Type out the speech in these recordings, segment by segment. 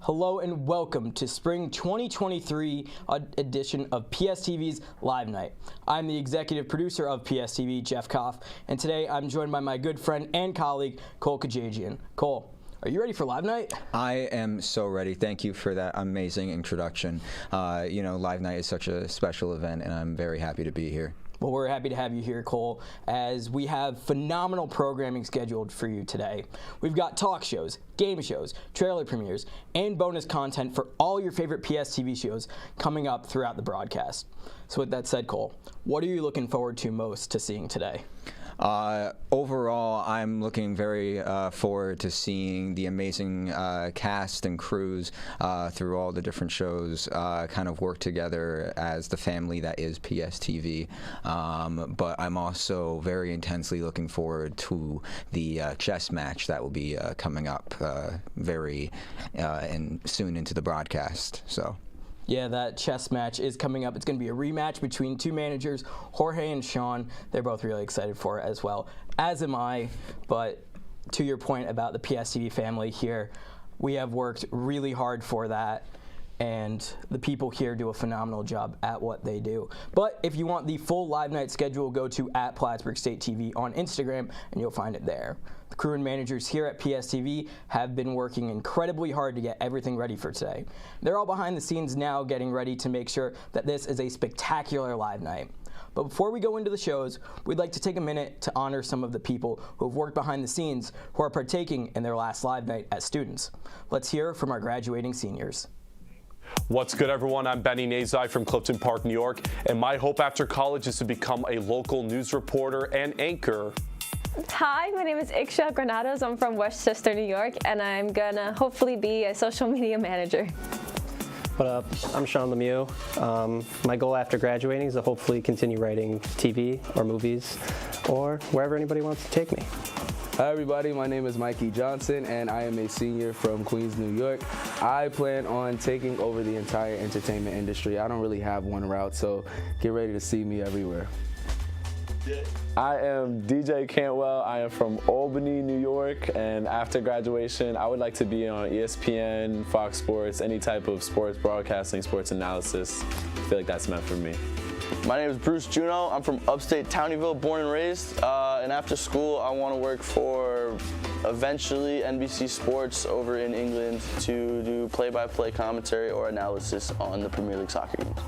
Hello and welcome to Spring 2023 edition of PSTV's Live Night. I'm the executive producer of PSTV, Jeff Koff, and today I'm joined by my good friend and colleague, Cole Kajagian. Cole, are you ready for Live Night? I am so ready. Thank you for that amazing introduction. Live Night is such a special event, and I'm very happy to be here. Well, we're happy to have you here, Cole, as we have phenomenal programming scheduled for you today. We've got talk shows, game shows, trailer premieres, and bonus content for all your favorite PSTV shows coming up throughout the broadcast. So with that said, Cole, what are you looking forward to most to seeing today? Overall, I'm looking very forward to seeing the amazing cast and crews through all the different shows kind of work together as the family that is PSTV. But I'm also very intensely looking forward to the chess match that will be coming up very and soon into the broadcast. So. Yeah, that chess match is coming up. It's going to be a rematch between two managers, Jorge and Sean. They're both really excited for it as well, as am I. But to your point about the PSTV family here, we have worked really hard for that, and the people here do a phenomenal job at what they do. But if you want the full Live Night schedule, go to @Plattsburgh State TV on Instagram, and you'll find it there. The crew and managers here at PSTV have been working incredibly hard to get everything ready for today. They're all behind the scenes now getting ready to make sure that this is a spectacular Live Night. But before we go into the shows, we'd like to take a minute to honor some of the people who have worked behind the scenes who are partaking in their last Live Night as students. Let's hear from our graduating seniors. What's good, everyone? I'm Benny Nazai from Clifton Park, New York, and my hope after college is to become a local news reporter and anchor. Hi, my name is Iksha Granados. I'm from Westchester, New York, and I'm gonna hopefully be a social media manager. What up? I'm Sean Lemieux. My goal after graduating is to hopefully continue writing TV or movies or wherever anybody wants to take me. Hi everybody, my name is Mikey Johnson and I am a senior from Queens, New York. I plan on taking over the entire entertainment industry. I don't really have one route, so get ready to see me everywhere. I am DJ Cantwell. I am from Albany, New York, and after graduation, I would like to be on ESPN, Fox Sports, any type of sports broadcasting, sports analysis. I feel like that's meant for me. My name is Bruce Juno. I'm from upstate Townieville, born and raised. And after school, I want to work for eventually NBC Sports over in England to do play-by-play commentary or analysis on the Premier League soccer games.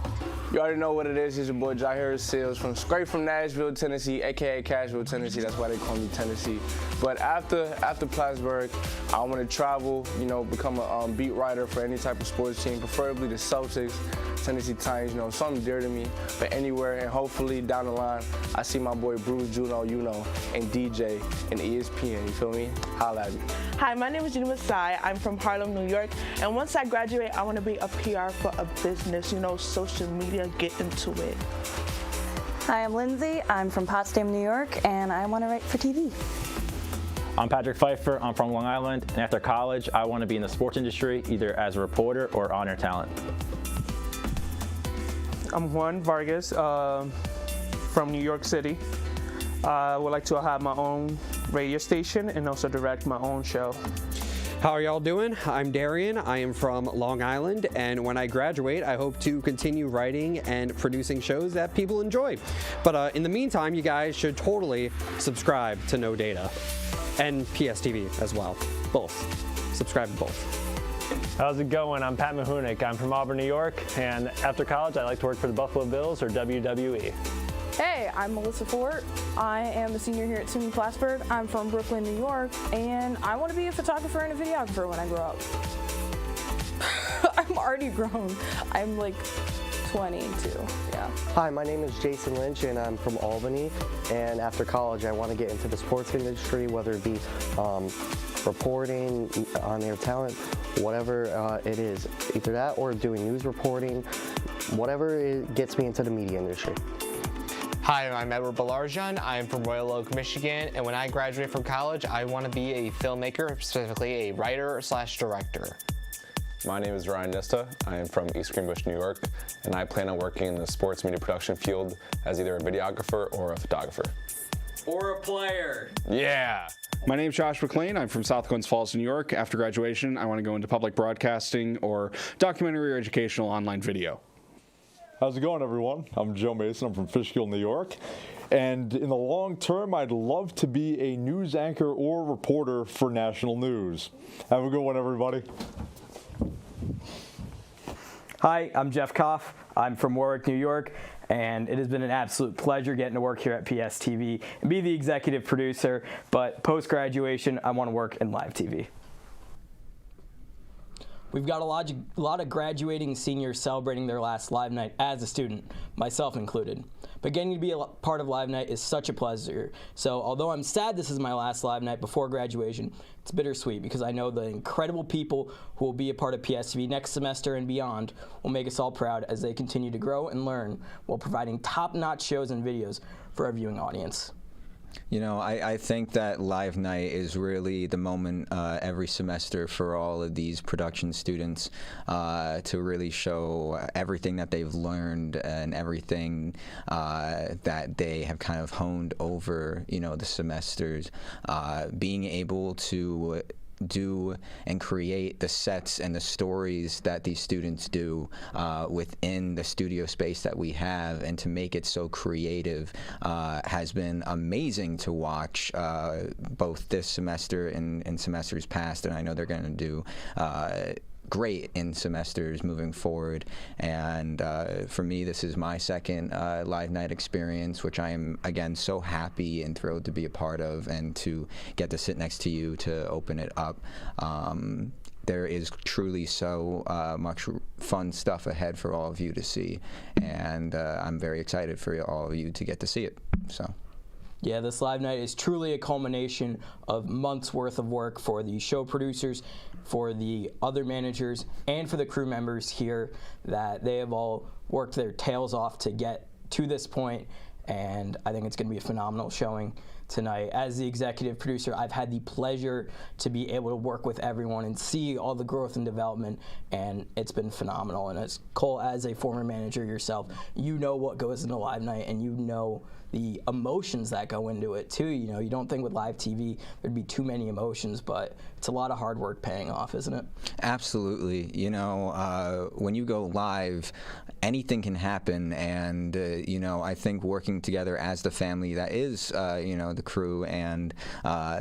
You already know what it is. It's your boy Jair Seals straight from Nashville, Tennessee, aka Cashville, Tennessee. That's why they call me Tennessee. But after Plattsburgh, I want to travel, become a beat writer for any type of sports team, preferably the Celtics, Tennessee Titans, something dear to me, but anywhere. And hopefully down the line, I see my boy Bruce Juno, and DJ and ESPN. You feel me? Holla at me. Hi, my name is Gina Masai. I'm from Harlem, New York. And once I graduate, I want to be a PR for a business, social media, get into it. Hi, I'm Lindsay. I'm from Potsdam, New York, and I want to write for TV. I'm Patrick Pfeiffer. I'm from Long Island, and after college, I want to be in the sports industry, either as a reporter or on air talent. I'm Juan Vargas from New York City. I would like to have my own radio station and also direct my own show. How are y'all doing? I'm Darian. I am from Long Island, and when I graduate, I hope to continue writing and producing shows that people enjoy. But in the meantime, you guys should totally subscribe to No Data and PSTV as well. Both. Subscribe to both. How's it going? I'm Pat Mahunik. I'm from Auburn, New York, and after college, I like to work for the Buffalo Bills or WWE. Hey, I'm Melissa Fort. I am a senior here at SUNY Plattsburgh. I'm from Brooklyn, New York, and I want to be a photographer and a videographer when I grow up. I'm already grown. I'm like 22, yeah. Hi, my name is Jason Lynch, and I'm from Albany, and after college, I want to get into the sports industry, whether it be reporting, on-air talent, whatever it is. Either that or doing news reporting, whatever it gets me into the media industry. Hi, I'm Edward Balarjan. I'm from Royal Oak, Michigan, and when I graduate from college, I want to be a filmmaker, specifically a writer/director. My name is Ryan Nesta. I am from East Greenbush, New York, and I plan on working in the sports media production field as either a videographer or a photographer. Or a player. Yeah. My name's Josh McLean. I'm from South Glens Falls, New York. After graduation, I want to go into public broadcasting or documentary or educational online video. How's it going, everyone? I'm Joe Mason. I'm from Fishkill, New York. And in the long term, I'd love to be a news anchor or reporter for national news. Have a good one, everybody. Hi, I'm Jeff Koff. I'm from Warwick, New York, and it has been an absolute pleasure getting to work here at PSTV and be the executive producer, but post-graduation, I want to work in live TV. We've got a lot of graduating seniors celebrating their last Live Night as a student, myself included. But getting to be a part of Live Night is such a pleasure. So although I'm sad this is my last Live Night before graduation, it's bittersweet because I know the incredible people who will be a part of PSTV next semester and beyond will make us all proud as they continue to grow and learn while providing top-notch shows and videos for our viewing audience. You know, I think that Live Night is really the moment every semester for all of these production students to really show everything that they've learned and everything that they have kind of honed over, you know, the semesters. Being able to do and create the sets and the stories that these students do within the studio space that we have, and to make it so creative has been amazing to watch both this semester and semesters past, and I know they're going to do great in semesters moving forward. And for me, this is my second Live Night experience, which I am, again, so happy and thrilled to be a part of and to get to sit next to you to open it up. There is truly so much fun stuff ahead for all of you to see, and I'm very excited for all of you to get to see it. So. Yeah, this Live Night is truly a culmination of months worth of work for the show producers, for the other managers, and for the crew members here, that they have all worked their tails off to get to this point, and I think it's going to be a phenomenal showing tonight. As the executive producer, I've had the pleasure to be able to work with everyone and see all the growth and development, and it's been phenomenal. And as Cole, as a former manager yourself, you know what goes into Live Night, and you know the emotions that go into it too. You know, you don't think with live TV there'd be too many emotions, but it's a lot of hard work paying off, isn't it? Absolutely. You know, when you go live, anything can happen, and you know, I think working together as the family that is, you know, the crew and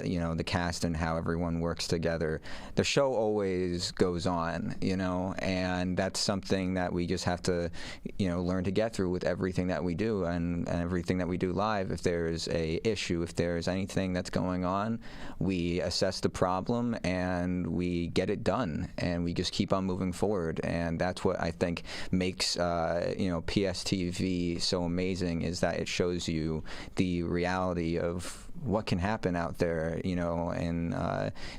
you know, the cast and how everyone works together, the show always goes on. You know, and that's something that we just have to, you know, learn to get through with everything that we do and everything that we do live. If there's a issue, if there's anything that's going on, we assess the problem and we get it done, and we just keep on moving forward. And that's what I think makes you know, PSTV so amazing, is that it shows you the reality of what can happen out there, you know, in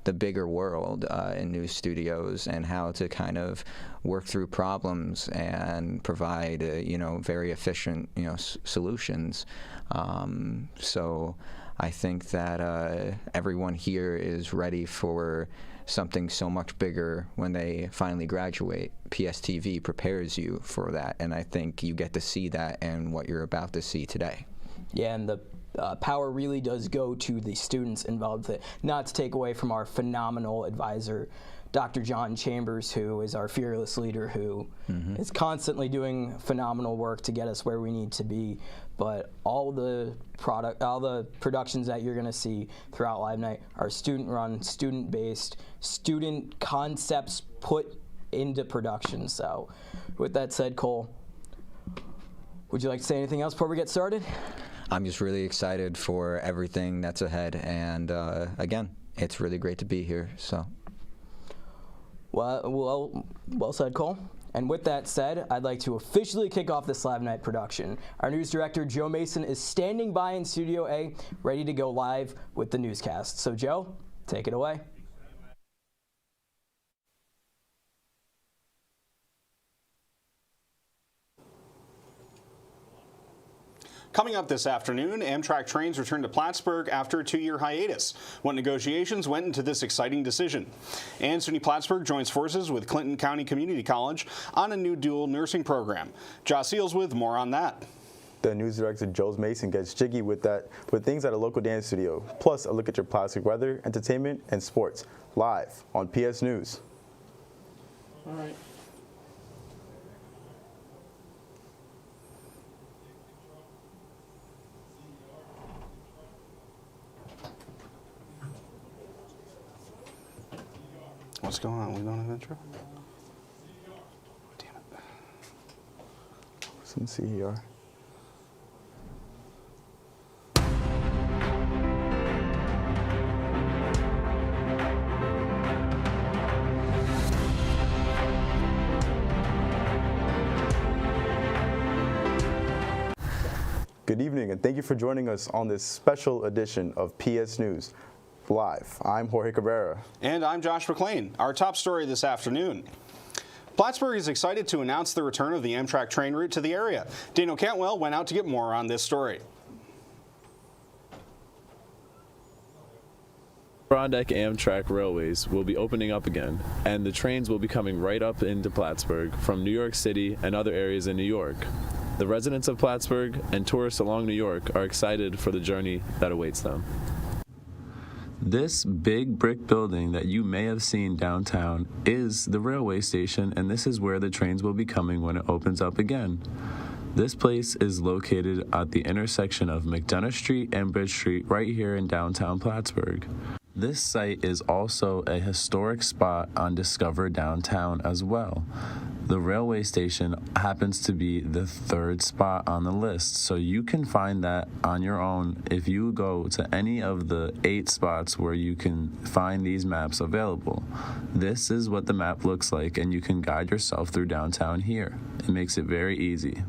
the bigger world in news studios, and how to kind of work through problems and provide, you know, very efficient, you know, solutions. So I think that everyone here is ready for something so much bigger when they finally graduate. PSTV prepares you for that, and I think you get to see that and what you're about to see today. Yeah, and the power really does go to the students involved with it. Not to take away from our phenomenal advisor, Dr. John Chambers, who is our fearless leader, who is constantly doing phenomenal work to get us where we need to be. But all the productions that you're going to see throughout Live Night are student-run, student-based, student concepts put into production. So, with that said, Cole, would you like to say anything else before we get started? I'm just really excited for everything that's ahead, and again, it's really great to be here. So. Well said, Cole. And with that said, I'd like to officially kick off this Live Night production. Our news director, Joe Mason, is standing by in Studio A, ready to go live with the newscast. So, Joe, take it away. Coming up this afternoon, Amtrak trains return to Plattsburgh after a 2-year hiatus. What negotiations went into this exciting decision? And SUNY Plattsburgh joins forces with Clinton County Community College on a new dual nursing program. Josh Seals with more on that. The news director, Joe Mason, gets jiggy with things at a local dance studio. Plus, a look at your plastic weather, entertainment, and sports. Live on PS News. All right. What's going on? We don't have intro? Damn it. Some CER. Good evening, and thank you for joining us on this special edition of PS News Live. I'm Jorge Cabrera. And I'm Josh McClain. Our top story this afternoon. Plattsburgh is excited to announce the return of the Amtrak train route to the area. Daniel Cantwell went out to get more on this story. Adirondack Amtrak railways will be opening up again, and the trains will be coming right up into Plattsburgh from New York City and other areas in New York. The residents of Plattsburgh and tourists along New York are excited for the journey that awaits them. This big brick building that you may have seen downtown is the railway station, and this is where the trains will be coming when it opens up again. This place is located at the intersection of McDonough Street and Bridge Street right here in downtown Plattsburgh. This site is also a historic spot on Discover Downtown as well. The railway station happens to be the third spot on the list, so you can find that on your own if you go to any of the 8 spots where you can find these maps available. This is what the map looks like, and you can guide yourself through downtown here. It makes it very easy.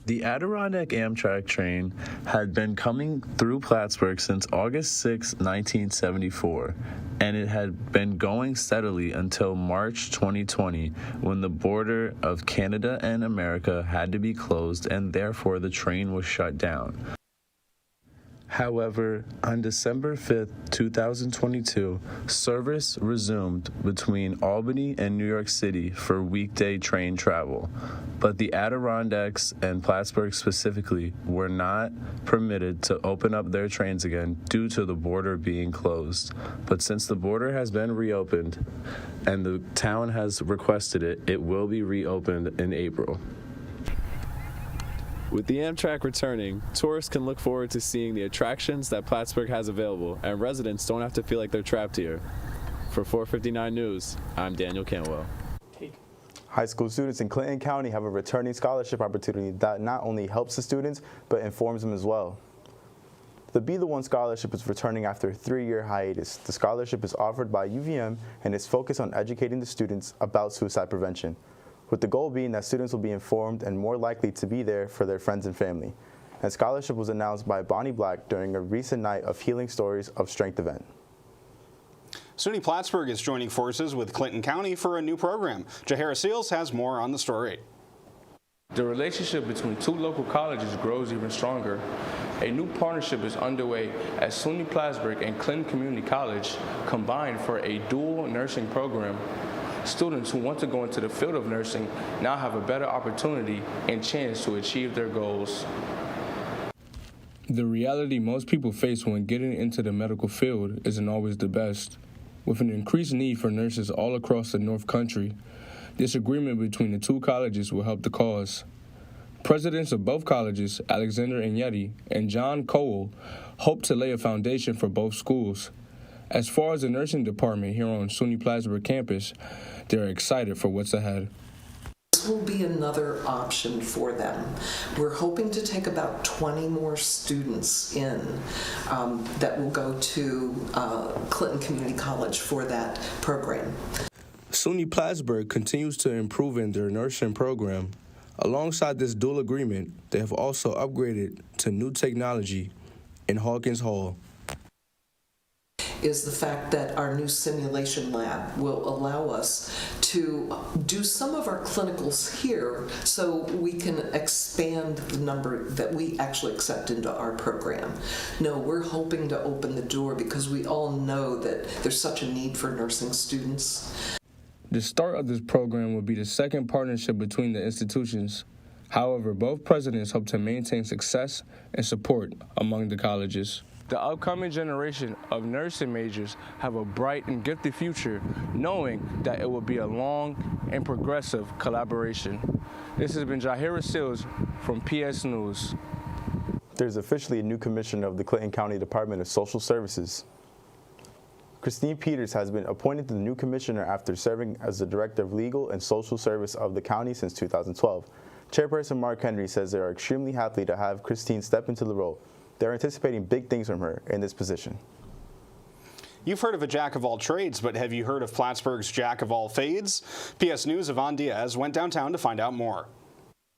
The Adirondack Amtrak train had been coming through Plattsburgh since August 6, 1974, and it had been going steadily until March 2020, when the border of Canada and America had to be closed, and therefore the train was shut down. However, on December 5, 2022, service resumed between Albany and New York City for weekday train travel. But the Adirondacks and Plattsburgh specifically were not permitted to open up their trains again due to the border being closed. But since the border has been reopened and the town has requested it, it will be reopened in April. With the Amtrak returning, tourists can look forward to seeing the attractions that Plattsburgh has available, and residents don't have to feel like they're trapped here. For 459 News, I'm Daniel Cantwell. High school students in Clinton County have a returning scholarship opportunity that not only helps the students, but informs them as well. The Be The One Scholarship is returning after a 3-year hiatus. The scholarship is offered by UVM and is focused on educating the students about suicide prevention, with the goal being that students will be informed and more likely to be there for their friends and family. And scholarship was announced by Bonnie Black during a recent night of Healing Stories of Strength event. SUNY Plattsburgh is joining forces with Clinton County for a new program. Jahara Seals has more on the story. The relationship between 2 local colleges grows even stronger. A new partnership is underway at SUNY Plattsburgh and Clinton Community College combined for a dual nursing program. Students who want to go into the field of nursing now have a better opportunity and chance to achieve their goals. The reality most people face when getting into the medical field isn't always the best. With an increased need for nurses all across the North Country, this agreement between the 2 colleges will help the cause. Presidents of both colleges, Alexander Inyeti and John Cowell, hope to lay a foundation for both schools. As far as the nursing department here on SUNY Plattsburgh campus, they're excited for what's ahead. This will be another option for them. We're hoping to take about 20 more students in that will go to Clinton Community College for that program. SUNY Plattsburgh continues to improve in their nursing program. Alongside this dual agreement, they have also upgraded to new technology in Hawkins Hall. Is the fact that our new simulation lab will allow us to do some of our clinicals here so we can expand the number that we actually accept into our program. No, we're hoping to open the door because we all know that there's such a need for nursing students. The start of this program will be the second partnership between the institutions. However, both presidents hope to maintain success and support among the colleges. The upcoming generation of nursing majors have a bright and gifted future, knowing that it will be a long and progressive collaboration. This has been Jahira Seals from PS News. There's officially a new commissioner of the Clinton County Department of Social Services. Christine Peters has been appointed the new commissioner after serving as the Director of Legal and Social Service of the county since 2012. Chairperson Mark Henry says they are extremely happy to have Christine step into the role. They're anticipating big things from her in this position. You've heard of a jack of all trades, but have you heard of Plattsburgh's jack of all fades? PS News' Yvonne Diaz went downtown to find out more.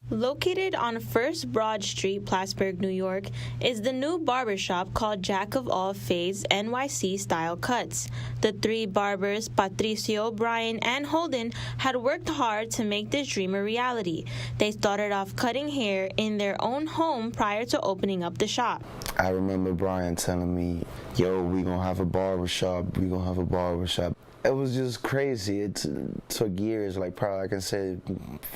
Located on First Broad Street, Plattsburgh, New York, is the new barbershop called Jack of All Fades NYC Style Cuts. The three barbers, Patricio, Brian, and Holden, had worked hard to make this dream a reality. They started off cutting hair in their own home prior to opening up the shop. I remember Brian telling me, yo, we gonna have a barbershop, we gonna have a barbershop. It was just crazy. It took years, like probably I can say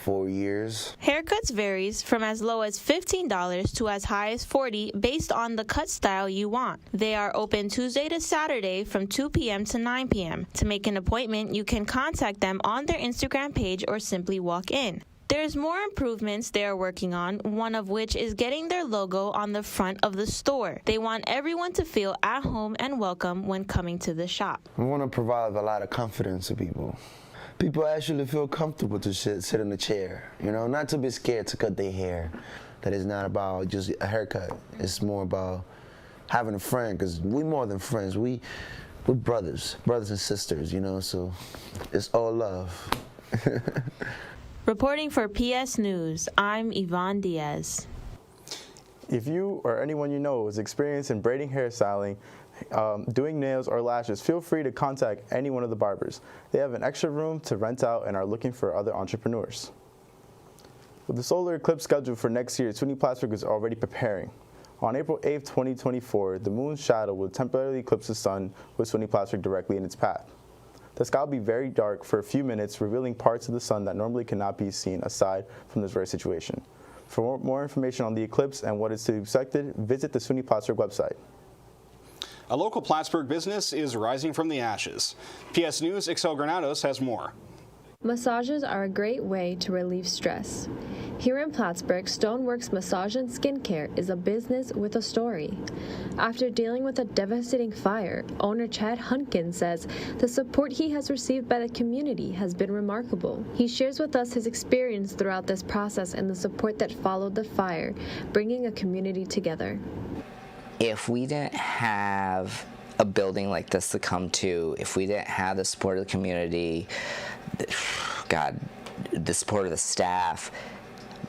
4 years. Haircuts varies from as low as $15 to as high as $40 based on the cut style you want. They are open Tuesday to Saturday from 2 p.m. to 9 p.m. To make an appointment, you can contact them on their Instagram page or simply walk in. There's more improvements they are working on, one of which is getting their logo on the front of the store. They want everyone to feel at home and welcome when coming to the shop. We want to provide a lot of confidence to people. People actually feel comfortable to sit in a chair, you know, not to be scared to cut their hair. That is not about just a haircut. It's more about having a friend, because we're more than friends. We're brothers and sisters, you know, so it's all love. Reporting for PS News, I'm Yvonne Diaz. If you or anyone you know is experienced in braiding, hairstyling, doing nails or lashes, feel free to contact any one of the barbers. They have an extra room to rent out and are looking for other entrepreneurs. With the solar eclipse scheduled for next year, SUNY Plattsburgh is already preparing. On April 8, 2024, the moon's shadow will temporarily eclipse the sun with SUNY Plattsburgh directly in its path. The sky will be very dark for a few minutes, revealing parts of the sun that normally cannot be seen aside from this very situation. For more information on the eclipse and what is to be expected, visit the SUNY Plattsburgh website. A local Plattsburgh business is rising from the ashes. PS News' Excel Granados has more. Massages are a great way to relieve stress. Here in Plattsburgh, Stoneworks Massage and Skincare is a business with a story. After dealing with a devastating fire, owner Chad Hunkins says the support he has received by the community has been remarkable. He shares with us his experience throughout this process and the support that followed the fire, bringing a community together. If we didn't have a building like this to come to, if we didn't have the support of the community, the support of the staff,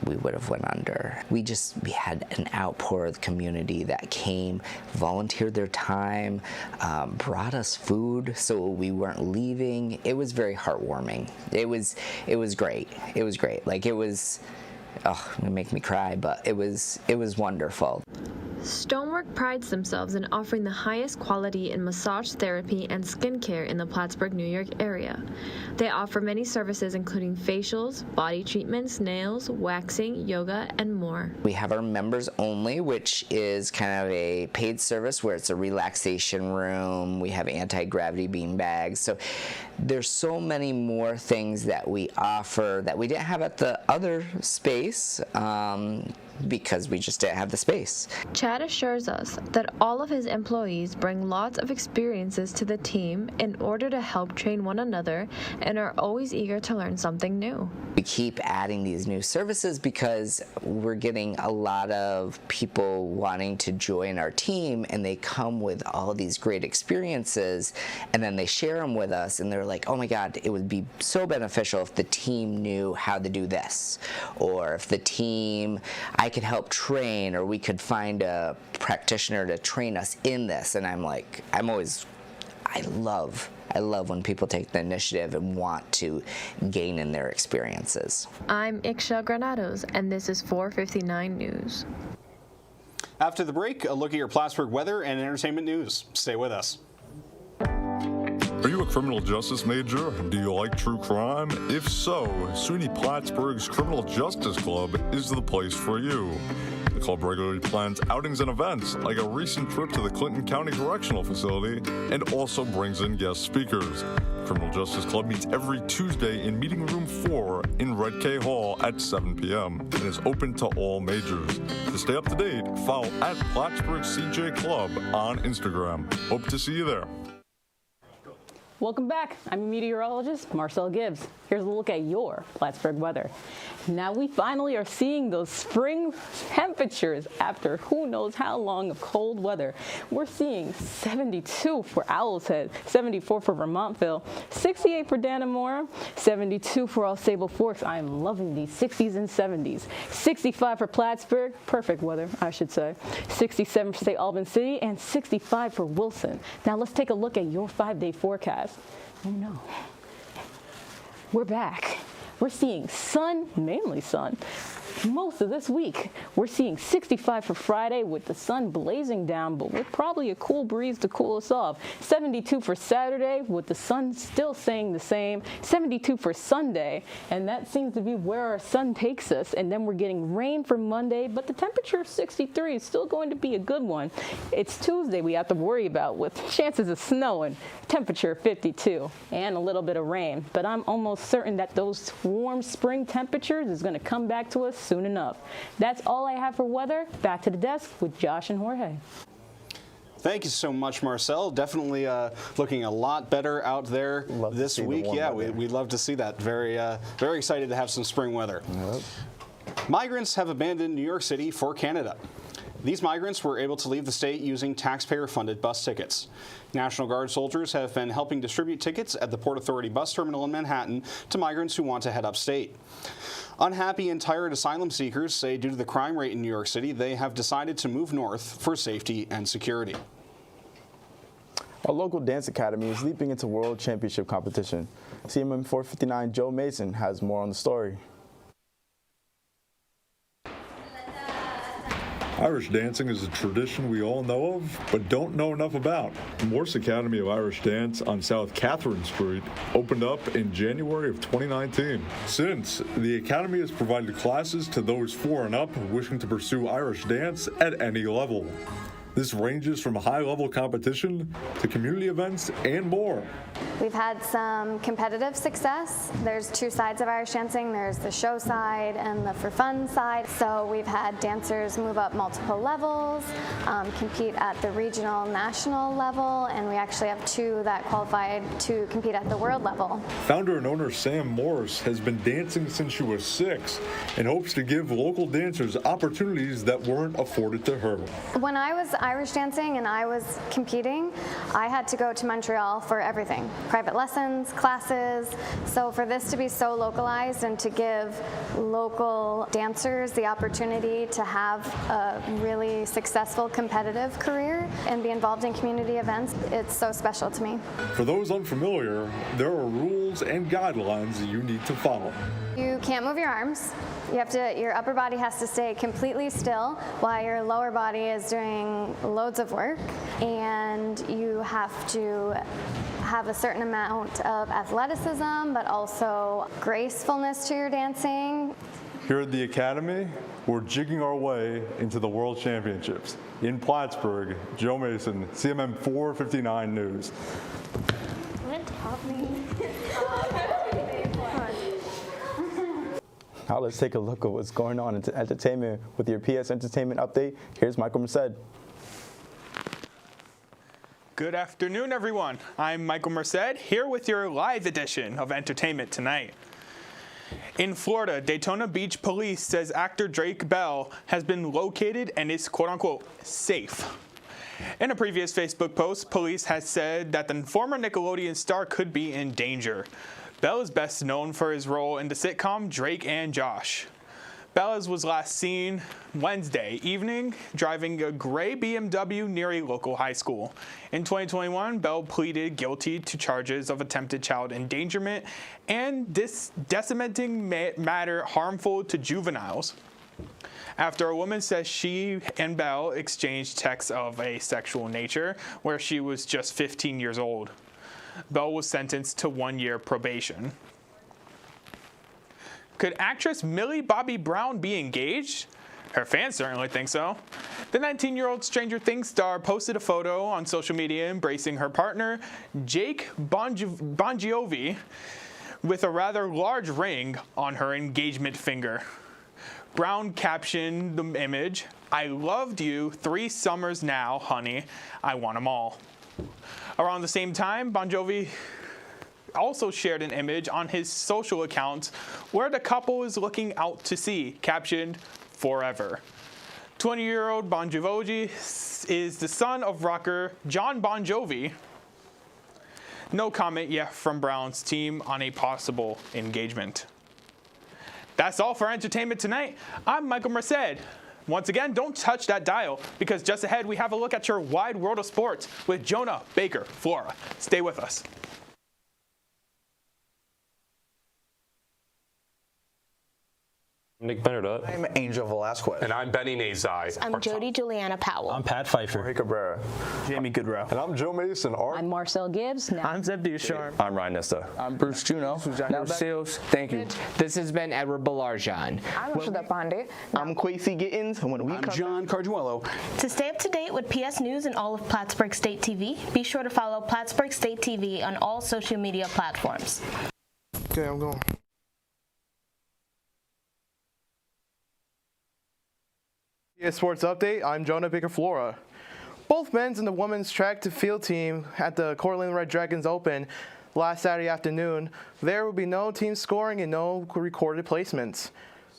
we would have went under. We had an outpour of the community that came, volunteered their time, brought us food so we weren't leaving. It was very heartwarming. It was great. It was great. Like it was, it make me cry, but it was wonderful. Stonework prides themselves in offering the highest quality in massage therapy and skincare in the Plattsburgh, New York area. They offer many services including facials, body treatments, nails, waxing, yoga, and more. We have our members only, which is kind of a paid service where it's a relaxation room. We have anti-gravity bean bags. So there's so many more things that we offer that we didn't have at the other space. Because we just didn't have the space. Chad assures us that all of his employees bring lots of experiences to the team in order to help train one another and are always eager to learn something new. We keep adding these new services because we're getting a lot of people wanting to join our team, and they come with all these great experiences and then they share them with us and they're like, oh my God, it would be so beneficial if the team knew how to do this, or if the team, I could help train, or we could find a practitioner to train us in this. And I'm like, I love when people take the initiative and want to gain in their experiences. I'm Iksha Granados, and this is 459 News. After the break, a look at your Plattsburgh weather and entertainment news. Stay with us. Are you a criminal justice major? Do you like true crime? If so, SUNY Plattsburgh's Criminal Justice Club is the place for you. The club regularly plans outings and events, like a recent trip to the Clinton County Correctional Facility, and also brings in guest speakers. Criminal Justice Club meets every Tuesday in Meeting Room 4 in Red K Hall at 7 p.m. and is open to all majors. To stay up to date, follow at Plattsburgh CJ Club on Instagram. Hope to see you there. Welcome back. I'm meteorologist Marcel Gibbs. Here's a look at your Plattsburgh weather. Now we finally are seeing those spring temperatures after who knows how long of cold weather. We're seeing 72 for Owl's Head, 74 for Vermontville, 68 for Dannemora, 72 for All Sable Forks. I am loving these 60s and 70s. 65 for Plattsburgh, perfect weather, I should say. 67 for St. Albans City, and 65 for Wilson. Now let's take a look at your 5-day forecast. Oh no. We're back. We're seeing sun, mainly sun, most of this week. We're seeing 65 for Friday with the sun blazing down, but with probably a cool breeze to cool us off. 72 for Saturday with the sun still staying the same. 72 for Sunday, and that seems to be where our sun takes us. And then we're getting rain for Monday, but the temperature of 63 is still going to be a good one. It's Tuesday we have to worry about with chances of snowing, temperature 52, and a little bit of rain. But I'm almost certain that those warm spring temperatures is going to come back to us soon enough. That's all I have for weather. Back to the desk with Josh and Jorge. Thank you so much, Marcel. Definitely looking a lot better out there this week. Yeah, we'd love to see that. Very excited to have some spring weather. Yep. Migrants have abandoned New York City for Canada. These migrants were able to leave the state using taxpayer-funded bus tickets. National Guard soldiers have been helping distribute tickets at the Port Authority bus terminal in Manhattan to migrants who want to head upstate. Unhappy and tired asylum seekers say due to the crime rate in New York City, they have decided to move north for safety and security. A local dance academy is leaping into World Championship competition. CMM 459 Joe Mason has more on the story. Irish dancing is a tradition we all know of, but don't know enough about. Morse Academy of Irish Dance on South Catherine Street opened up in January of 2019. Since, the Academy has provided classes to those 4 and up wishing to pursue Irish dance at any level. This ranges from high-level competition to community events and more. We've had some competitive success. There's 2 sides of Irish dancing. There's the show side and the for fun side. So we've had dancers move up multiple levels, compete at the regional, national level, and we actually have 2 that qualified to compete at the world level. Founder and owner Sam Morris has been dancing since she was 6 and hopes to give local dancers opportunities that weren't afforded to her. When I was Irish dancing and I was competing, I had to go to Montreal for everything. Private lessons, classes. So for this to be so localized and to give local dancers the opportunity to have a really successful competitive career and be involved in community events, it's so special to me. For those unfamiliar, there are rules and guidelines you need to follow. You can't move your arms. Your upper body has to stay completely still while your lower body is doing loads of work, and you have to have a certain amount of athleticism, but also gracefulness to your dancing. Here at the Academy, we're jigging our way into the World Championships. In Plattsburgh, Joe Mason, CMM 459 News. What happened? Now let's take a look at what's going on in entertainment with your PS Entertainment Update. Here's Michael Merced. Good afternoon, everyone. I'm Michael Merced, here with your live edition of Entertainment Tonight. In Florida, Daytona Beach Police says actor Drake Bell has been located and is quote-unquote safe. In a previous Facebook post, police has said that the former Nickelodeon star could be in danger. Bell is best known for his role in the sitcom Drake and Josh. Bell was last seen Wednesday evening driving a gray BMW near a local high school. In 2021, Bell pleaded guilty to charges of attempted child endangerment and disseminating matter harmful to juveniles. After a woman says she and Bell exchanged texts of a sexual nature where she was just 15 years old. Bell was sentenced to 1-year probation. Could actress Millie Bobby Brown be engaged? Her fans certainly think so. The 19-year-old Stranger Things star posted a photo on social media embracing her partner, Jake Bon Jovi, with a rather large ring on her engagement finger. Brown captioned the image, "I loved you 3 summers now, honey. I want 'em all." Around the same time, Bon Jovi also shared an image on his social account where the couple is looking out to sea, captioned, "Forever." 20-year-old Bon Jovi is the son of rocker John Bon Jovi. No comment yet from Brown's team on a possible engagement. That's all for Entertainment Tonight. I'm Michael Merced. Once again, don't touch that dial, because just ahead we have a look at your wide world of sports with Jonah, Baker, Flora. Stay with us. Nick Benardut. I'm Angel Velasquez. And I'm Benny Nazai. I'm Jody Juliana Powell. I'm Pat Pfeiffer. Jorge Cabrera. Jamie Goodrow. And I'm Joe Mason. I'm Marcel Gibbs. I'm Zeb Ducharme. I'm Ryan Nesta. I'm Bruce Juno. Now Seals. Thank you. This has been Edward Balarjan. I'm Rashida Pandey. I'm Quasi Gittins. I'm John Carduello. To stay up to date with PS News and all of Plattsburgh State TV, be sure to follow Plattsburgh State TV on all social media platforms. Okay, I'm going. Sports Update, I'm Jonah Baker Flora. Both men's and the women's track to field team at the Cortland Red Dragons Open last Saturday afternoon. There will be no team scoring and no recorded placements.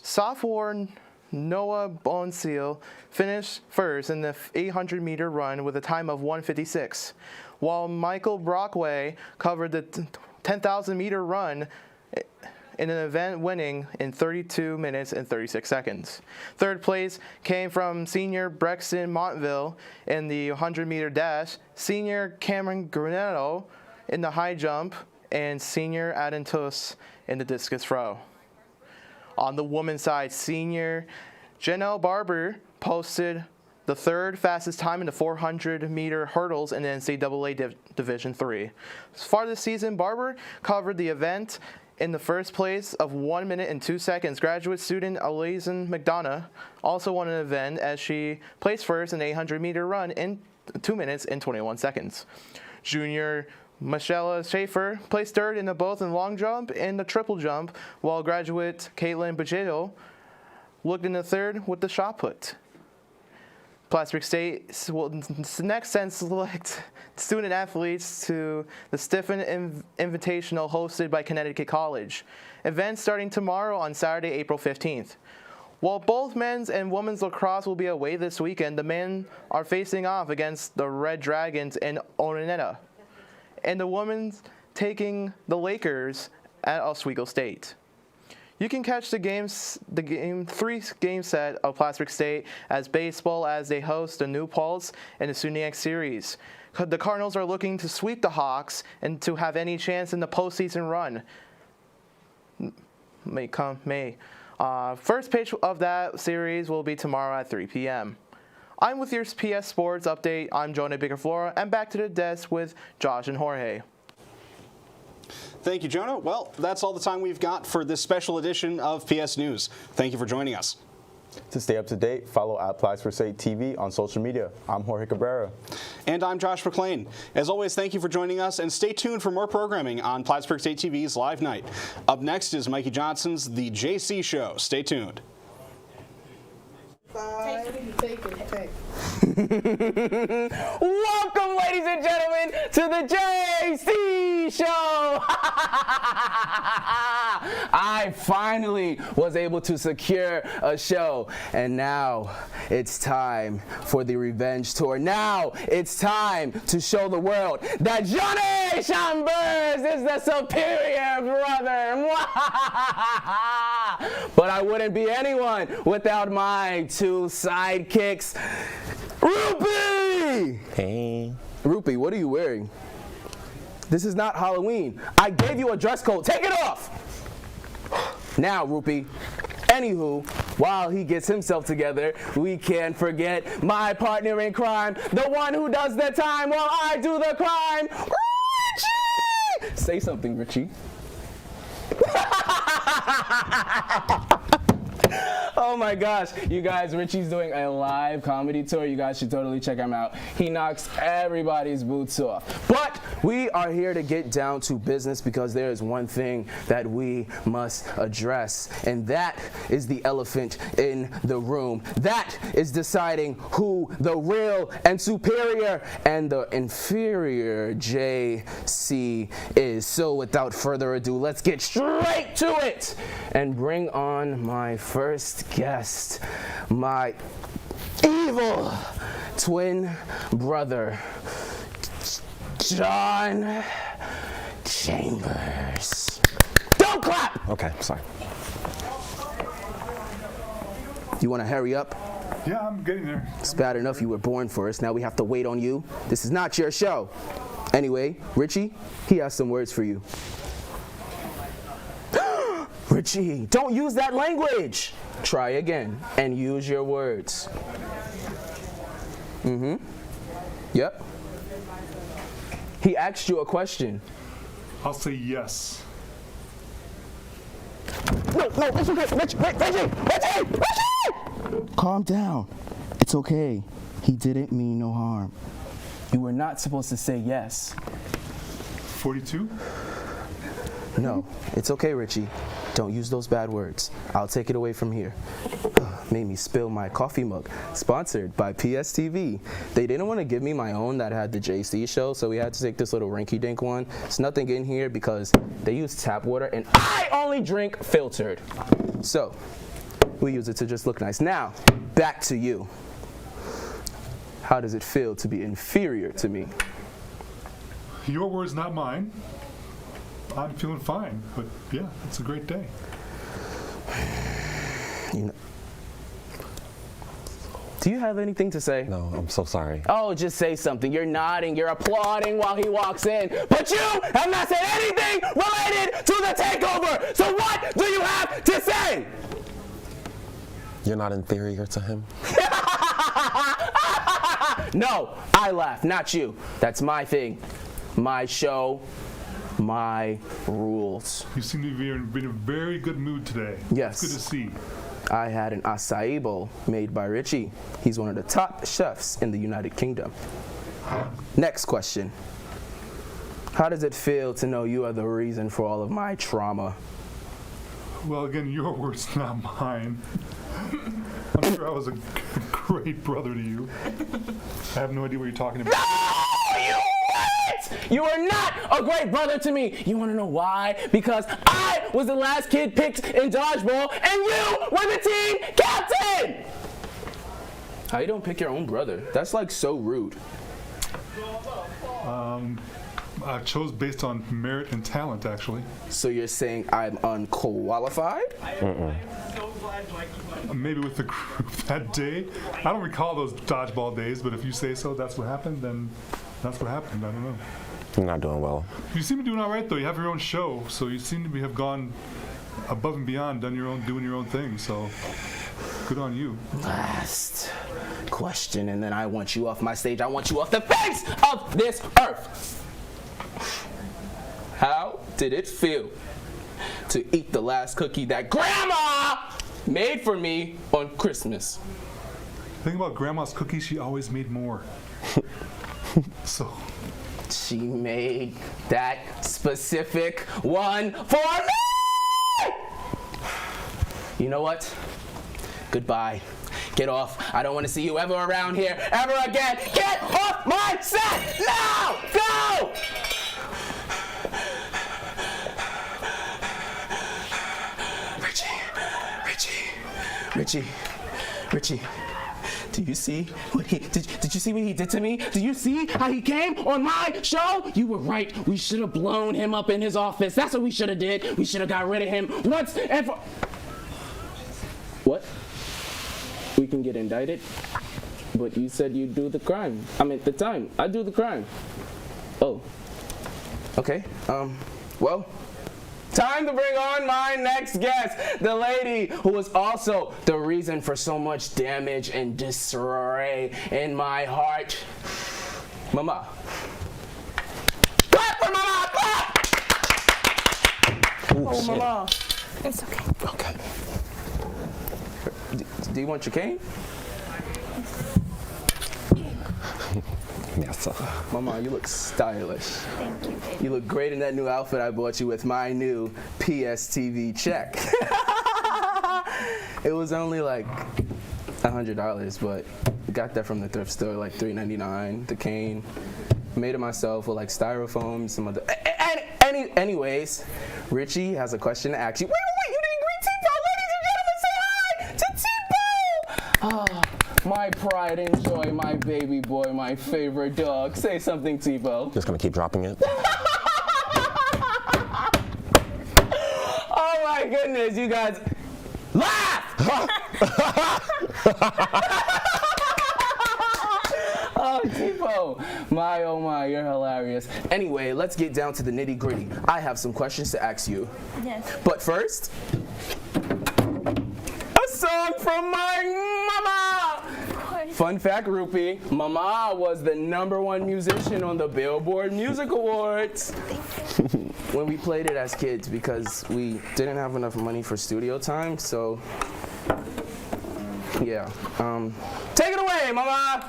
Sophomore Noah Bonseal finished first in the 800-meter run with a time of 1:56, while Michael Brockway covered the 10,000-meter run in an event winning in 32 minutes and 36 seconds. Third place came from senior Brexton Montville in the 100-meter dash, senior Cameron Grunetto in the high jump, and senior Adentos in the discus throw. On the women's side, senior Janelle Barber posted the third fastest time in the 400-meter hurdles in the NCAA Division III. As far this season, Barber covered the event in the first place of 1 minute and 2 seconds. Graduate student Alison McDonough also won an event as she placed first in the 800-meter run in 2 minutes and 21 seconds. Junior Michelle Schaefer placed third in both the long jump and the triple jump, while graduate Caitlin Pacheco looked in the third with the shot put. Plattsburgh State will next select student athletes to the Stiffen Invitational hosted by Connecticut College. Events starting tomorrow on Saturday, April 15th. While both men's and women's lacrosse will be away this weekend, the men are facing off against the Red Dragons in Oneida, and the women's taking the Lakers at Oswego State. You can catch the 3-game set of Plattsburgh State as baseball as they host the New Paltz and the SUNYX series. The Cardinals are looking to sweep the Hawks and to have any chance in the postseason run. First pitch of that series will be tomorrow at 3 p.m. I'm with your PS Sports Update. I'm Jonah Baker Flora, and back to the desk with Josh and Jorge. Thank you, Jonah. Well, that's all the time we've got for this special edition of PS News. Thank you for joining us. To stay up to date, follow at Plattsburgh State TV on social media. I'm Jorge Cabrera. And I'm Josh McClain. As always, thank you for joining us, and stay tuned for more programming on Plattsburgh State TV's Live Night. Up next is Mikey Johnson's The JC Show. Stay tuned. Welcome, ladies and gentlemen, to the JC Show! I finally was able to secure a show, and now it's time for the revenge tour. Now it's time to show the world that Johnny Chambers is the superior brother. But I wouldn't be anyone without my two sidekicks. Rupee! Hey. Rupee, what are you wearing? This is not Halloween. I gave you a dress code. Take it off! Now, Rupee. Anywho, while he gets himself together, we can't forget my partner in crime, the one who does the time while I do the crime, Richie! Say something, Richie. Oh my gosh, you guys, Richie's doing a live comedy tour. You guys should totally check him out. He knocks everybody's boots off. But we are here to get down to business because there is one thing that we must address, and that is the elephant in the room. That is deciding who the real and superior and the inferior JC is. So without further ado, let's get straight to it and bring on my first guest, my evil twin brother, John Chambers. Don't clap! Okay, sorry. You want to hurry up? Yeah, I'm getting there. It's bad enough you were born first. Now we have to wait on you. This is not your show. Anyway, Richie, he has some words for you. Richie, don't use that language. Try again and use your words. Yep. He asked you a question. I'll say yes. No, it's okay. Richie! Calm down. It's okay. He didn't mean no harm. You were not supposed to say yes. 42? No, it's okay, Richie. Don't use those bad words. I'll take it away from here. Made me spill my coffee mug. Sponsored by PSTV. They didn't want to give me my own that had the JC show, so we had to take this little rinky-dink one. There's nothing in here because they use tap water, and I only drink filtered. So, we use it to just look nice. Now, back to you. How does it feel to be inferior to me? Your words, not mine. I'm feeling fine, but yeah, it's a great day. You know, do you have anything to say? No, I'm so sorry. Oh, just say something. You're nodding, you're applauding while he walks in. But you have not said anything related to the takeover. So what do you have to say? You're not inferior to him? No, I laugh, not you. That's my thing. My show, my rules. You seem to be in a very good mood today. Yes. It's good to see. I had an acai bowl made by Richie. He's one of the top chefs in the United Kingdom. Next question. How does it feel to know you are the reason for all of my trauma? Well, again, your words, not mine. I'm sure I was a great brother to you. I have no idea what you're talking about. No, you weren't! You are not a great brother to me. You want to know why? Because I was the last kid picked in dodgeball, and you were the team captain! How you don't pick your own brother? That's like so rude. I chose based on merit and talent, actually. So you're saying I'm unqualified? Maybe with the group that day. I don't recall those dodgeball days, but if you say so, that's what happened, then that's what happened. I don't know. You're not doing well. You seem to be doing all right, though. You have your own show, so you seem to have gone above and beyond, doing your own thing, so good on you. Last question, and then I want you off my stage. I want you off the face of this earth. How did it feel to eat the last cookie that Grandma made for me on Christmas? The thing about Grandma's cookies, she always made more. So she made that specific one for me! You know what? Goodbye. Get off. I don't want to see you ever around here ever again. Get off my set! Now! Go! Richie, do you see what he did you see what he did to me? Do you see how he came on my show? You were right. We should have blown him up in his office. That's what we should have did. We should have got rid of him once and for. What? We can get indicted? But you said you'd do the crime. I mean, the time. I do the crime. Oh. Okay. Well. Time to bring on my next guest, the lady who was also the reason for so much damage and disarray in my heart. Mama. Clap for Mama! Clap! Oh, shit. Mama. It's okay. Okay. Do you want your cane? Yes. Mama, you look stylish. Thank you, baby. You look great in that new outfit I bought you with my new PSTV check. It was only like $100, but got that from the thrift store, like $3.99. The cane, made it myself with like styrofoam, some other. Anyways, Richie has a question to ask you. Wait, you didn't greet T-Bo, ladies and gentlemen. Say hi to T-Bo. My pride and joy, my baby boy, my favorite dog. Say something, T-Bo. Just gonna keep dropping it. Oh my goodness, you guys, laugh! Oh, T-Bo, my oh my, you're hilarious. Anyway, let's get down to the nitty gritty. I have some questions to ask you. Yes. But first, a song from my mama. Fun fact, Rupi, Mama was the #1 musician on the Billboard Music Awards. When we played it as kids because we didn't have enough money for studio time, so yeah. Take it away, Mama.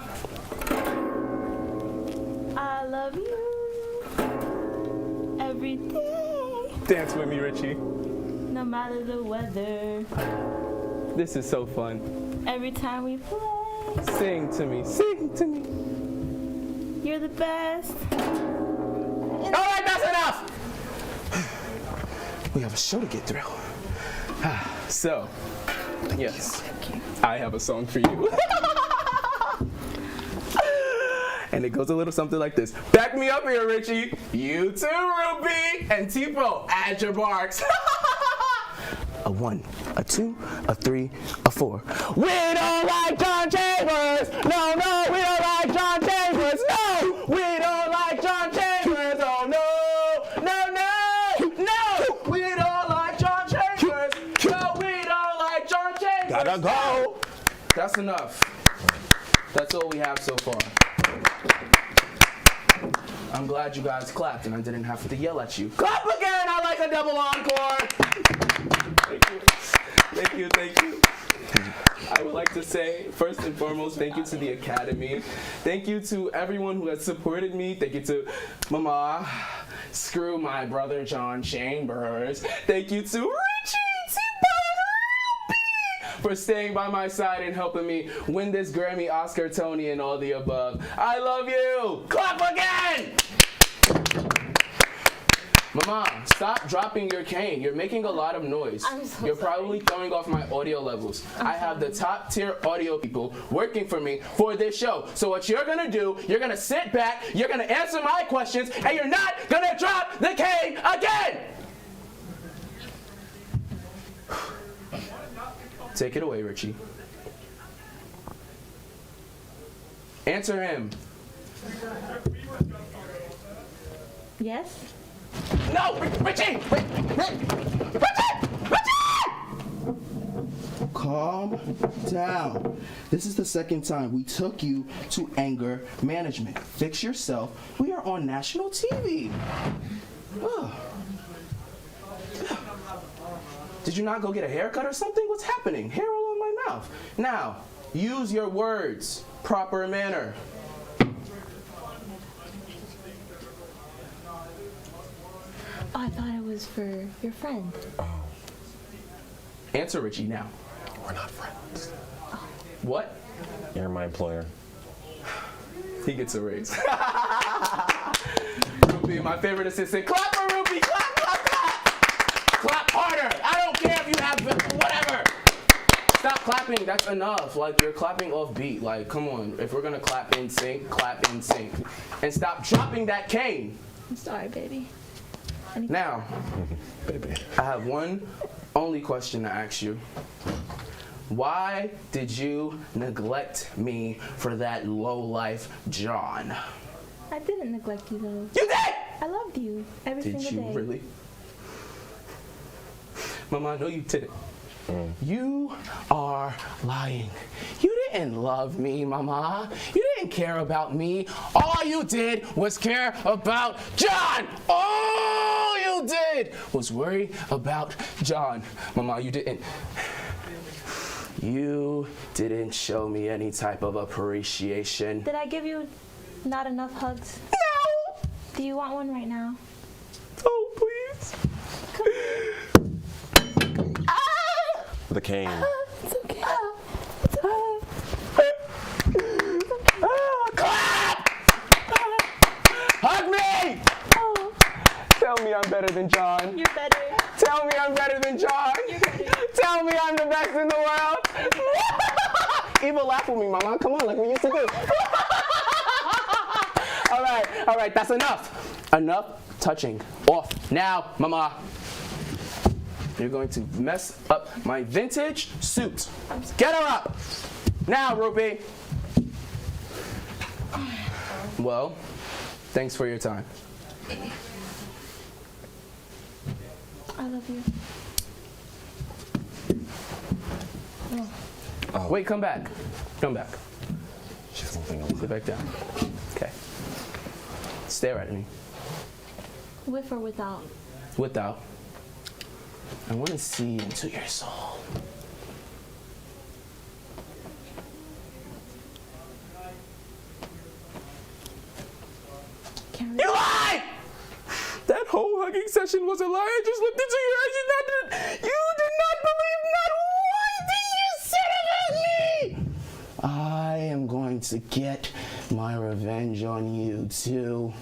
I love you every day, Dance with me, Richie. no matter the weather. This is so fun. Every time we play, Sing to me, sing to me. you're the best. All right, that's enough. We have a show to get through. So, yes, I have a song for you. And it goes a little something like this. Back me up here, Richie. You too, Ruby. And T-Bo, add your barks. A 1, a 2, a 3, a 4. We don't like John Chambers. No, we don't like John Chambers. No, we don't like John Chambers. Oh, no. We don't like John Chambers. No, we don't like John Chambers. Gotta go. That's enough. That's all we have so far. I'm glad you guys clapped and I didn't have to yell at you. Clap again! I like a double encore! Thank you. I would like to say, first and foremost, thank you to the Academy. Thank you to everyone who has supported me. Thank you to Mama. Screw my brother John Chambers. Thank you to Richie for staying by my side and helping me win this Grammy, Oscar, Tony, and all the above. I love you! Clap again! Mama, stop dropping your cane. You're making a lot of noise. I'm so You're sorry. probably throwing off my audio levels. I have the top tier audio people working for me for this show. So what you're gonna do, you're gonna sit back, you're gonna answer my questions, and you're not gonna drop the cane again! Take it away, Richie. Answer him. Yes? No, Richie! Calm down. This is the second time we took you to anger management. Fix yourself. We are on national TV. Ugh. Did you not go get a haircut or something? What's happening? Hair all on my mouth. Now, use your words. Proper manner. Oh, I thought it was for your friend. Answer, Richie, now. We're not friends. What? You're my employer. He gets a raise. Ruby, my favorite assistant. Clap for Ruby! Clap, clap, clap! Clap harder! I don't care if you have whatever! Stop clapping, that's enough. Like, you're clapping off beat. Like, come on. If we're gonna clap in sync, clap in sync. And stop dropping that cane. I'm sorry, baby. Now, Baby. I have one only question to ask you. Why did you neglect me for that lowlife John? I didn't neglect you, though. You did! I loved you every Did single you day. really? Mama, I know you didn't. You are lying. You didn't love me, Mama. You didn't care about me. All you did was care about John. All you you did was worry about John. Mama, you didn't. You didn't show me any type of appreciation. Did I give you not enough hugs? No! Do you want one right now? Oh, please. The cane. It's okay. Clap! Hug me! Tell me I'm better than John. You're better. Tell me I'm better than John. You're better. Tell me I'm the best in the world. Eva, laugh with me, Mama. Come on, like we used to do. All right, that's enough. Enough touching. Off now, Mama. You're going to mess up my vintage suit. Get her up. Now, Ruby. Well, thanks for your time. I love you. Oh. Wait, come back. Come back. She's moving Sit over. back down. Okay. Stare at me. With or without? Without. I want to see into your soul. You lied! That whole hugging session was a lie. I just looked into your eyes and you did not believe not one thing you said about me! I am going to get my revenge on you too.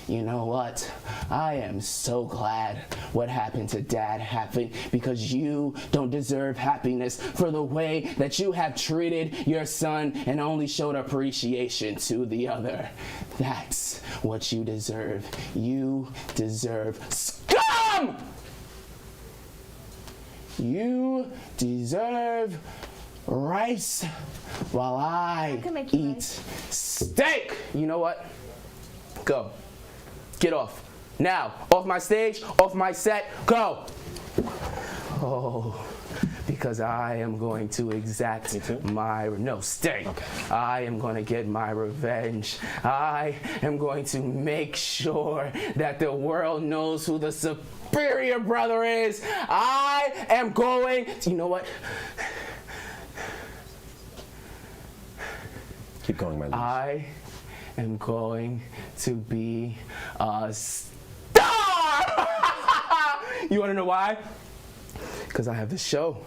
You know what? I am so glad what happened to Dad happened because you don't deserve happiness for the way that you have treated your son and only showed appreciation to the other. That's what you deserve. You deserve scum! You deserve rice while I eat steak. You know what? Go. Get off. Now. Off my stage, off my set, go. Oh, because I am going to exact my, no, stay. Okay. I am going to get my revenge. I am going to make sure that the world knows who the superior brother is. I am going, you know what? Keep going, my love. I am going to be a star! You want to know why? Because I have this show,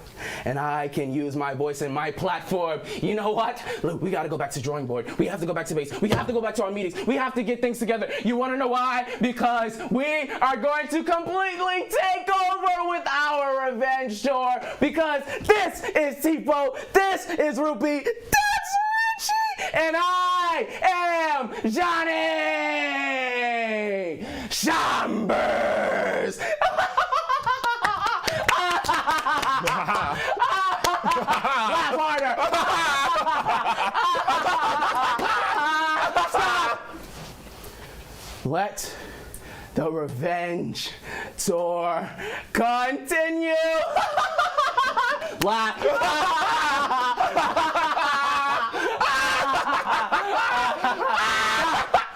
and I can use my voice and my platform. You know what? Look, we got to go back to drawing board. We have to go back to base. We have to go back to our meetings. We have to get things together. You want to know why? Because we are going to completely take over with our revenge tour. Because this is Tifo, this is Ruby, that's Richie, and I am Johnny Chambers. Laugh harder. Stop. Let the revenge tour continue. Laugh.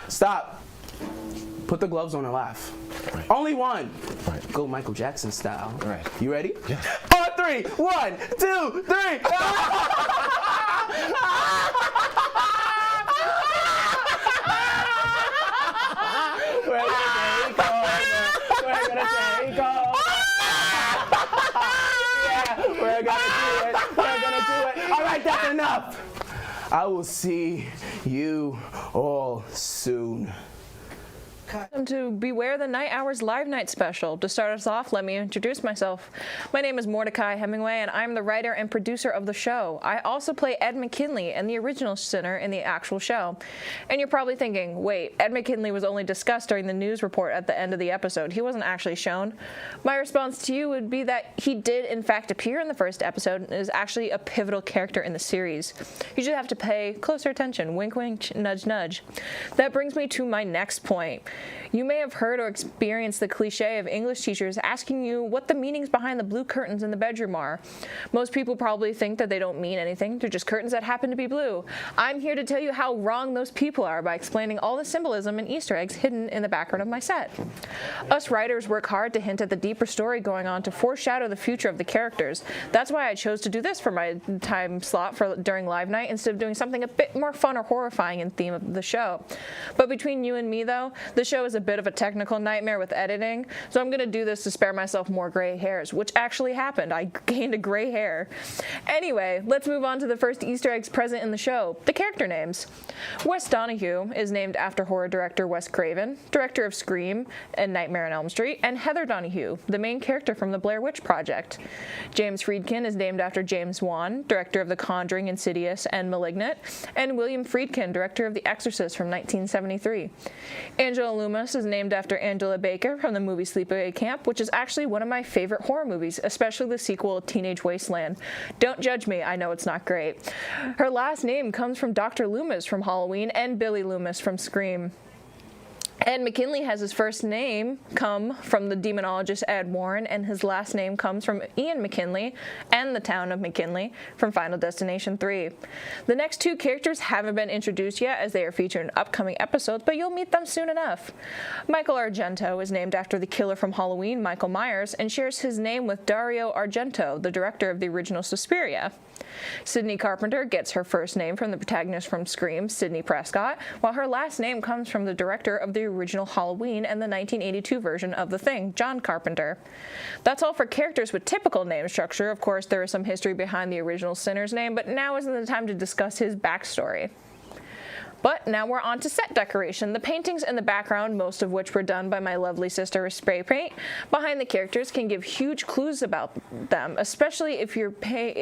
Stop. Put the gloves on and laugh. Right. Only one. Right. Go Michael Jackson style. All right. You ready? Yeah. On 3. 1, 2, 3. We're gonna take over. Yeah, we're gonna do it. We're gonna do it. All right, that's enough. I will see you all soon. Welcome to Beware the Night Hours Live Night special. To start us off, let me introduce myself. My name is Mordecai Hemingway, and I'm the writer and producer of the show. I also play Ed McKinley and the original sinner in the actual show. And you're probably thinking, wait, Ed McKinley was only discussed during the news report at the end of the episode. He wasn't actually shown. My response to you would be that he did, in fact, appear in the first episode and is actually a pivotal character in the series. You just have to pay closer attention. Wink, wink, nudge, nudge. That brings me to my next point. You may have heard or experienced the cliche of English teachers asking you what the meanings behind the blue curtains in the bedroom are. Most people probably think that they don't mean anything. They're just curtains that happen to be blue. I'm here to tell you how wrong those people are by explaining all the symbolism and Easter eggs hidden in the background of my set. Us writers work hard to hint at the deeper story going on to foreshadow the future of the characters. That's why I chose to do this for my time slot during Live Night instead of doing something a bit more fun or horrifying in theme of the show. But between you and me, though, the show is a bit of a technical nightmare with editing, so I'm going to do this to spare myself more gray hairs, which actually happened. I gained a gray hair. Anyway, let's move on to the first Easter eggs present in the show, the character names. Wes Donahue is named after horror director Wes Craven, director of Scream and Nightmare on Elm Street, and Heather Donahue, the main character from the Blair Witch Project. James Friedkin is named after James Wan, director of The Conjuring, Insidious, and Malignant, and William Friedkin, director of The Exorcist from 1973. Angela Loomis is named after Angela Baker from the movie Sleepaway Camp, which is actually one of my favorite horror movies, especially the sequel Teenage Wasteland. Don't judge me, I know it's not great. Her last name comes from Dr. Loomis from Halloween and Billy Loomis from Scream. Ed McKinley has his first name come from the demonologist Ed Warren, and his last name comes from Ian McKinley and the town of McKinley from Final Destination 3. The next two characters haven't been introduced yet as they are featured in upcoming episodes, but you'll meet them soon enough. Michael Argento is named after the killer from Halloween, Michael Myers, and shares his name with Dario Argento, the director of the original Suspiria. Sidney Carpenter gets her first name from the protagonist from Scream, Sidney Prescott, while her last name comes from the director of the original Halloween and the 1982 version of The Thing, John Carpenter. That's all for characters with typical name structure. Of course, there is some history behind the original Sinner's name, but now isn't the time to discuss his backstory. But now we're on to set decoration. The paintings in the background, most of which were done by my lovely sister with spray paint, behind the characters can give huge clues about them, especially if you pay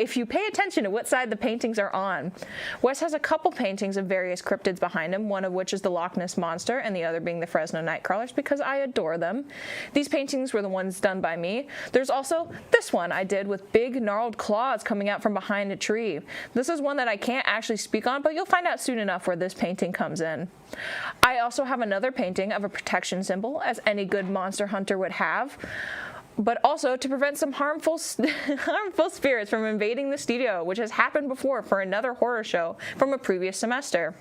attention to what side the paintings are on. Wes has a couple paintings of various cryptids behind him, one of which is the Loch Ness Monster and the other being the Fresno Nightcrawlers because I adore them. These paintings were the ones done by me. There's also this one I did with big gnarled claws coming out from behind a tree. This is one that I can't actually speak on, but you'll find out soon enough where this painting comes in. I also have another painting of a protection symbol, as any good monster hunter would have, but also to prevent some harmful spirits from invading the studio, which has happened before for another horror show from a previous semester.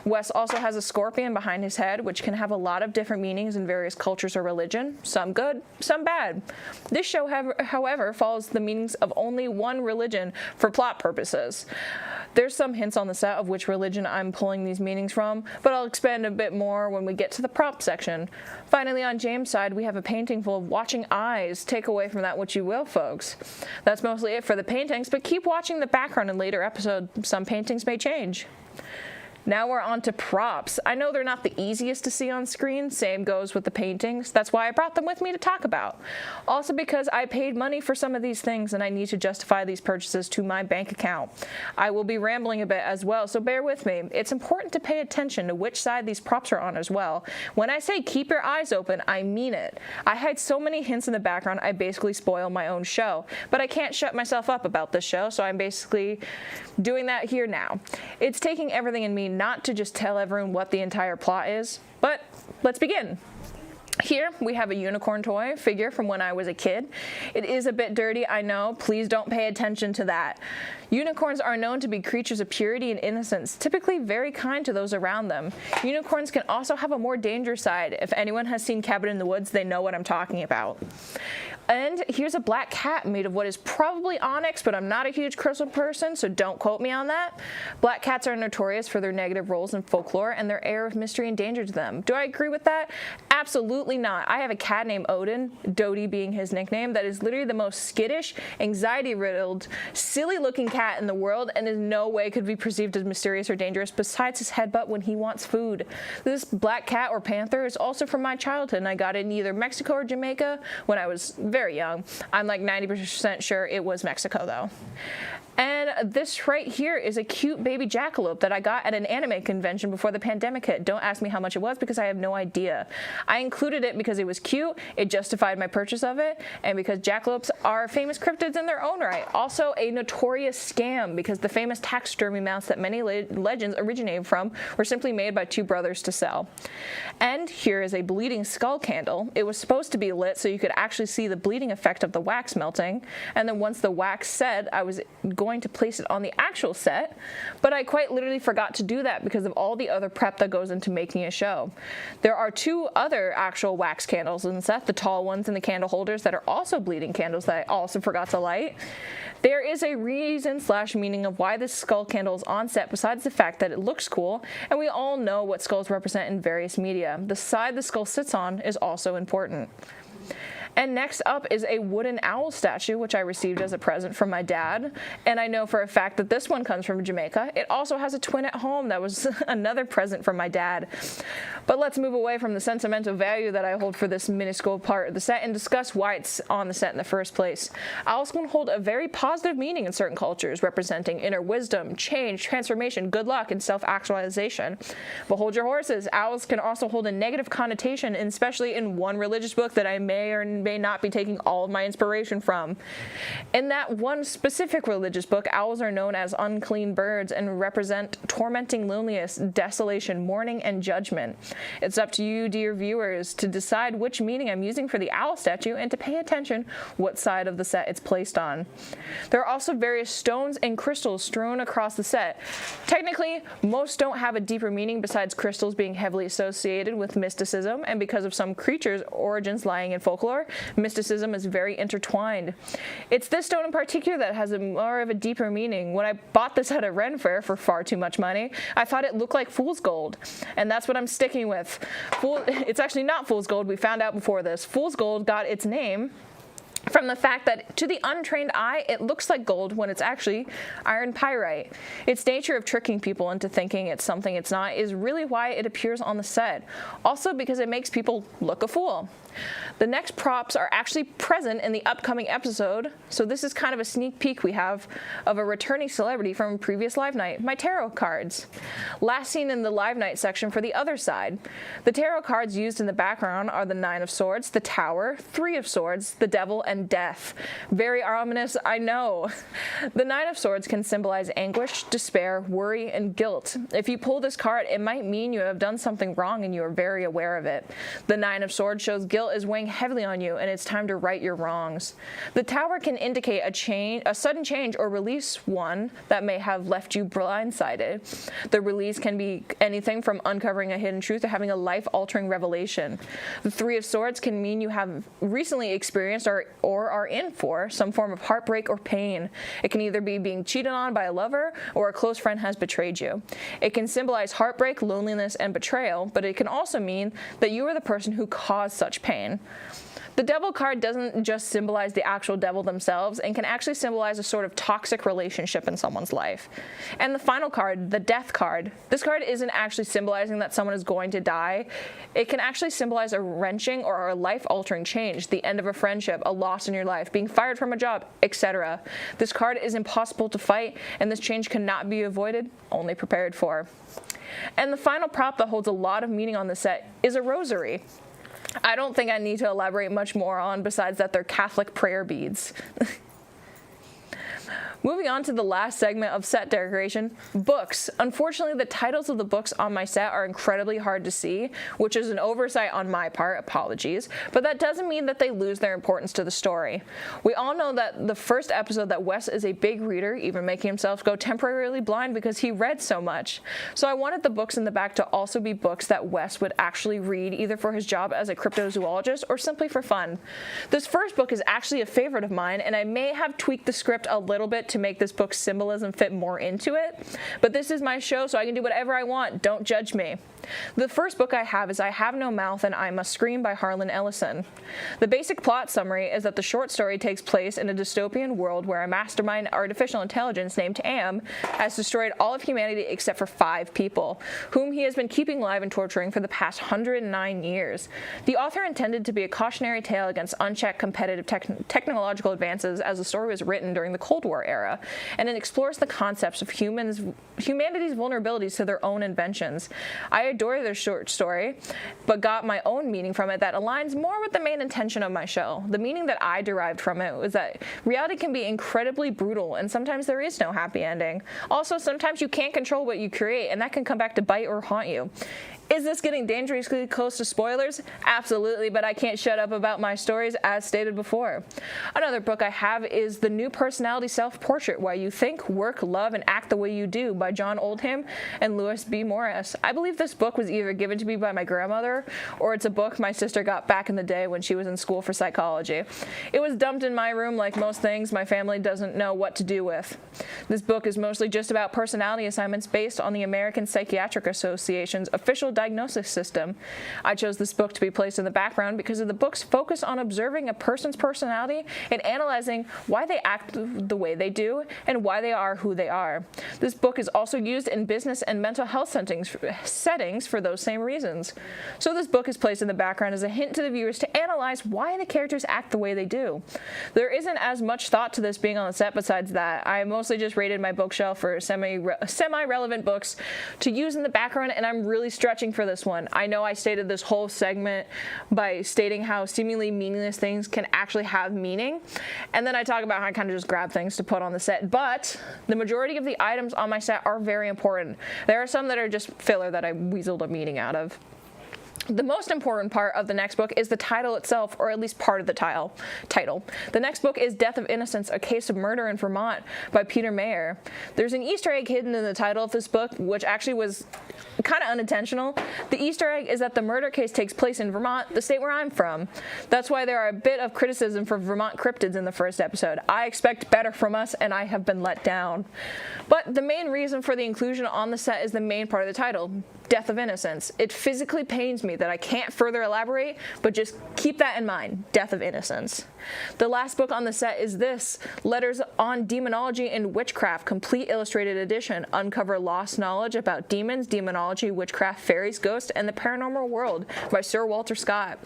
Wes also has a scorpion behind his head, which can have a lot of different meanings in various cultures or religion, some good, some bad. This show, however, follows the meanings of only one religion for plot purposes. There's some hints on the set of which religion I'm pulling these meanings from, but I'll expand a bit more when we get to the prop section. Finally, on James' side, we have a painting full of watching eyes. Take away from that what you will, folks. That's mostly it for the paintings, but keep watching the background in later episodes. Some paintings may change. Now we're on to props. I know they're not the easiest to see on screen, same goes with the paintings. That's why I brought them with me to talk about. Also because I paid money for some of these things and I need to justify these purchases to my bank account. I will be rambling a bit as well, so bear with me. It's important to pay attention to which side these props are on as well. When I say keep your eyes open, I mean it. I hide so many hints in the background, I basically spoil my own show. But I can't shut myself up about this show, so I'm basically doing that here now. It's taking everything in me not to just tell everyone what the entire plot is, but let's begin. Here we have a unicorn toy figure from when I was a kid. It is a bit dirty, I know. Please don't pay attention to that. Unicorns are known to be creatures of purity and innocence, typically very kind to those around them. Unicorns can also have a more dangerous side. If anyone has seen Cabin in the Woods, they know what I'm talking about. And here's a black cat made of what is probably onyx, but I'm not a huge crystal person, so don't quote me on that. Black cats are notorious for their negative roles in folklore and their air of mystery and danger to them. Do I agree with that? Absolutely not. I have a cat named Odin, Dodie being his nickname, that is literally the most skittish, anxiety-riddled, silly-looking cat in the world and in no way could be perceived as mysterious or dangerous besides his headbutt when he wants food. This black cat or panther is also from my childhood, and I got it in either Mexico or Jamaica when I was very young. I'm like 90% sure it was Mexico though. And this right here is a cute baby jackalope that I got at an anime convention before the pandemic hit. Don't ask me how much it was because I have no idea. I included it because it was cute, it justified my purchase of it, and because jackalopes are famous cryptids in their own right. Also a notorious scam because the famous taxidermy mounts that many legends originated from were simply made by two brothers to sell. And here is a bleeding skull candle. It was supposed to be lit so you could actually see the bleeding effect of the wax melting, and then once the wax set, I was going to place it on the actual set, but I quite literally forgot to do that because of all the other prep that goes into making a show. There are two other actual wax candles in the set, the tall ones in the candle holders that are also bleeding candles that I also forgot to light. There is a reason/meaning of why this skull candle is on set besides the fact that it looks cool, and we all know what skulls represent in various media. The side the skull sits on is also important. And next up is a wooden owl statue, which I received as a present from my dad. And I know for a fact that this one comes from Jamaica. It also has a twin at home that was another present from my dad. But let's move away from the sentimental value that I hold for this minuscule part of the set and discuss why it's on the set in the first place. Owls can hold a very positive meaning in certain cultures, representing inner wisdom, change, transformation, good luck, and self-actualization. But hold your horses. Owls can also hold a negative connotation, and especially in one religious book that I may or may not be taking all of my inspiration from. In that one specific religious book, owls are known as unclean birds and represent tormenting loneliness, desolation, mourning, and judgment. It's up to you, dear viewers, to decide which meaning I'm using for the owl statue and to pay attention what side of the set it's placed on. There are also various stones and crystals strewn across the set. Technically, most don't have a deeper meaning besides crystals being heavily associated with mysticism, and because of some creatures' origins lying in folklore, mysticism is very intertwined. It's this stone in particular that has more of a deeper meaning. When I bought this at a Ren fair for far too much money, I thought it looked like fool's gold, and that's what I'm sticking with. It's actually not fool's gold. We found out before this. Fool's gold got its name from the fact that to the untrained eye, it looks like gold when it's actually iron pyrite. Its nature of tricking people into thinking it's something it's not is really why it appears on the set. Also because it makes people look a fool. The next props are actually present in the upcoming episode, so this is kind of a sneak peek we have of a returning celebrity from a previous Live Night, my tarot cards. Last seen in the Live Night section for the other side. The tarot cards used in the background are the Nine of Swords, the Tower, Three of Swords, the Devil, and Death. Very ominous, I know. The Nine of Swords can symbolize anguish, despair, worry, and guilt. If you pull this card, it might mean you have done something wrong and you are very aware of it. The Nine of Swords shows guilt is weighing heavily on you and it's time to right your wrongs. The Tower can indicate a sudden change or release one that may have left you blindsided. The release can be anything from uncovering a hidden truth to having a life-altering revelation. The Three of Swords can mean you have recently experienced or are in for some form of heartbreak or pain. It can either be being cheated on by a lover or a close friend has betrayed you. It can symbolize heartbreak, loneliness, and betrayal, but it can also mean that you are the person who caused such pain. The Devil card doesn't just symbolize the actual devil themselves and can actually symbolize a sort of toxic relationship in someone's life. And the final card, the Death card, this card isn't actually symbolizing that someone is going to die. It can actually symbolize a wrenching or a life-altering change, the end of a friendship, a loss in your life, being fired from a job, etc. This card is impossible to fight, and this change cannot be avoided, only prepared for. And the final prop that holds a lot of meaning on the set is a rosary. I don't think I need to elaborate much more on besides that they're Catholic prayer beads. Moving on to the last segment of set decoration, books. Unfortunately, the titles of the books on my set are incredibly hard to see, which is an oversight on my part, apologies, but that doesn't mean that they lose their importance to the story. We all know that the first episode that Wes is a big reader, even making himself go temporarily blind because he read so much. So I wanted the books in the back to also be books that Wes would actually read, either for his job as a cryptozoologist or simply for fun. This first book is actually a favorite of mine, and I may have tweaked the script a little bit to make this book's symbolism fit more into it, but this is my show, so I can do whatever I want. Don't judge me. The first book I have is I Have No Mouth and I Must Scream by Harlan Ellison. The basic plot summary is that the short story takes place in a dystopian world where a mastermind artificial intelligence named Am has destroyed all of humanity except for 5 people, whom he has been keeping alive and torturing for the past 109 years. The author intended to be a cautionary tale against unchecked competitive technological advances as the story was written during the Cold War era. era, and it explores the concepts of humanity's vulnerabilities to their own inventions. I adore their short story, but got my own meaning from it that aligns more with the main intention of my show. The meaning that I derived from it was that reality can be incredibly brutal, and sometimes there is no happy ending. Also, sometimes you can't control what you create, and that can come back to bite or haunt you. Is this getting dangerously close to spoilers? Absolutely, but I can't shut up about my stories as stated before. Another book I have is The New Personality Self-Portrait, Why You Think, Work, Love, and Act the Way You Do by John Oldham and Louis B. Morris. I believe this book was either given to me by my grandmother or it's a book my sister got back in the day when she was in school for psychology. It was dumped in my room like most things my family doesn't know what to do with. This book is mostly just about personality assignments based on the American Psychiatric Association's official diagnosis system. I chose this book to be placed in the background because of the book's focus on observing a person's personality and analyzing why they act the way they do and why they are who they are. This book is also used in business and mental health settings for those same reasons. So this book is placed in the background as a hint to the viewers to analyze why the characters act the way they do. There isn't as much thought to this being on the set besides that. I mostly just raided my bookshelf for semi-relevant books to use in the background, and I'm really stretching for this one. I know I stated this whole segment by stating how seemingly meaningless things can actually have meaning, and then I talk about how I kind of just grab things to put on the set, but the majority of the items on my set are very important. There are some that are just filler that I weaseled a meaning out of. The most important part of the next book is the title itself, or at least part of the title. The next book is Death of Innocence, A Case of Murder in Vermont by Peter Mayer. There's an Easter egg hidden in the title of this book, which actually was kind of unintentional. The Easter egg is that the murder case takes place in Vermont, the state where I'm from. That's why there are a bit of criticism for Vermont cryptids in the first episode. I expect better from us, and I have been let down. But the main reason for the inclusion on the set is the main part of the title, Death of Innocence. It physically pains me that I can't further elaborate, but just keep that in mind, Death of Innocence. The last book on the set is this, Letters on Demonology and Witchcraft, Complete Illustrated Edition, Uncover Lost Knowledge About Demons, Demonology, Witchcraft, Fairies, Ghosts, and the Paranormal World by Sir Walter Scott.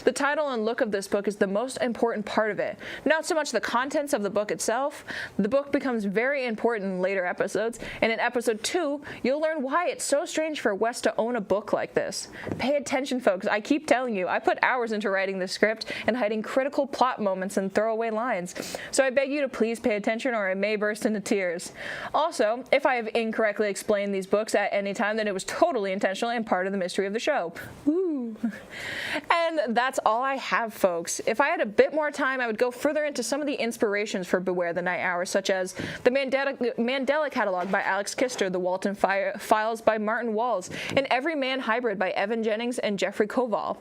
The title and look of this book is the most important part of it. Not so much the contents of the book itself. The book becomes very important in later episodes, and in episode 2, you'll learn why it's so strange for Wes to own a book like this. Pay attention, folks. I keep telling you, I put hours into writing this script and hiding critical plot moments and throwaway lines. So I beg you to please pay attention or I may burst into tears. Also, if I have incorrectly explained these books at any time, then it was totally intentional and part of the mystery of the show. Woo! And that's all I have, folks. If I had a bit more time, I would go further into some of the inspirations for Beware the Night Hours, such as the Mandela Catalog by Alex Kister, the Walton Files by Martin Walls, and Every Man Hybrid by Evan Jennings and Jeffrey Koval.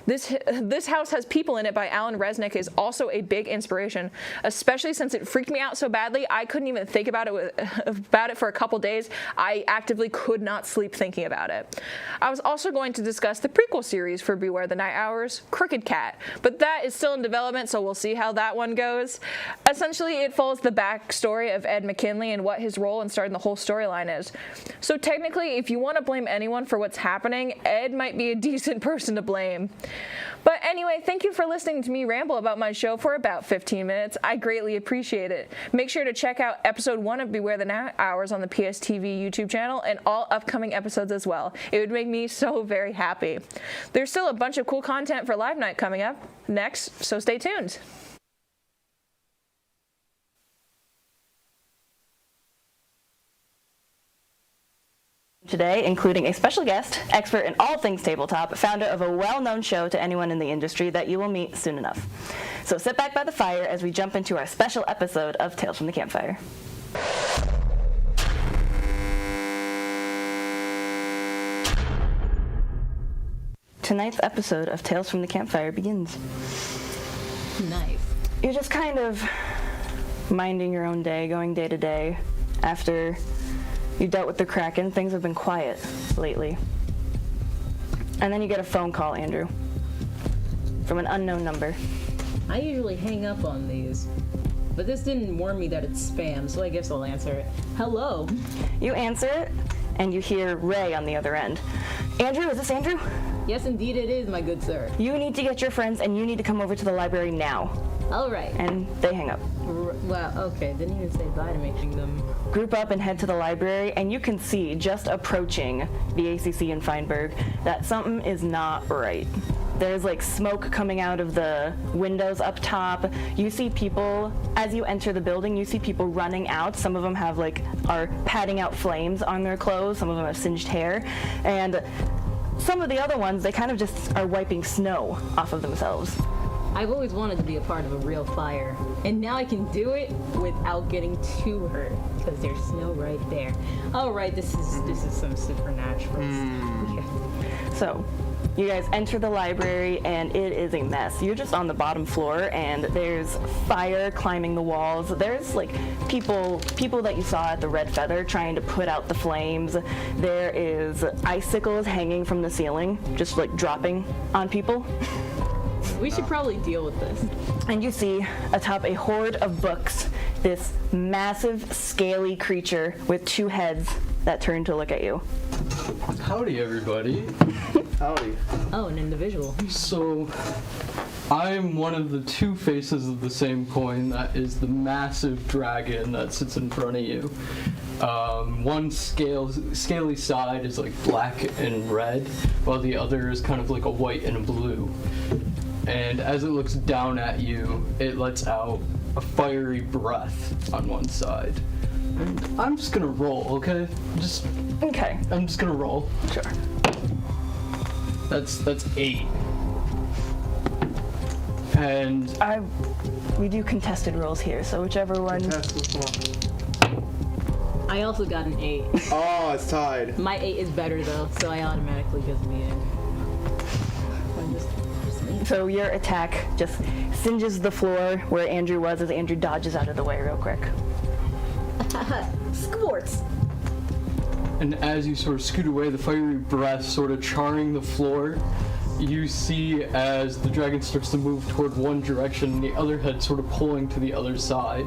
This House Has People in It by Alan Resnick is also a big inspiration, especially since it freaked me out so badly I couldn't even think about it for a couple days. I actively could not sleep thinking about it. I was also going to discuss the prequel series for Beware the Night Hours, Crooked Cat, but that is still in development, so we'll see how that one goes. Essentially, it follows the backstory of Ed McKinley and what his role in starting the whole storyline is. So technically, if you want to blame anyone for what's happening, Ed might be a decent person to blame. But anyway, thank you for listening to me ramble about my show for about 15 minutes. I greatly appreciate it. Make sure to check out episode 1 of Beware the Night Hours on the PSTV YouTube channel and all upcoming episodes as well. It would make me so very happy. There's still a bunch of cool content for Live Night coming up next, so stay tuned. Today, including a special guest, expert in all things tabletop, founder of a well-known show to anyone in the industry that you will meet soon enough. So sit back by the fire as we jump into our special episode of Tales from the Campfire. Tonight's episode of Tales from the Campfire begins. Nice. You're just kind of minding your own day, going day to day. After you dealt with the Kraken, things have been quiet lately. And then you get a phone call, Andrew, from an unknown number. I usually hang up on these, but this didn't warn me that it's spam, so I guess I'll answer it. Hello? You answer it, and you hear Ray on the other end. Andrew, is this Andrew? Yes, indeed it is, my good sir. You need to get your friends, and you need to come over to the library now. All right. And they hang up. Well, okay, didn't even say bye to making them. Group up and head to the library, and you can see, just approaching the ACC in Feinberg, that something is not right. There's like smoke coming out of the windows up top. You see people, as you enter the building, you see people running out. Some of them are patting out flames on their clothes. Some of them have singed hair. And some of the other ones, they kind of just are wiping snow off of themselves. I've always wanted to be a part of a real fire, and now I can do it without getting too hurt because there's snow right there. All right, this is some supernatural stuff. Yeah. So, you guys enter the library, and it is a mess. You're just on the bottom floor, and there's fire climbing the walls. There's like people that you saw at the Red Feather trying to put out the flames. There is icicles hanging from the ceiling, just like dropping on people. We should probably deal with this. And you see atop a hoard of books this massive, scaly creature with two heads that turn to look at you. Howdy, everybody. Howdy. Oh, an individual. So, I'm one of the two faces of the same coin. That is the massive dragon that sits in front of you. One scaly side is like black and red, while the other is kind of like a white and a blue. And as it looks down at you, it lets out a fiery breath on one side. And I'm just gonna roll, okay? Okay. I'm just gonna roll. Sure. That's 8. And we do contested rolls here, so whichever one. I also got an 8. Oh, it's tied. My 8 is better though, so I automatically gives me it. So your attack just singes the floor where Andrew was as Andrew dodges out of the way real quick. Squirts. And as you sort of scoot away, the fiery breath sort of charring the floor, you see as the dragon starts to move toward one direction and the other head sort of pulling to the other side.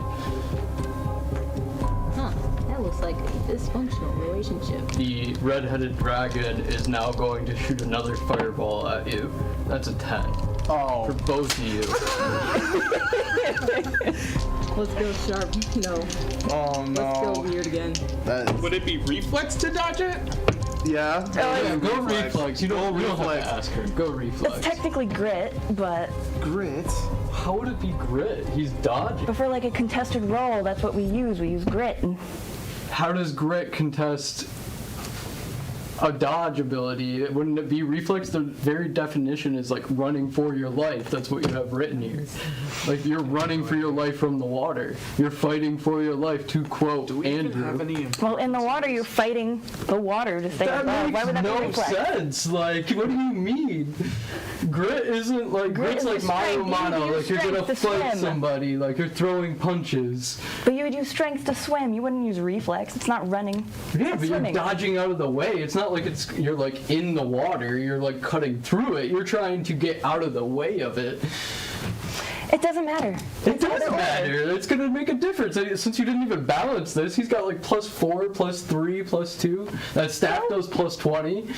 Huh, that looks like a dysfunctional relationship. The red-headed dragon is now going to shoot another fireball at you. That's a 10. Oh. For both of you. Let's go sharp. No. Oh no. Let's go weird again. Would it be reflex to dodge it? Yeah. Yeah, go reflex. You don't have to ask her. Go reflex. It's technically grit, but Grit? How would it be grit? He's dodging. but for like a contested roll, that's what we use. We use grit. How does grit contest a dodge ability? Wouldn't it be reflex? The very definition is like running for your life. That's what you have written here. Like you're running for your life from the water. You're fighting for your life, to quote Andrew. Well, in the water, you're fighting the water to stay That above. makes Why would that no be reflex? sense. Like, what do you mean? Grit isn't like grit's is like a strength. Mano. You would Like you're use gonna strength to fight swim. somebody. Like you're throwing punches. But you would use strength to swim. You wouldn't use reflex. It's not running. Yeah, It's but swimming. you're dodging out of the way. It's not like you're like in the water. You're like cutting through it. You're trying to get out of the way of it. It doesn't matter. It doesn't matter. It's gonna make a difference. Since you didn't even balance this, he's got like +4, +3, +2. That stack does +20.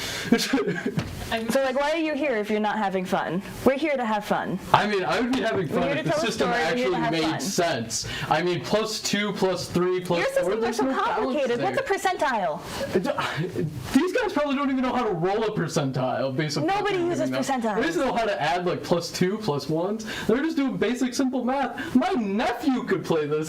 So like, why are you here if you're not having fun? We're here to have fun. I mean, I would be having We're fun here if to the tell a system story, we're here to actually have made fun. sense. I mean, +2, +3, +4. Your systems are there's so no balance complicated. there. What's a percentile? These guys probably don't even know how to roll a percentile. Based on Nobody uses percentiles. They just know how to add like +2, +1s. They're just doing basic, simple math. My nephew could play this.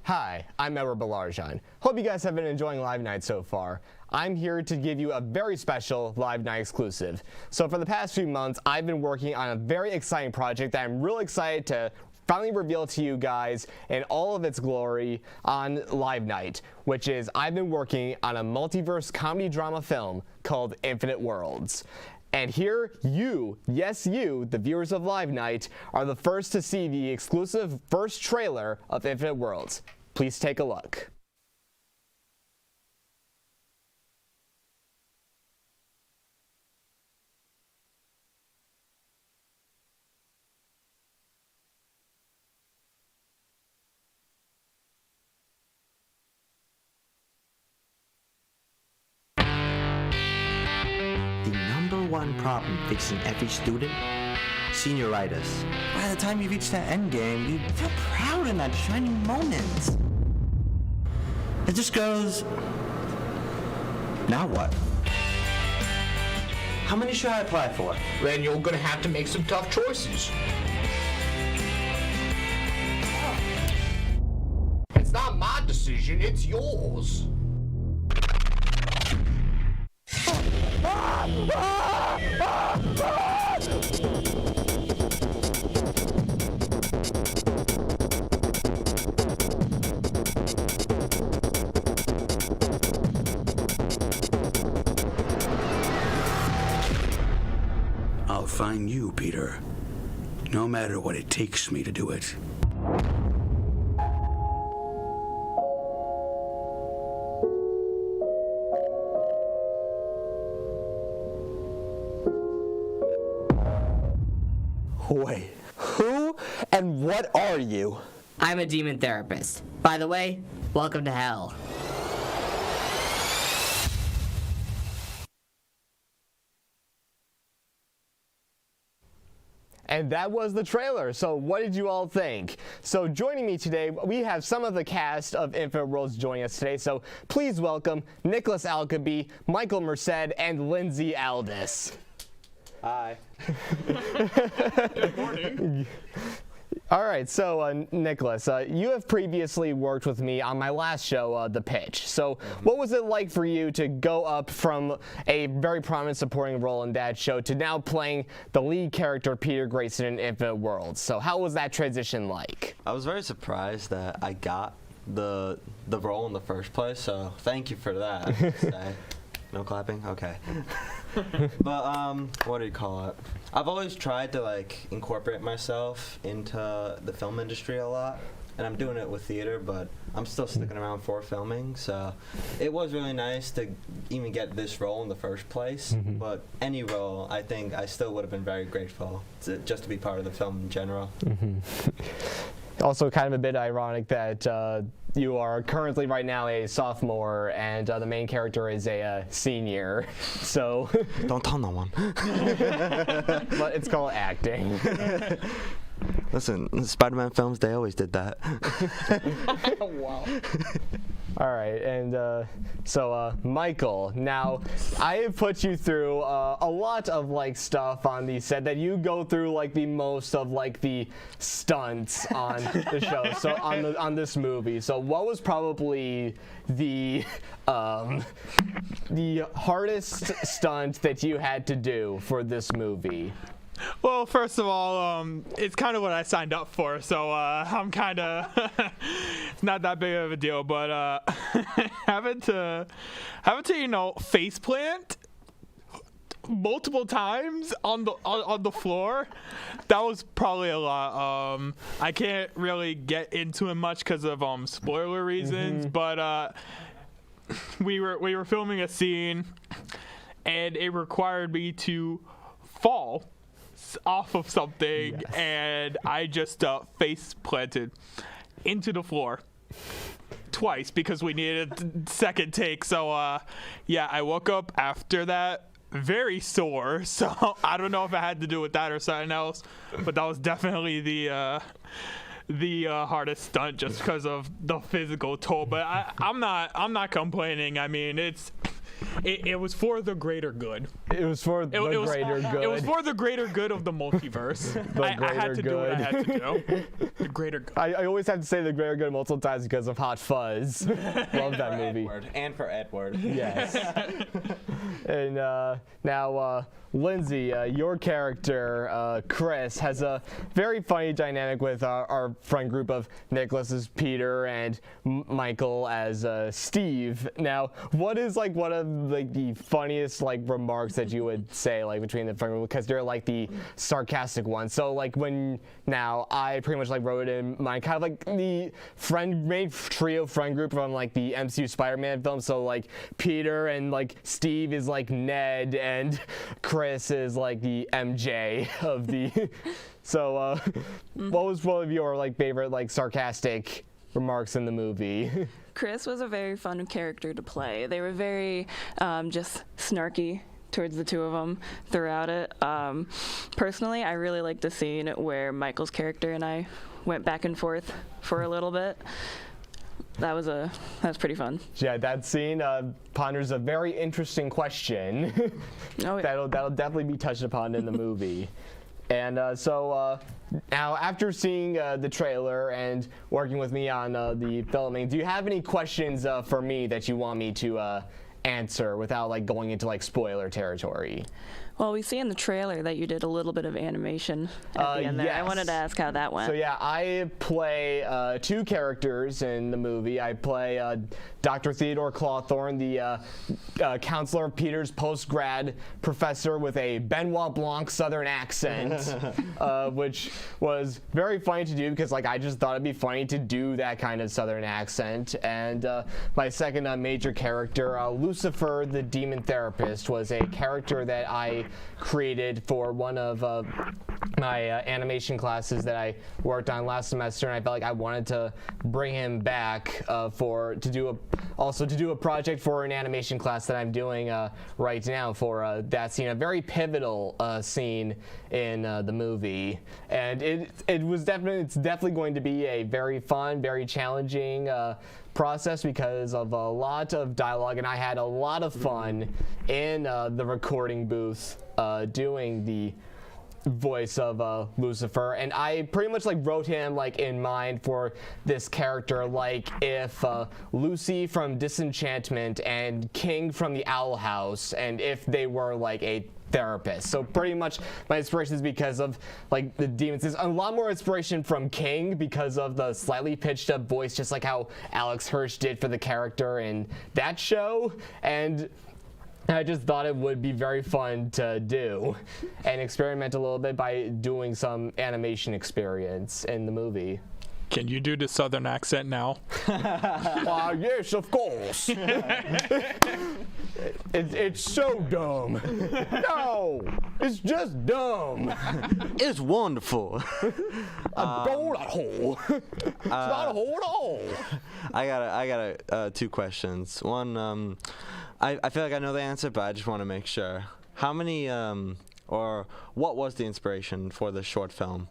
Hi, I'm Edward Belarjan. Hope you guys have been enjoying Live Night so far. I'm here to give you a very special Live Night exclusive. So for the past few months, I've been working on a very exciting project that I'm really excited to finally reveal to you guys in all of its glory on Live Night, which is I've been working on a multiverse comedy drama film called Infinite Worlds. And here, you, yes you, the viewers of Live Night, are the first to see the exclusive first trailer of Infinite Worlds. Please take a look. The number one problem facing every student, senioritis. By the time you reach that end game, you feel proud in that shining moment. It just goes, now what? How many should I apply for? Then you're gonna have to make some tough choices. It's not my decision, it's yours. I'll find you, Peter. No matter what it takes me to do it. Wait, who and what are you? I'm a demon therapist. By the way, welcome to hell. And that was the trailer. So what did you all think? So joining me today, we have some of the cast of Infinite Worlds joining us today. So please welcome Nicholas Alkaby, Michael Merced, and Lindsay Aldis. Hi. Good morning. All right, so Nicholas, you have previously worked with me on my last show, The Pitch. So what was it like for you to go up from a very prominent supporting role in that show to now playing the lead character Peter Grayson in Infinite Worlds? So how was that transition like? I was very surprised that I got the role in the first place, so thank you for that. I have to say. No clapping? Okay. But, what do you call it? I've always tried to, like, incorporate myself into the film industry a lot. And I'm doing it with theater, but I'm still sticking around for filming. So it was really nice to even get this role in the first place. Mm-hmm. But any role, I think I still would have been very grateful just to be part of the film in general. Mm-hmm. Also kind of a bit ironic that you are currently right now a sophomore and the main character is a senior. So don't tell no one. But it's called acting. Listen, Spider-Man films, they always did that. Wow. All right, and so Michael, now I have put you through a lot of like stuff on the set that you go through like the most of like the stunts on the show. So on this movie, so what was probably the hardest stunt that you had to do for this movie? Well, first of all, it's kind of what I signed up for, so I'm kind of it's not that big of a deal. But having to face plant multiple times on the floor, that was probably a lot. I can't really get into it much because of spoiler reasons, but we were filming a scene, and it required me to fall off of something, yes. And I just face planted into the floor twice because we needed a second take. So yeah, I woke up after that very sore. So I don't know if it had to do with that or something else, but that was definitely the hardest stunt just because of the physical toll. But I'm not complaining. I mean, it was for the greater good. It was for the greater good. It was for the greater good of the multiverse. I had to do what I had to do. The greater good. I always have to say the greater good multiple times because of Hot Fuzz. Love that movie. And for Edward. Yes. And now, Lindsay, your character, Chris, has a very funny dynamic with our friend group of Nicholas as Peter and Michael as Steve. Now, what is like one of like the funniest like remarks that you would say like between the friend group, because they're like the sarcastic ones? So like when now I pretty much like wrote in my kind of like the main trio friend group from like the MCU Spider-Man film. So like Peter and like Steve is like Ned and Chris is like the MJ of the. So what was one of your like favorite like sarcastic remarks in the movie? Chris was a very fun character to play. They were very just snarky towards the two of them throughout it. Personally, I really liked the scene where Michael's character and I went back and forth for a little bit. That was pretty fun. Yeah, that scene ponders a very interesting question. Oh, yeah. that'll definitely be touched upon in the movie. And so now, after seeing the trailer and working with me on the filming, do you have any questions for me that you want me to answer without like going into like spoiler territory? Well, we see in the trailer that you did a little bit of animation at the end there. Yes. I wanted to ask how that went. So yeah, I play two characters in the movie. I play Dr. Theodore Clawthorne, the counselor of Peter's post-grad professor with a Benoit Blanc Southern accent, which was very funny to do because like I just thought it'd be funny to do that kind of Southern accent. And my second major character, Lucifer, the demon therapist, was a character that I created for one of my animation classes that I worked on last semester, and I felt like I wanted to bring him back to do a project for an animation class that I'm doing right now for that scene, a very pivotal scene in the movie. And it's definitely going to be a very fun, very challenging process because of a lot of dialogue, and I had a lot of fun in the recording booth doing the voice of Lucifer, and I pretty much like wrote him like in mind for this character, like if Lucy from Disenchantment and King from the Owl House, and if they were like a therapist. So pretty much my inspiration is because of like the demons. There's a lot more inspiration from King because of the slightly pitched up voice, just like how Alex Hirsch did for the character in that show. And I just thought it would be very fun to do and experiment a little bit by doing some animation experience in the movie. Can you do the Southern accent now? Yes, of course. It's so dumb. No, it's just dumb. It's wonderful. A gold hole. It's not a hole at all. I got two questions. One, I feel like I know the answer, but I just want to make sure. How many, or what was the inspiration for the short film?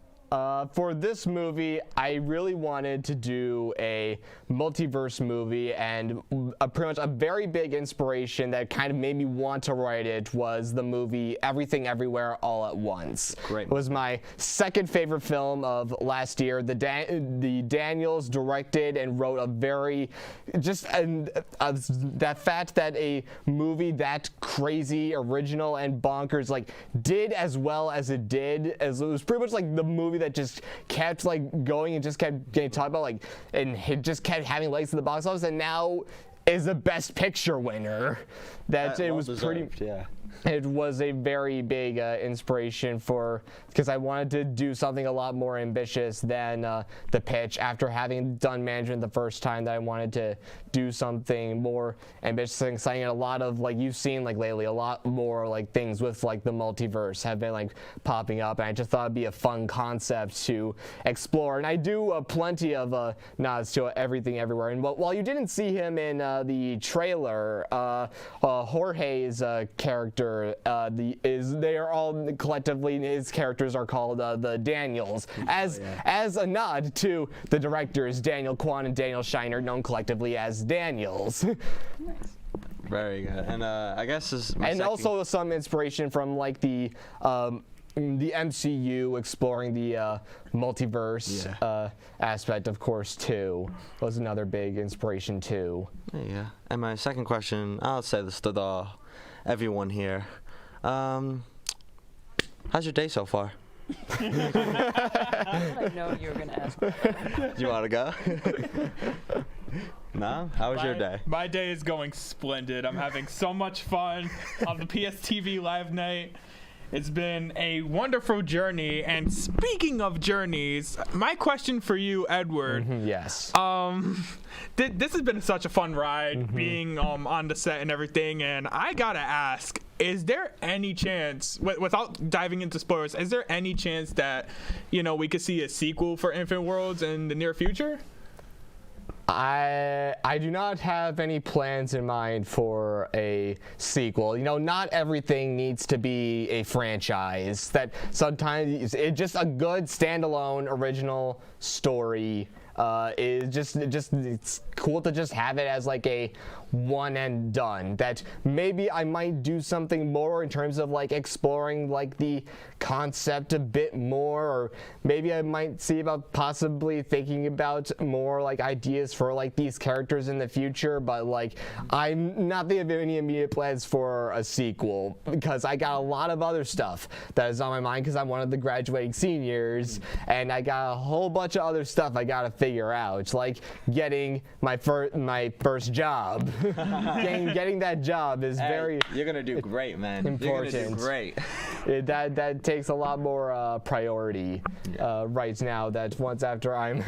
For this movie, I really wanted to do a multiverse movie, and pretty much a very big inspiration that kind of made me want to write it was the movie Everything Everywhere All at Once. Great. It was my second favorite film of last year. The Daniels directed and wrote a very, that fact that a movie that crazy, original, and bonkers like did as well as it did, as it was pretty much like the movie that just kept like going and just kept getting talked about, like, and it just kept having legs in the box office, and now is the Best Picture winner. That it was pretty. Yeah. It was a very big inspiration because I wanted to do something a lot more ambitious than The Pitch. After having done management the first time, that I wanted to do something more ambitious, exciting. A lot of, like you've seen like lately, a lot more like things with like the multiverse have been like popping up, and I just thought it'd be a fun concept to explore. And I do plenty of nods to Everything Everywhere. And while you didn't see him in the trailer, Jorge's character. They are all collectively, his characters are called the Daniels, as a nod to the directors Daniel Kwan and Daniel Shiner, known collectively as Daniels. Nice. Very good. And I guess also some inspiration from like the MCU exploring the multiverse aspect, of course, too, was another big inspiration too. Yeah. And my second question, I'll say this to everyone here. How's your day so far? I know you were going to ask that. Do you want to go? No? How was your day? My day is going splendid. I'm having so much fun on the PSTV Live Night. It's been a wonderful journey, and speaking of journeys, my question for you, Edward. Yes. This has been such a fun ride, being on the set and everything, and I gotta ask, is there any chance, without diving into spoilers, is there any chance that, we could see a sequel for Infinite Worlds in the near future? I do not have any plans in mind for a sequel. You know, not everything needs to be a franchise. That sometimes it's just a good standalone original story is just it's cool to just have it as like a one and done. That maybe I might do something more in terms of like exploring like the concept a bit more, or maybe I might see about possibly thinking about more like ideas for like these characters in the future, but like I'm not thinking of any immediate plans for a sequel because I got a lot of other stuff that is on my mind because I'm one of the graduating seniors and I got a whole bunch of other stuff I gotta figure out. It's like getting my first job. Getting that job is very You're gonna do great, man. important. You're gonna do great. That takes a lot more priority right now. That once after I'm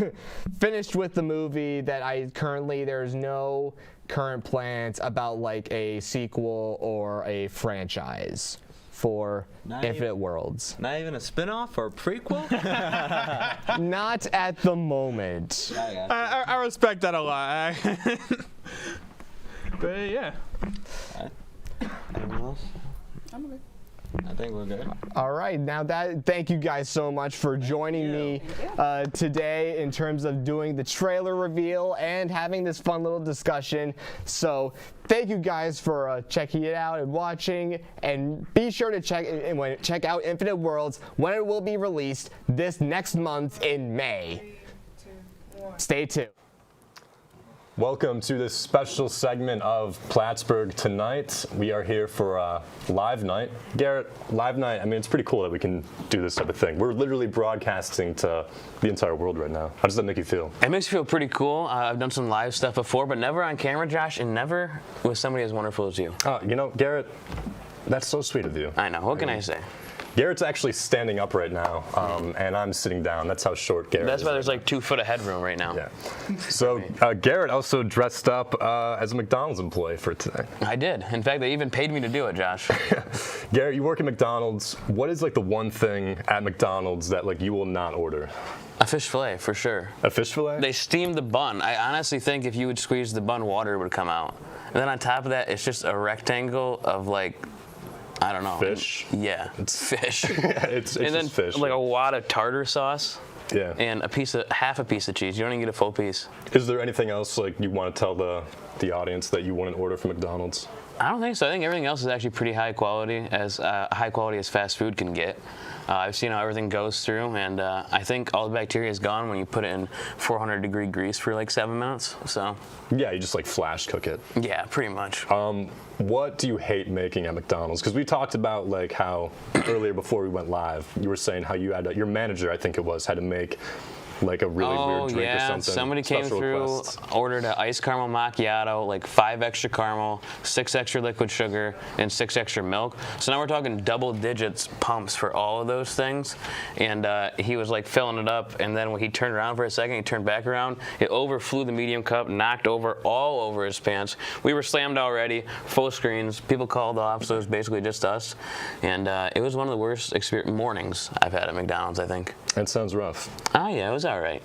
finished with the movie, that there's no current plans about like a sequel or a franchise for Infinite Worlds. Not even a spin-off or a prequel? Not at the moment. I respect that a lot. But yeah. Anyone else? I'm okay. I think we're good. All right, thank you guys so much for joining me today in terms of doing the trailer reveal and having this fun little discussion. So thank you guys for checking it out and watching, and be sure to check out Infinite Worlds when it will be released this next month in May. Stay tuned. Welcome to this special segment of Plattsburgh Tonight. We are here for Live Night. Garrett, Live Night, I mean, it's pretty cool that we can do this type of thing. We're literally broadcasting to the entire world right now. How does that make you feel? It makes me feel pretty cool. I've done some live stuff before, but never on camera, Josh, and never with somebody as wonderful as you. You know, Garrett, that's so sweet of you. I know. What can I say? Garrett's actually standing up right now, and I'm sitting down. That's how short Garrett is. That's why there's like 2 foot of headroom right now. Yeah. So Garrett also dressed up as a McDonald's employee for today. I did. In fact, they even paid me to do it, Josh. Garrett, you work at McDonald's. What is like the one thing at McDonald's that like you will not order? A fish fillet, for sure. A fish fillet? They steamed the bun. I honestly think if you would squeeze the bun, water would come out. And then on top of that, it's just a rectangle of like, I don't know. Fish? Yeah, it's fish. it's and then just fish. Like a wad of tartar sauce. Yeah. And half a piece of cheese. You don't even get a full piece. Is there anything else like you want to tell the audience that you wouldn't order from McDonald's? I don't think so. I think everything else is actually pretty high quality as fast food can get. I've seen how everything goes through, and I think all the bacteria is gone when you put it in 400-degree grease for like 7 minutes. So. Yeah, you just like flash cook it. Yeah, pretty much. What do you hate making at McDonald's? Because we talked about like how earlier before we went live, you were saying how you had your manager, I think it was, had to make like a really weird drink or something. Somebody came through, ordered an iced caramel macchiato, like 5 extra caramel, 6 extra liquid sugar, and 6 extra milk. So now we're talking double digits pumps for all of those things. And he was like filling it up, and then when he turned around for a second, he turned back around, it overflew the medium cup, knocked all over his pants. We were slammed already, full screens, people called off, so it was basically just us. And it was one of the worst mornings I've had at McDonald's, I think. That sounds rough. Oh yeah, it was all right.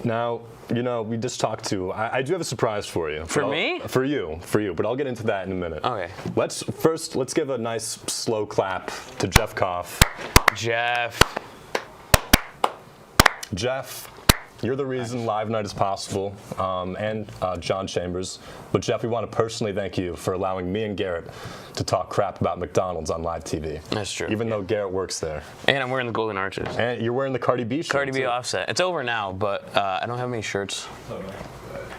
Now, you know, we just talked to, I do have a surprise for you. For me? For you, but I'll get into that in a minute. Okay. Let's give a nice slow clap to Jeff Koff. Jeff, you're the reason Live Night is possible, and John Chambers. But Jeff, we want to personally thank you for allowing me and Garrett to talk crap about McDonald's on live TV. That's true. Even though Garrett works there. And I'm wearing the Golden Arches. And you're wearing the Cardi B shirt. Cardi B offset. It's over now, but I don't have any shirts.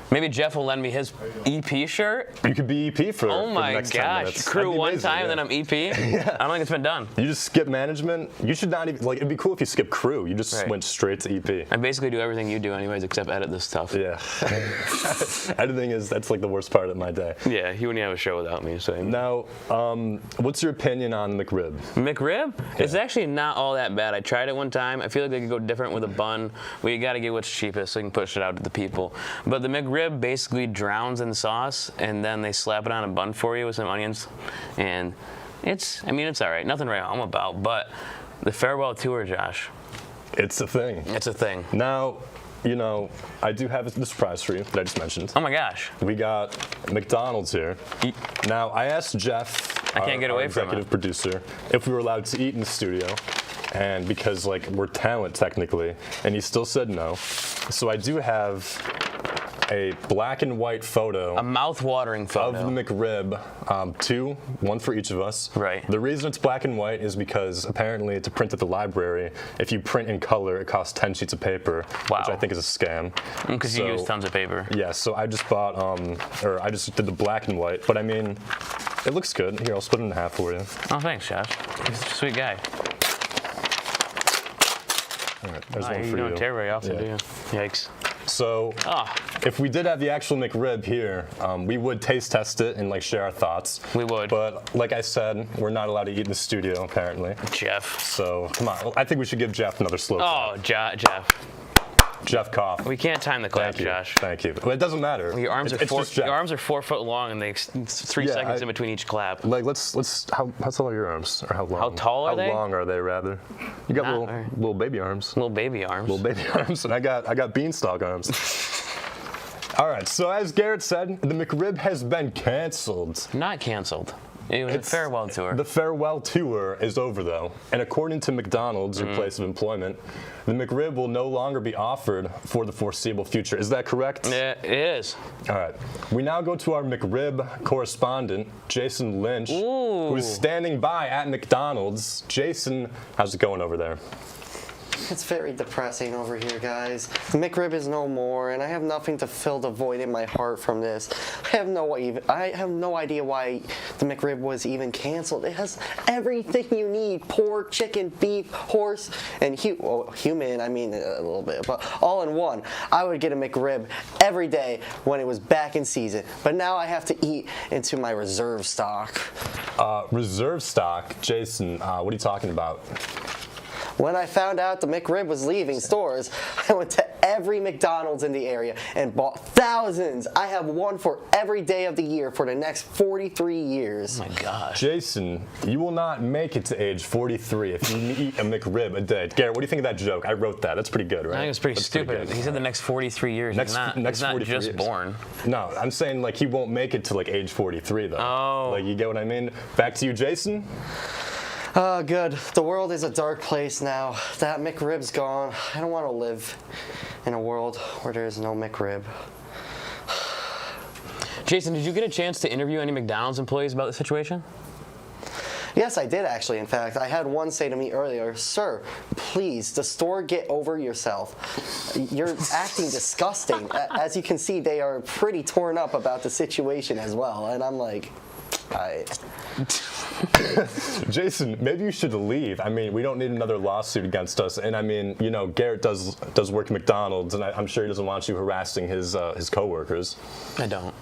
Maybe Jeff will lend me his EP shirt. You could be EP for oh the my next 10 gosh, minutes. crew one amazing, time, then I'm EP? Yeah. I don't think it's been done. You just skip management. You should not even, like, it'd be cool if you skip crew. You just went straight to EP. I basically do everything you do anyways, except edit this stuff. Yeah. Editing that's like the worst part of my day. Yeah, you wouldn't have a show without me. So. Now, what's your opinion on McRib? McRib? Yeah. It's actually not all that bad. I tried it one time. I feel like they could go different with a bun. Well, you got to get what's cheapest so you can push it out to the people. But the McRib basically drowns in sauce, and then they slap it on a bun for you with some onions. And it's all right. Nothing right home about. But the farewell tour, Josh. It's a thing. It's a thing. Now, you know, I do have the surprise for you that I just mentioned. Oh my gosh. We got McDonald's here. Now, I asked Jeff, I can't get away our from executive producer, if we were allowed to eat in the studio. And because, like, we're talent technically, and he still said no. So I do have a black and white photo. A mouth-watering photo. Of the McRib, one for each of us. Right. The reason it's black and white is because apparently to print at the library, if you print in color, it costs 10 sheets of paper, which I think is a scam. Because you use tons of paper. Yeah, so I just bought, or I just did the black and white, but I mean, it looks good. Here, I'll split it in half for you. Oh, thanks, Josh. He's a sweet guy. All right, there's one for you. You don't tear very often, do you? Yikes. So, if we did have the actual McRib here, we would taste test it and like share our thoughts. We would. But like I said, we're not allowed to eat in the studio apparently. Jeff. So come on, I think we should give Jeff another slow clap. Oh, Jeff. Jeff cough. We can't time the clap, Thank you. Josh. Thank you. Well, it doesn't matter. Your arms are 4 foot long, and they 3 Yeah, seconds in between each clap. Like how tall are your arms, or how long? How tall are they? How long are they, rather? You got little baby arms. Little baby arms. Little baby arms, and I got beanstalk arms. All right. So as Garrett said, the McRib has been canceled. Not canceled. It was a farewell tour. The farewell tour is over, though. And according to McDonald's, your place of employment, the McRib will no longer be offered for the foreseeable future. Is that correct? Yeah, it is. All right. We now go to our McRib correspondent, Jason Lynch, who's standing by at McDonald's. Jason, how's it going over there? It's very depressing over here, guys. The McRib is no more, and I have nothing to fill the void in my heart from this. I have no idea why the McRib was even canceled. It has everything you need: pork, chicken, beef, horse, and human. I mean, a little bit, but all in one. I would get a McRib every day when it was back in season, but now I have to eat into my reserve stock. Reserve stock, Jason? What are you talking about? When I found out the McRib was leaving stores, I went to every McDonald's in the area and bought thousands. I have one for every day of the year for the next 43 years. Oh my gosh. Jason, you will not make it to age 43 if you eat a McRib a day. Garrett, what do you think of that joke? I wrote that. That's pretty good, right? I think it's pretty stupid. He said the next 43 years. He's not 43 just years. born. No, I'm saying like he won't make it to like age 43 though. Oh. Like you get what I mean? Back to you, Jason. Oh, good. The world is a dark place now. That McRib's gone. I don't want to live in a world where there is no McRib. Jason, did you get a chance to interview any McDonald's employees about the situation? Yes, I did actually. In fact, I had one say to me earlier, "Sir, please, the store, get over yourself. You're acting disgusting." As you can see, they are pretty torn up about the situation as well. And I'm like, Jason, maybe you should leave. I mean, we don't need another lawsuit against us. And I mean, you know, Garrett does work at McDonald's, and I'm sure he doesn't want you harassing his coworkers. I don't.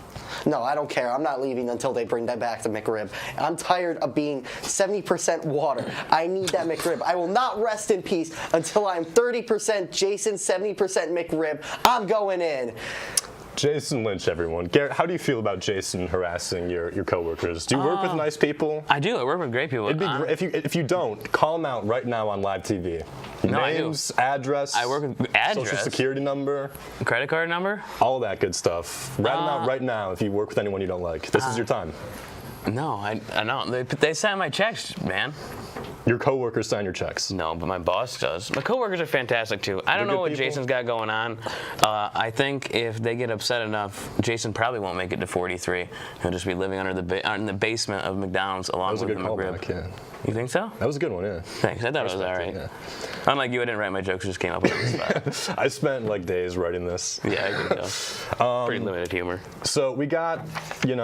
No, I don't care. I'm not leaving until they bring that back to McRib. I'm tired of being 70% water. I need that McRib. I will not rest in peace until I'm 30% Jason, 70% McRib. I'm going in. Jason Lynch, everyone. Garrett, how do you feel about Jason harassing your coworkers? Do you work with nice people? I do. I work with great people. It'd be great if you don't, call them out right now on live TV. No, Names, address. I work with address. Social security number. Credit card number. All that good stuff. Write them out right now if you work with anyone you don't like. This is your time. No, I don't. They sign my checks, man. Your coworkers sign your checks? No, but my boss does. My coworkers are fantastic too. I don't know what Jason's got going on. I think if they get upset enough, Jason probably won't make it to 43. He'll just be living under in the basement of McDonald's along with the McRib. Yeah. You think so? That was a good one, yeah. Thanks. I thought it was all right. Yeah. Unlike you, I didn't write my jokes; I just came up with it on the spot. I spent like days writing this. Yeah, I can tell. Pretty limited humor. So we got, we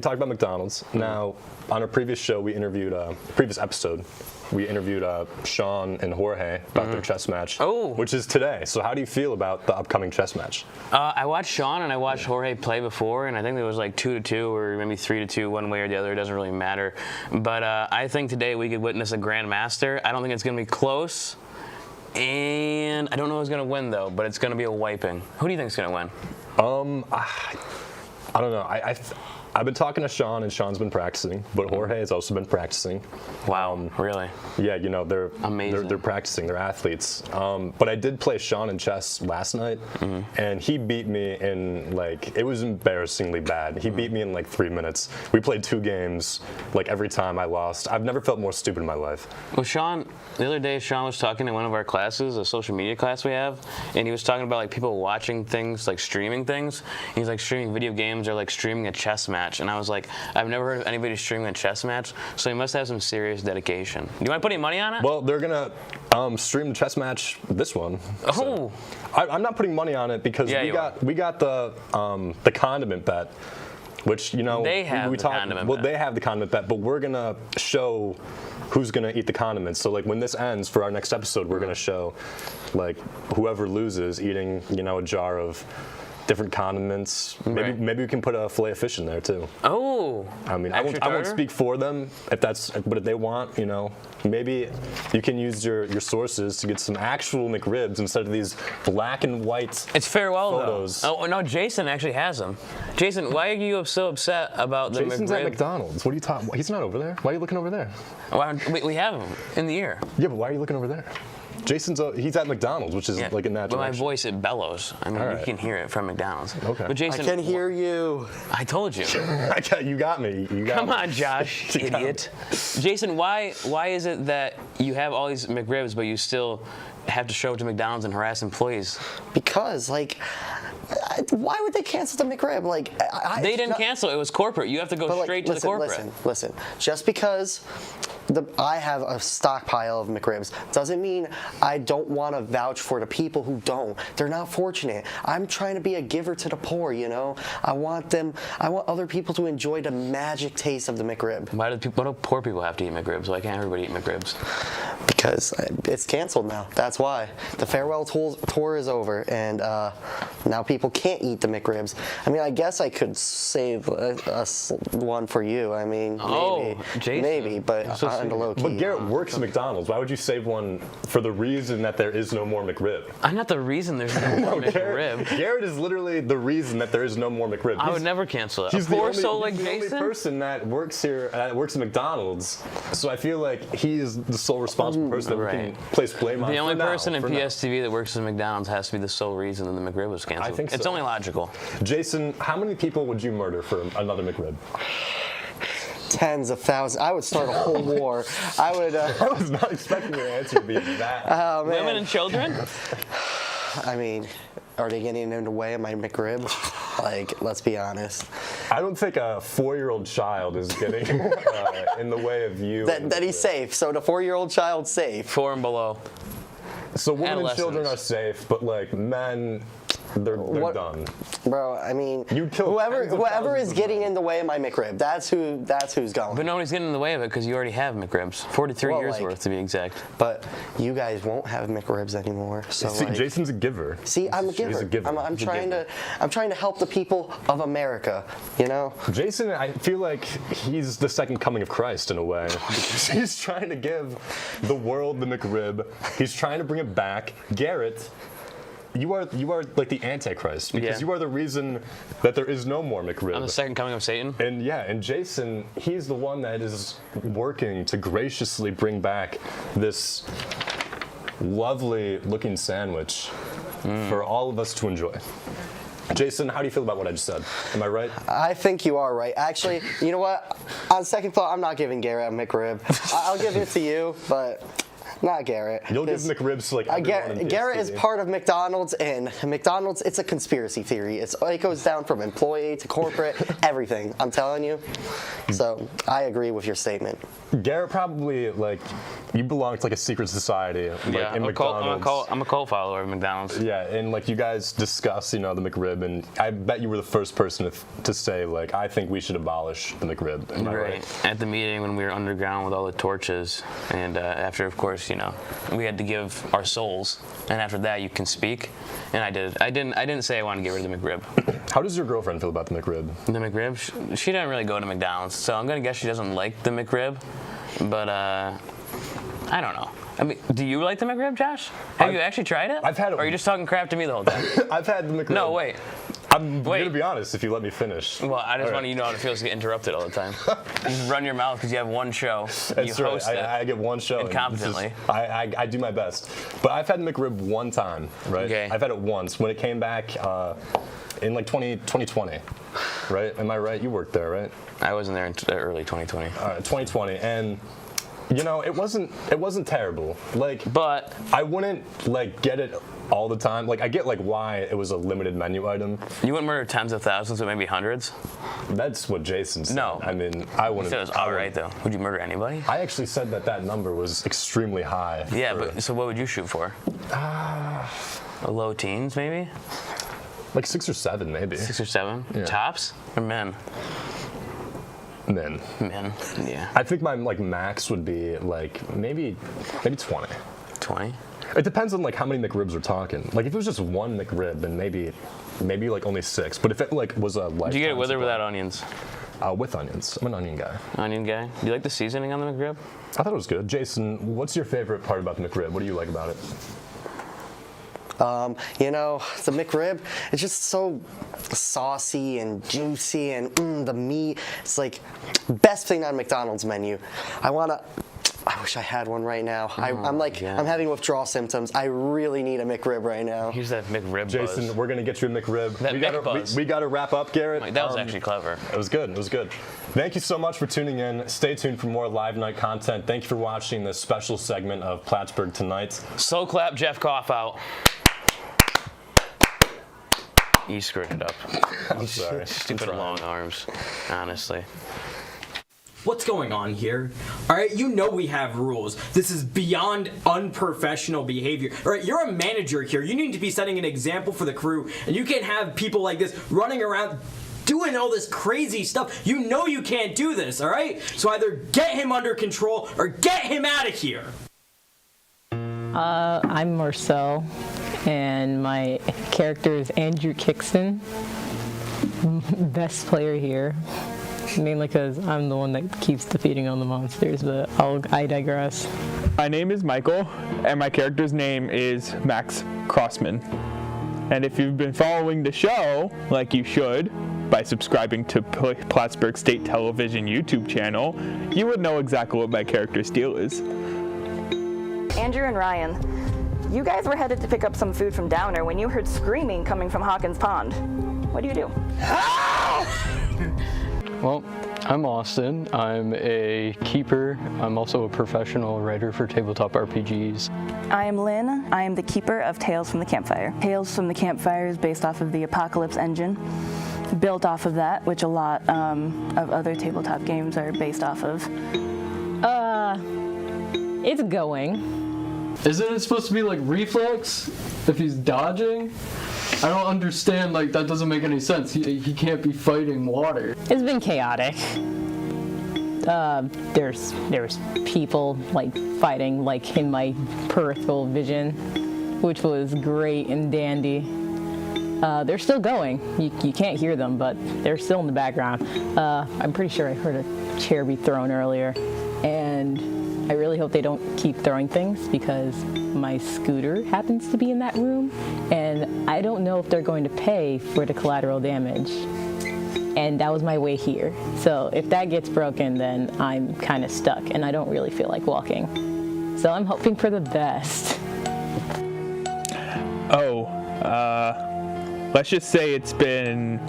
talked about McDonald's. Mm-hmm. Now, on our previous show, we interviewed previous episode. We interviewed Sean and Jorge about their chess match, which is today. So how do you feel about the upcoming chess match? I watched Sean and I watched Jorge play before, and I think it was like 2-2 or maybe 3-2, one way or the other. It doesn't really matter. But I think today we could witness a grandmaster. I don't think it's going to be close, and I don't know who's going to win though. But it's going to be a wiping. Who do you think is going to win? I don't know. I've been talking to Sean, and Sean's been practicing, but Jorge has also been practicing. Wow, really? Yeah, you know, they're amazing. They're practicing. They're athletes. But I did play Sean in chess last night, and he beat me in like, it was embarrassingly bad. He beat me in like 3 minutes. We played 2 games. Like every time I lost, I've never felt more stupid in my life. Well, Sean, the other day, Sean was talking in one of our classes, a social media class we have, and he was talking about like people watching things, like streaming things. He's like streaming video games or like streaming a chess match, and I was like, I've never heard of anybody streaming a chess match, so he must have some serious dedication. Do you want to put any money on it? Well, they're gonna stream the chess match, this one. Oh. So I'm not putting money on it because we got the condiment bet, which, you know, they have the condiment bet. They have the condiment bet, but we're gonna show who's gonna eat the condiments. So like when this ends for our next episode, we're gonna show like whoever loses eating, you know, a jar of different condiments. Maybe we can put a fillet of fish in there too. Oh. I mean, I won't speak for them but if they want, you know, maybe you can use your sources to get some actual McRibs instead of these black and white. It's farewell photos. though. Oh no, Jason actually has them. Jason, why are you so upset about the Jason's McRib? at McDonald's. What are you talking? He's not over there. Why are you looking over there? We have them in the ear. Yeah, but why are you looking over there? He's at McDonald's, which is like in that But my direction. voice, it bellows. I mean, you can hear it from McDonald's. Okay. But Jason, I can hear you. I told you. You got me. Come on, Josh, idiot. Jason, why is it that you have all these McRibs, but you still have to show up to McDonald's and harass employees? Because, like, why would they cancel the McRib? Like, they didn't cancel. It was corporate. You have to go straight to the corporate. Listen. Just because I have a stockpile of McRibs doesn't mean I don't want to vouch for the people who don't. They're not fortunate. I'm trying to be a giver to the poor, you know? I want other people to enjoy the magic taste of the McRib. Why do poor people have to eat McRibs? Why can't everybody eat McRibs? Because it's canceled now. That's why. The farewell tour is over, and now people can't eat the McRibs. I mean, I guess I could save one for you. I mean, maybe, but on the low key. But Garrett works at McDonald's. Why would you save one for the reason that there is no more McRib? I'm not the reason there's no more McRib. Garrett is literally the reason that there is no more McRib. I would never cancel it. He's the only Jason? person that works here, works at McDonald's. So I feel like he is the sole responsible person that we can place blame on. The only person in now. PSTV that works at McDonald's has to be the sole reason that the McRib was canceled. I think so. It's only logical. Jason, how many people would you murder for another McRib? Tens of thousands. I would start a whole war. I would. I was not expecting your answer to be that. Oh, man. Women and children? I mean, are they getting in the way of my McRib? Like, let's be honest. I don't think a 4-year-old child is getting in the way of you. That he's safe. So the 4-year-old child's safe. 4 and below. So women and children are safe, but like men, they're done. Bro, I mean, you'd kill whoever is getting in the way of my McRib, that's who's going. But nobody's getting in the way of it because you already have McRibs. 43 years worth to be exact. But you guys won't have McRibs anymore. So see, Jason's a giver. See, I'm a giver. He's a giver. I'm trying to help the people of America, you know? Jason, I feel like he's the second coming of Christ in a way. He's trying to give the world the McRib. He's trying to bring it back. Garrett, you are like the Antichrist because you are the reason that there is no more McRib. I'm the second coming of Satan. And Jason, he's the one that is working to graciously bring back this lovely looking sandwich for all of us to enjoy. Jason, how do you feel about what I just said? Am I right? I think you are right. Actually, you know what? On second thought, I'm not giving Garrett a McRib. I'll give it to you, but not Garrett. You'll give McRibs to like everyone in Garrett PSTV. is part of McDonald's, and McDonald's, it's a conspiracy theory. It goes down from employee to corporate, everything. I'm telling you. So I agree with your statement. Garrett probably, like, you belong to like a secret society. Like, in McDonald's. I'm a cult follower of McDonald's. Yeah, and like you guys discuss, you know, the McRib, and I bet you were the first person to say, like, I think we should abolish the McRib. Am I right? At the meeting when we were underground with all the torches, and after, of course, you know, we had to give our souls, and after that you can speak, and I did. I didn't say I wanted to get rid of the McRib. How does your girlfriend feel about the McRib? The McRib? She doesn't really go to McDonald's, so I'm gonna guess she doesn't like the McRib, but I don't know. I mean, do you like the McRib, Josh? Have you actually tried it? I've had it. Or are you just talking crap to me the whole time? I've had the McRib. No, wait. I'm going to be honest if you let me finish. Well, I just All want right. you to know how it feels to get interrupted all the time. You just run your mouth because you have one show. You That's right. host it. I get one show. and Incompetently. I do my best. But I've had McRib one time, right? Okay. I've had it once when it came back in like 2020, right? Am I right? You worked there, right? I wasn't there in early 2020. All right, 2020, and you know it wasn't terrible. Like, but I wouldn't like get it all the time. Like, I get like why it was a limited menu item. You wouldn't murder tens of thousands, but maybe hundreds? That's what Jason said. No. I mean, I wouldn't. You said it was all right, though. Would you murder anybody? I actually said that number was extremely high. Yeah, but so what would you shoot for? A low teens, maybe? Like 6 or 7, maybe. 6 or 7? Yeah. Tops? Or men? Men. Men, yeah. I think my like max would be like maybe 20. 20? It depends on like how many McRibs we're talking. Like if it was just one McRib, then maybe like only 6. But if it like was a lifetime Do you get it with or supply- without onions? With onions. I'm an onion guy. Onion guy? Do you like the seasoning on the McRib? I thought it was good. Jason, what's your favorite part about the McRib? What do you like about it? You know, the McRib, it's just so saucy and juicy, and the meat, it's like best thing on McDonald's menu. I wish I had one right now. I'm having withdrawal symptoms. I really need a McRib right now. Here's that McRib Jason, buzz. we're gonna get you a McRib. That McBuzz. We gotta wrap up, Garrett. That was actually clever. It was good. It was good. Thank you so much for tuning in. Stay tuned for more Live Night content. Thank you for watching this special segment of Plattsburgh Tonight. So clap Jeff Koff out. You screwed it up. I'm sorry. Stupid long arms, honestly. What's going on here? All right, you know we have rules. This is beyond unprofessional behavior. All right, you're a manager here. You need to be setting an example for the crew, and you can't have people like this running around doing all this crazy stuff. You know you can't do this, all right? So either get him under control or get him out of here. I'm Marcel, and my character is Andrew Kickston, best player here, mainly because I'm the one that keeps defeating all the monsters, but I digress. My name is Michael, and my character's name is Max Crossman. And if you've been following the show, like you should, by subscribing to Plattsburgh State Television YouTube channel, you would know exactly what my character's deal is. Andrew and Ryan, you guys were headed to pick up some food from Downer when you heard screaming coming from Hawkins Pond. What do you do? Well, I'm Austin. I'm a keeper. I'm also a professional writer for tabletop RPGs. I am Lynn. I am the keeper of Tales from the Campfire. Tales from the Campfire is based off of the Apocalypse engine, built off of that, which a lot of other tabletop games are based off of. It's going. Isn't it supposed to be like reflex if he's dodging? I don't understand, like that doesn't make any sense. He can't be fighting water. It's been chaotic. There's people like fighting like in my peripheral vision, which was great and dandy. They're still going. You can't hear them, but they're still in the background. I'm pretty sure I heard a chair be thrown earlier, and I really hope they don't keep throwing things because my scooter happens to be in that room, and I don't know if they're going to pay for the collateral damage. And that was my way here. So if that gets broken, then I'm kind of stuck, and I don't really feel like walking. So I'm hoping for the best. Let's just say it's been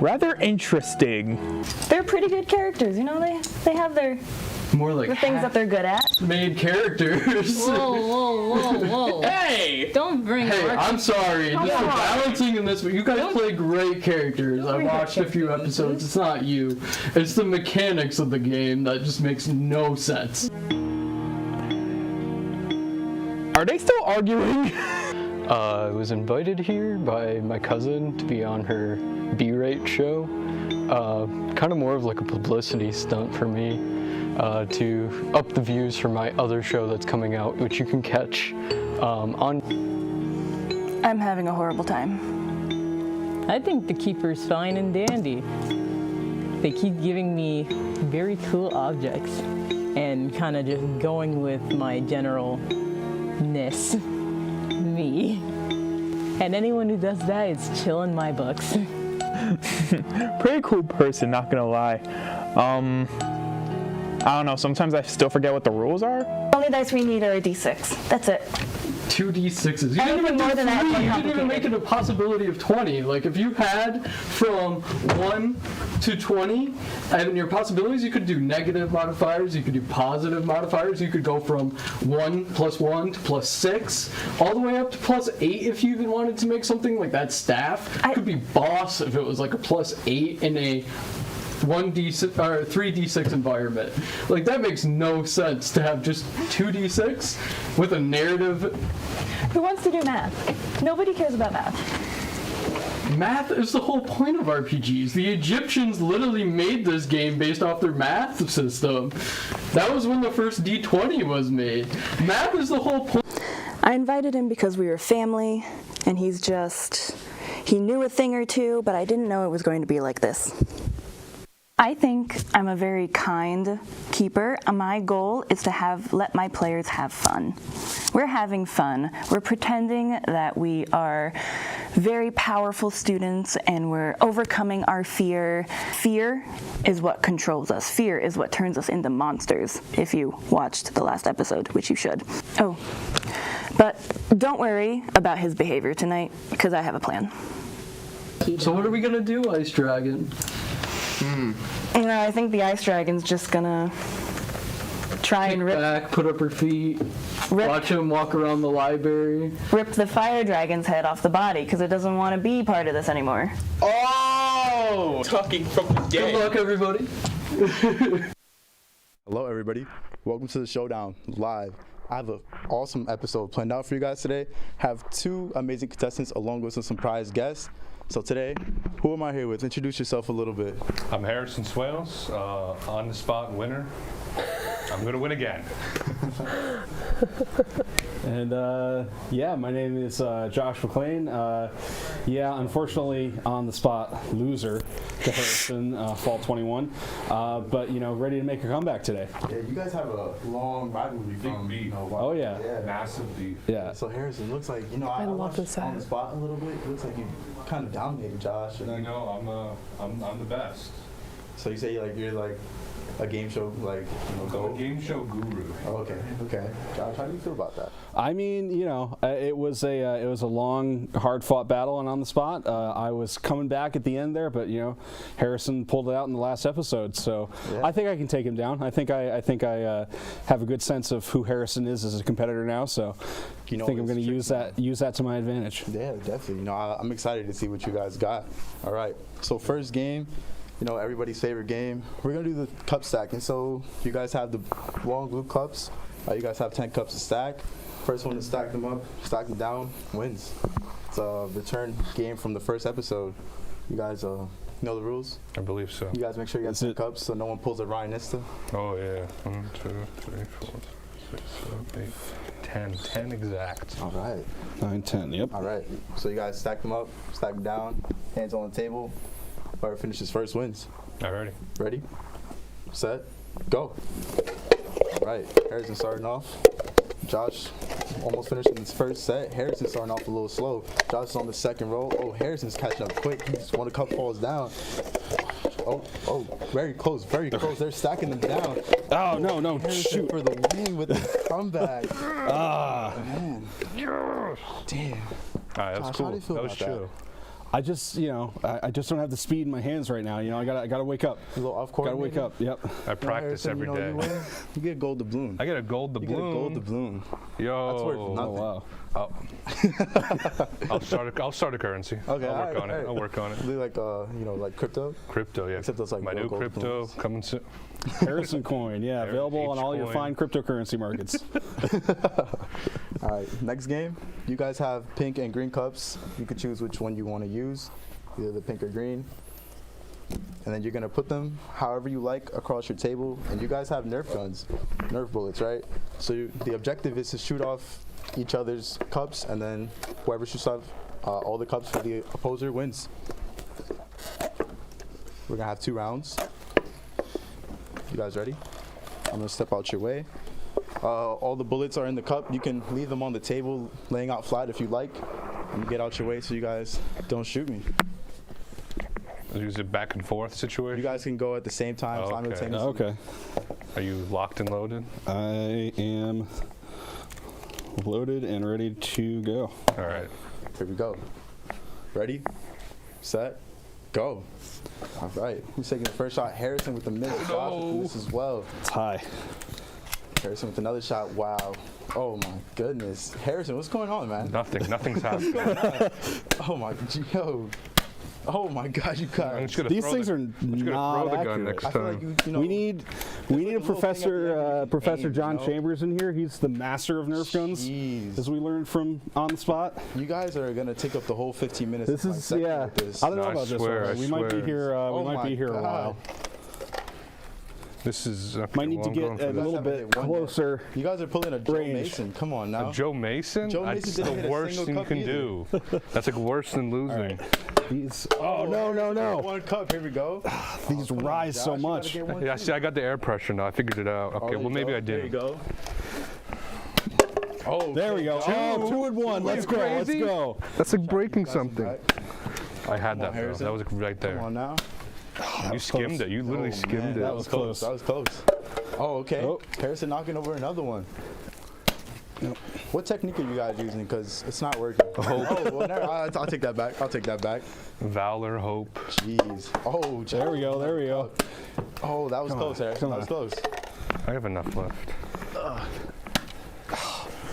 rather interesting. They're pretty good characters, you know. They have their more like the things that they're good at. Made characters. Whoa. Hey! Don't bring Hey, I'm sorry. Come This is on. balancing in this, but you guys play great characters. I watched a few episodes. It's not you. It's the mechanics of the game that just makes no sense. Are they still arguing? I was invited here by my cousin to be on her B-rate show. Kind of more of like a publicity stunt for me to up the views for my other show that's coming out, which you can catch on. I'm having a horrible time. I think the keeper's fine and dandy. They keep giving me very cool objects and kind of just going with my generalness. Me. And anyone who does that is chilling my books. Pretty cool person, not gonna lie. I don't know, sometimes I still forget what the rules are. Only dice we need are a d6. That's it. 2 d6s. You Anything more than that, you didn't even make it a possibility of 20. Like if you had from 1 to 20, and your possibilities, you could do negative modifiers, you could do positive modifiers, you could go from 1 + 1 to +6, all the way up to +8 if you even wanted to make something like that staff. It could be boss if it was like a +8 in a 1d6 or 3d6 environment. Like that makes no sense to have just 2d6 with a narrative. Who wants to do math? Nobody cares about math. Math is the whole point of RPGs. The Egyptians literally made this game based off their math system. That was when the first D20 was made. Math is the whole point. I invited him because we were family, and he knew a thing or two, but I didn't know it was going to be like this. I think I'm a very kind keeper. My goal is to let my players have fun. We're having fun. We're pretending that we are very powerful students and we're overcoming our fear. Fear is what controls us. Fear is what turns us into monsters, if you watched the last episode, which you should. Oh, but don't worry about his behavior tonight, because I have a plan. So what are we gonna do, Ice Dragon? You know, I think the Ice Dragon's just gonna try and rip back, put up her feet, watch him walk around the library. Rip the Fire Dragon's head off the body because it doesn't want to be part of this anymore. Oh! Talking from the dead. Good luck, everybody. Hello, everybody. Welcome to the Showdown Live. I have an awesome episode planned out for you guys today. Have 2 amazing contestants along with some surprise guests. So today, who am I here with? Introduce yourself a little bit. I'm Harrison Swales, on the spot winner. I'm gonna win again. And yeah, my name is Josh McLean. Yeah, unfortunately, on the spot loser to Harrison, fall 21. But you know, ready to make a comeback today. Yeah, you guys have a long rivalry from beef. Oh yeah. Massive beef. Yeah. So Harrison, looks like I love this on the spot a little bit. It looks like you kind of dominated Josh. You know, I'm the best. So you say you're like a game show I'm a game show guru. Oh, okay. Josh, how do you feel about that? I mean, you know, it was a long, hard-fought battle, and on the spot, I was coming back at the end there, but you know, Harrison pulled it out in the last episode, so yeah. I think I can take him down. I think I have a good sense of who Harrison is as a competitor now, so I think I'm going to use that to my advantage. Yeah, definitely. You know, I'm excited to see what you guys got. All right. So first game. You know, everybody's favorite game. We're gonna do the cup stacking. So you guys have the long blue cups. You guys have 10 cups to stack. First one to stack them up, stack them down, wins. It's a return game from the first episode. You guys know the rules? I believe so. You guys make sure you got 10 cups so no one pulls a Ryan Nista. Oh yeah. 1, 2, 3, 4, 6, 7, 8, 10. 10 exact. All right. 9, 10, yep. All right. So you guys stack them up, stack them down, hands on the table. Whoever finishes first wins. Alrighty. Ready? Set? Go. All right. Harrison starting off. Josh almost finishing his first set. Harrison starting off a little slow. Josh is on the second roll. Oh, Harrison's catching up quick. One of the cup falls down. Oh, very close, very close. They're stacking them down. Oh, no, Harrison shoot. for the win with the comeback. Man. Damn. All right, that's Josh, cool. How do you feel that was about chill. I just, you know, I just don't have the speed in my hands right now. You know, I gotta wake up. A little off court. Gotta wake up. Yep. I practice every day. You get gold doubloon. I get a gold doubloon. You get a gold doubloon. Yo. That's worth nothing. Oh, wow. I'll start a currency. Okay, I'll work on it. Do like crypto? Crypto, yeah. Except those like my new crypto doubloons. coming soon. Harrison coin, yeah, available on all your fine cryptocurrency markets. All right, next game. You guys have pink and green cups. You could choose which one you want to use, either the pink or green. And then you're gonna put them however you like across your table. And you guys have Nerf guns, Nerf bullets, right? So the objective is to shoot off each other's cups, and then whoever shoots off all the cups for the opposer wins. We're gonna have 2 rounds. You guys ready? I'm gonna step out your way. All the bullets are in the cup. You can leave them on the table, laying out flat if you like. Let me get out your way so you guys don't shoot me. Use a back and forth situation. You guys can go at the same time simultaneously. Okay. Are you locked and loaded? I am loaded and ready to go. All right. Here we go. Ready, set, go. All right. Who's taking the first shot? Harrison with the miss. Josh with the miss as well. It's high. Harrison with another shot. Wow. Oh my goodness. Harrison, what's going on, man? Nothing's happening. Oh my, yo. Oh my God, you guys. These things are not throw the gun accurate. next I feel time. like you know, we need a Professor John Chambers in here. He's the master of Nerf guns, as we learned from On the Spot. You guys are gonna take up the whole 15 minutes. This of my is segment with this. I don't know about this one. We might be here. Oh we might be my here a God. while. This is Might need to get a little bit closer. You guys are pulling a Joe range. Mason. Come on now. A Joe Mason? Joe Mason That's didn't hit the a worst single thing you cup can either. do. That's like worse than losing. These. Oh no! One cup. Here we go. These rise so much. Yeah, see, I got the air pressure now. I figured it out. Okay, well maybe I There you did. go. Oh, There we go. Oh, 2 and 1. Let's go. Let's crazy? go. That's like breaking something. Back. I had that though. Harrison. That was right there. Come on now. You skimmed it. You literally skimmed it. That was close. That was close. Oh, okay. Oh. Harrison knocking over another one. What technique are you guys using? Because it's not working. Oh, well, I'll take that back. I'll take that back. Valor, hope. Jeez. Oh, There we go. There we go. Oh, that was close, Harrison. That was close. I have enough left.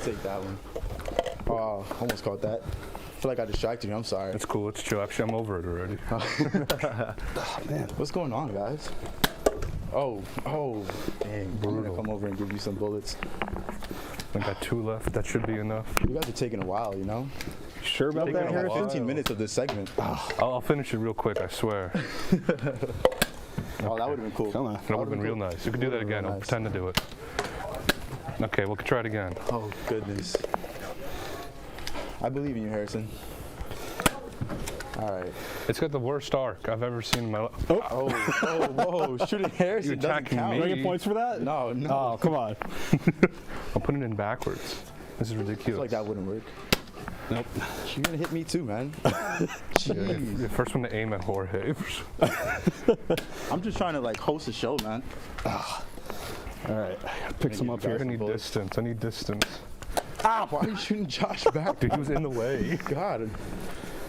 Take that one. Oh, almost caught that. I feel like I distracted you. I'm sorry. It's cool. It's chill. Actually, I'm over it already. Man, what's going on, guys? Oh, dang. I'm gonna come over and give you some bullets. I got 2 left. That should be enough. You guys are taking a while, you know? Sure about that, Harrison? 15 minutes of this segment. I'll finish it real quick. I swear. Oh, that would have been cool. Come on. That would have been real nice. You can do that again. I'll pretend to do it. Okay, we'll try it again. Oh, goodness. I believe in you, Harrison. All right. It's got the worst arc I've ever seen in my life. Whoa. Shooting Harrison You doesn't attacking count. me. Do I get points for that? No. Oh, come on. I'm putting it in backwards. This is I feel ridiculous. like that wouldn't work. Nope. You're going to hit me too, man. Jeez. The first one to aim at Jorge. I'm just trying to, like, host a show, man. All right. Pick some up here. I need distance. I need distance. Ah, why are you shooting Josh back? Dude, he was in the way. God.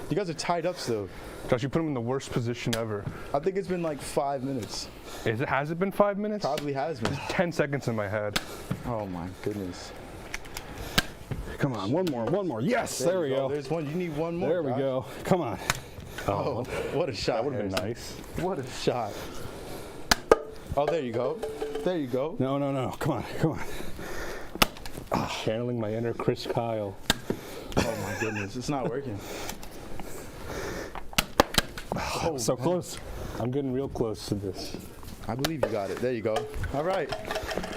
You guys are tied up still. Josh, you put him in the worst position ever. I think it's been like 5 minutes. Has it been 5 minutes? Probably has been. 10 seconds in my head. Oh my goodness. Come on. One more. Yes. There we go. There's one. You need one more. There we Josh. go. Come on. Oh, what a shot. That would have been Harrison. nice. What a shot. Oh, there you go. There you go. No. Come on. Channeling my inner Chris Kyle. Oh my goodness. It's not working. Oh, so close. I'm getting real close to this. I believe you got it. There you go. All right.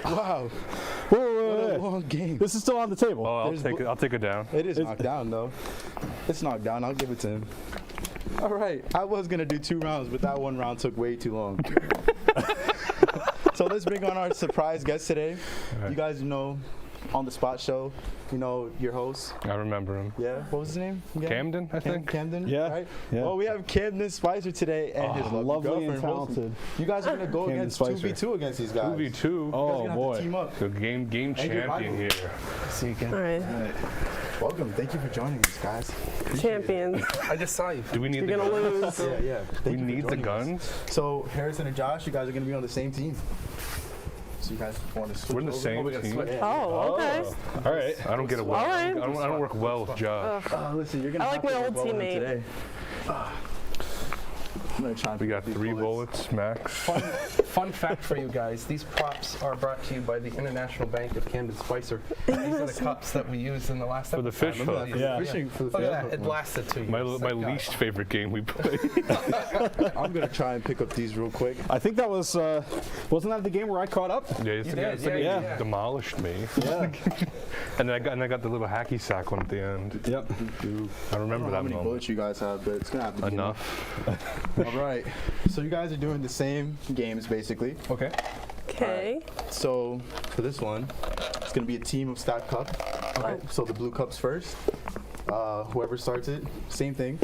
Wow. Wait. What a long game. This is still on the table. Oh, I'll take it down. It is knocked down, though. It's knocked down. I'll give it to him. All right. I was going to do 2 rounds, but that 1 round took way too long. So let's bring on our surprise guest today. Right. You guys know On the Spot show, you know your host. I remember him. Yeah. What was his name? again? Camden, I think. Camden. Yeah. Right? Yeah. Well, we have Camden Spicer today and his lovely girlfriend, and talented. Wilson. You guys are going to go Camden against Spicer. 2v2 against these guys. 2v2. You guys are Oh gonna have boy. to team up. The game And your champion rival. here. See you again. All right. Welcome. Thank you for joining us, guys. Champions. I just saw you. Do we need You're the gonna guns? lose. Yeah. We Thank you for need the joining us. guns? So Harrison and Josh, you guys are going to be on the same team. So you guys want to switch We're in the over? same we gotta team. switch. Oh, okay. All right. I don't get it well. All right. I don't work well with Josh. Listen, you're going to I like my old teammate. today. I'm going to try and We pick got up these 3 bullets max. Fun fact for you guys, these props are brought to you by the International Bank of Camden Spicer. These are the cups that we used in the last For the episode. fish Remember hook. that? Yeah. Fishing for the Look at fish that, hook. it lasted 2 years. My Thank God. least favorite game we played. I'm going to try and pick up these real quick. I think that was wasn't that the game where I caught up? Yeah, it's You the guy did, that yeah. demolished me. Yeah. And then I got the little hacky sack one at the end. Yep. I I don't remember know that how many moment. bullets you guys have, but it's going to have to be Enough. All right. So you guys are doing the same games, basically. Okay. Okay. So for this one, it's going to be a team of stacked cup. Okay. So the blue cups first. Whoever starts it, same thing.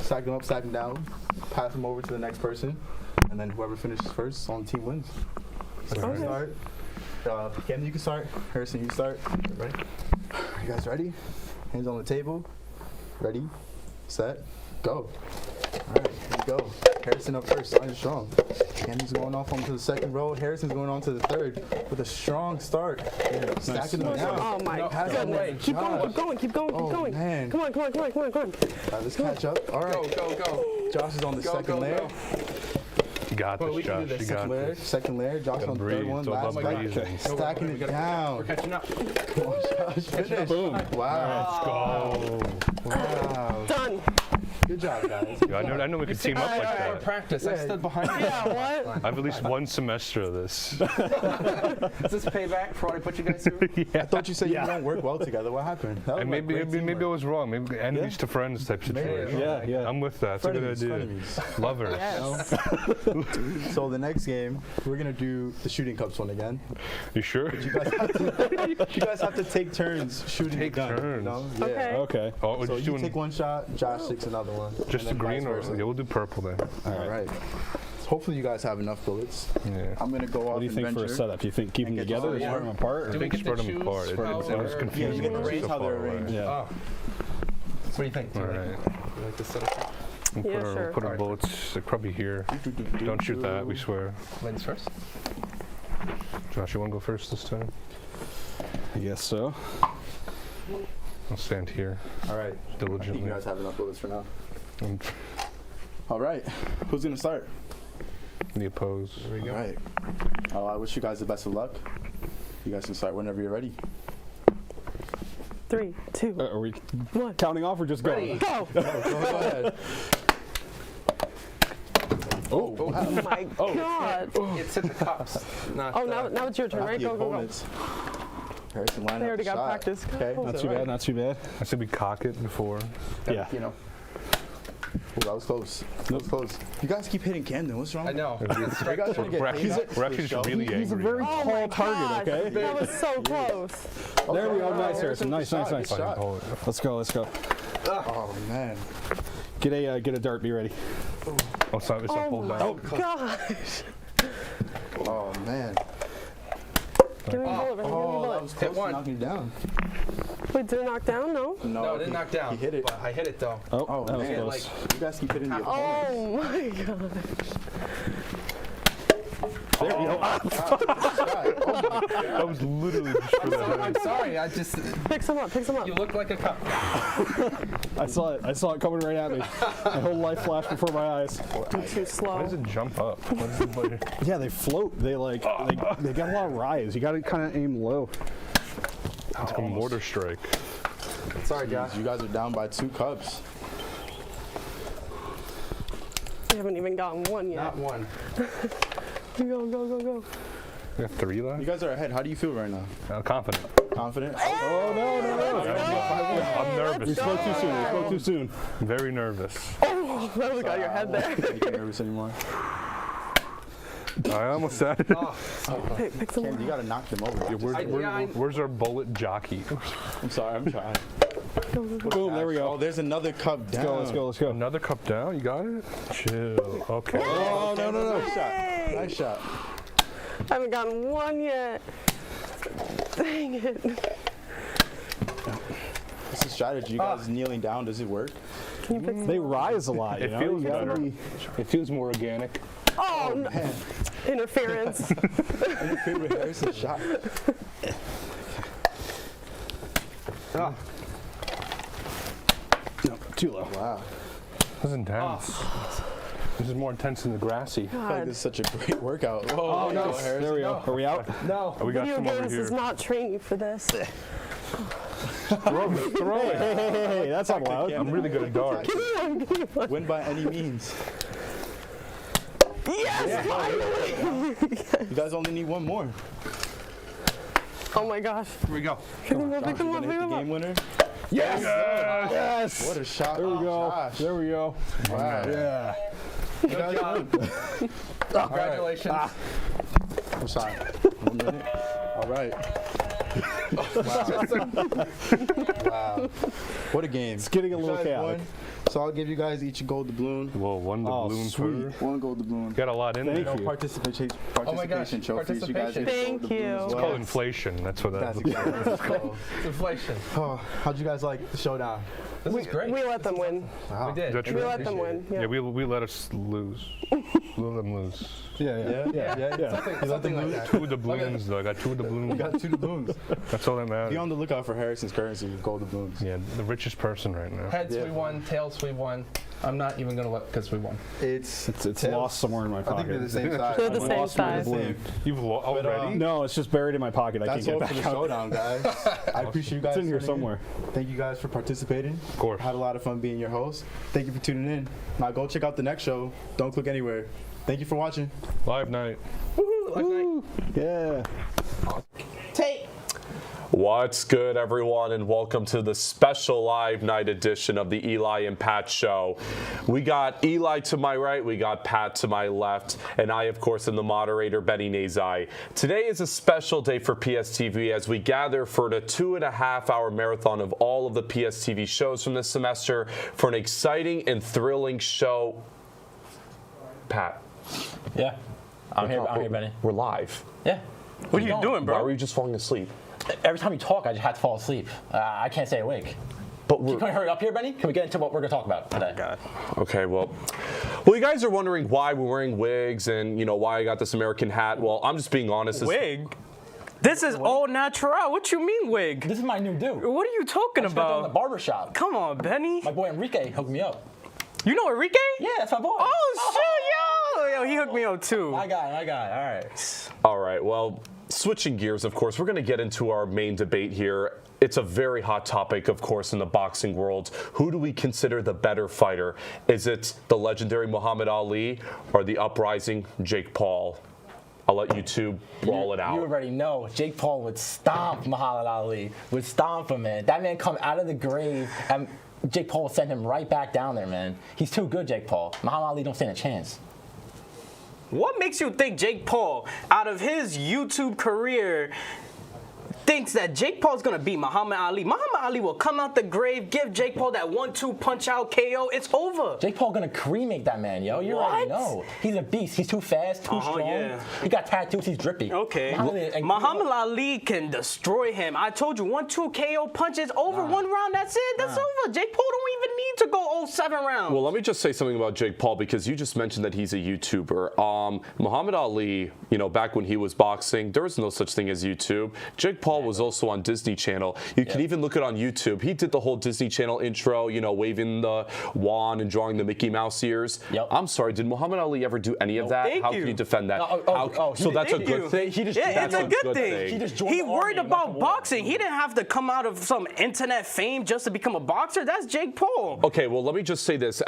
Stack them up, stack them down, pass them over to the next person, and then whoever finishes first on the team wins. So Okay. start. Camden, you can start. Harrison, you start. Ready? You guys ready? Hands on the table. Ready, set, go. All right, here we go. Harrison up first, starting strong. Camden's going off onto the second row. Harrison's going on to the third with a strong start. Stacking them down. Oh my goodness. Keep going. Oh, man. Come on. All right, let's catch up. All right. Go. Josh is on the second layer. You got this, Josh. You got this. Second layer. Josh on the third one. It's all Last about bite. breathing. Stacking it down. We're catching up. Come on, Josh. Finish. Boom. Wow. Let's go. Wow. Done. Good job, guys. Yeah, I know we could team up like that. Practice. I stood behind you. Yeah, what? I have at least one semester of this. Is this payback for what I put you guys through? I thought you said you don't work well together. What happened? That was And like maybe great I was wrong. Maybe enemies to friends type situation. Yeah. I'm with that. It's a good idea. Lovers. Yes. So the next game, we're gonna do the shooting cups one again. You sure? You guys have to take turns shooting the gun. turns. You know? Yeah. Okay. Oh, we're So just you doing take one shot, Josh takes another one. just the and then green, vice or versa. yeah, we'll do purple then. All right. So hopefully you guys have enough bullets. Yeah. I'm gonna go off. What do you think for a setup? Do you think keep them get together or the spread them apart? I Or? think spread them apart. It was confusing. Yeah, you can when arrange so how they're far away. arranged. Yeah. What do you think? All right. You like this setup? We'll Yeah, put our, sure. put our bullets like, probably here. Don't shoot that, we swear. Ladies first. Josh, you want to go first this time? I guess so. I'll stand here. All right. Diligently. You guys have enough bullets for now. I'm All right. Who's gonna start? the oppose. There we go. All right. I wish you guys the best of luck. You guys can start whenever you're ready. 3, 2, Are we 1. counting off or just going? Go. Go ahead. Oh. Oh my God. It's hit the cups. Not Oh, now it's your turn, right? The Go. opponents. Harrison, line They up already the got shot. practice. Okay. Go. Not too bad. Not too bad. I said we cock it before. Yeah. You know. Ooh, that was close. That was close. You guys keep hitting Camden. What's wrong? I know. You guys trying to get We're paid actually, out? we're actually just really angry. He's a very Oh my tall target. gosh. Okay. That was so close. There we go. Okay, Nice, Harrison. Nice. Good Nice. shot. Let's go. Oh man. Get a dart. Be ready. Oh, it's not Oh pulled my down. gosh. Oh man. Give me a bullet. Give me a Oh, that bullet. was close to knocking you down. Wait, did it knock down? No. No, it didn't knock down. He hit it. But I hit it though. Oh, that was man. close. You guys keep hitting the opponents. Oh my gosh. There we go. That was literally just for that. I'm sorry. I just. Pick some up. You look like a cup. I saw it coming right at me. My whole life flashed before my eyes. You're too Why slow. does it jump up? What is it, Yeah, they float. They they got a lot of rise. You got to kind of aim low. it's like a mortar strike. Sorry, Josh. You guys are down by 2 cups. We haven't even gotten one yet. Not one. Go. We have 3 left? You guys are ahead. How do you feel right now? Confident. Confident? Oh no! I'm nervous. We spoke too soon. Very nervous. Oh, that was got your head there. I'm not nervous anymore. I almost said it. Pick some Cam, more. you gotta knock them over. Where's our bullet jockey? I'm sorry, I'm trying. Boom, there we go. Oh, there's another cup down. Let's go. Another cup down? You got it? Chill. Okay. Oh, no. Yay! Nice shot. I haven't gotten one yet. Dang it. What's the strategy? You guys kneeling down, does it work? Can you pick some They more? rise a lot. It You know? feels You gotta better. be- It feels more organic. Oh, no. Interference. Interfere with Harrison's shot. No, too low. Wow. This is intense. This is more intense than the grassy. I feel like this is such a great workout. Oh, no. There we go. Are we out? No. Oh, we got Video some over games here. does not train you for this. Throw it. Hey, that's not loud. I'm really good at darts. Win by any means. Yes, finally! You guys only need one more. Oh my gosh. Here we go. Pick them up, Josh, pick them you up, gonna pick hit the them up. game winner? Yes! Yes! What a shot. There we go. Josh. There we go. Wow. Yeah. You guys won. Congratulations. I'm sorry. 1 minute. All right. Wow. What a game. It's getting a little You guys chaotic. won, so I'll give you guys each a gold doubloon. Whoa, one doubloon per. One gold doubloon. Got a lot in there. No participation Oh my gosh, trophies. You guys get a gold Thank doubloon you. as It's well. called inflation. That's what that That's looks exactly what it's called. It's inflation. Oh, how'd you guys like the showdown? This is great. We let them win. Wow. We did. Is that We true? let them win. Yeah, Yeah. we let us lose. We let them lose. Yeah. Something like that. Two doubloons, though. I got two We doubloons. got 2 doubloons. That's all that Be matters. on the lookout for Harrison's currency with gold doubloons. Yeah, the richest person right now. Heads we won, tails we won. I'm not even gonna let because we won. It's tails. lost somewhere in my I pocket. think they're the same size. They're the I same lost my size. doubloon. You've already? No, it's just buried in my pocket. I can't That's get all it for back the out. showdown, guys. I appreciate you guys. It's in here tuning somewhere. Thank you guys for participating. Of course. I had a lot of fun being your host. Thank you for tuning in. Now go check out the next show. Don't click anywhere. Thank you for watching. Live night. Yeah. What's good, everyone, and welcome to the special live night edition of the Eli and Pat Show. We got Eli to my right, we got Pat to my left, and I, of course, am the moderator, Benny Nazai. Today is a special day for PSTV as we gather for the 2.5-hour marathon of all of the PSTV shows from this semester for an exciting and thrilling show. Pat. Yeah. I'm here, Benny. We're live. Yeah. What are you doing, bro? Why were you just falling asleep? Every time you talk, I just have to fall asleep. I can't stay awake. But Can we hurry up here, Benny? Can we get into what we're going to talk about today? Okay, well, you guys are wondering why we're wearing wigs and, why I got this American hat. Well, I'm just being honest. Wig? This is all natural. What you mean wig? This is my new dude. What are you talking about? In the barbershop. Come on, Benny. My boy Enrique hooked me up. You know Enrique? Yeah, that's my boy. Oh, shoot, yo. Yo, he hooked me up too. My guy. All right. All right, well, switching gears, of course, we're going to get into our main debate here. It's a very hot topic, of course, in the boxing world. Who do we consider the better fighter? Is it the legendary Muhammad Ali or the uprising Jake Paul? I'll let you two brawl it out. You already know. Jake Paul would stomp Muhammad Ali. Would stomp him, man. That man come out of the grave, and Jake Paul would send him right back down there, man. He's too good, Jake Paul. Muhammad Ali don't stand a chance. What makes you think Jake Paul, out of his YouTube career, thinks that Jake Paul's gonna beat Muhammad Ali? Muhammad Ali will come out the grave, give Jake Paul that 1-2 punch out KO. It's over. Jake Paul gonna cremate that man, yo. You already know. He's a beast. He's too fast, too strong. Yeah. He got tattoos. He's drippy. Okay. Muhammad Ali can destroy him. I told you, 1-2 KO punch is over. One round, that's it. That's over. Jake Paul don't even need to go 7 rounds. Well, let me just say something about Jake Paul because you just mentioned that he's a YouTuber. Muhammad Ali, back when he was boxing, there was no such thing as YouTube. Jake Paul was also on Disney Channel. You can even look it on YouTube. He did the whole Disney Channel intro, waving the wand and drawing the Mickey Mouse ears. I'm sorry, did Muhammad Ali ever do any of that? How can you defend that? So that's a good thing? It's a good thing. He worried about boxing. He didn't have to come out of some internet fame just to become a boxer. That's Jake Paul. Okay, well, let me just say this.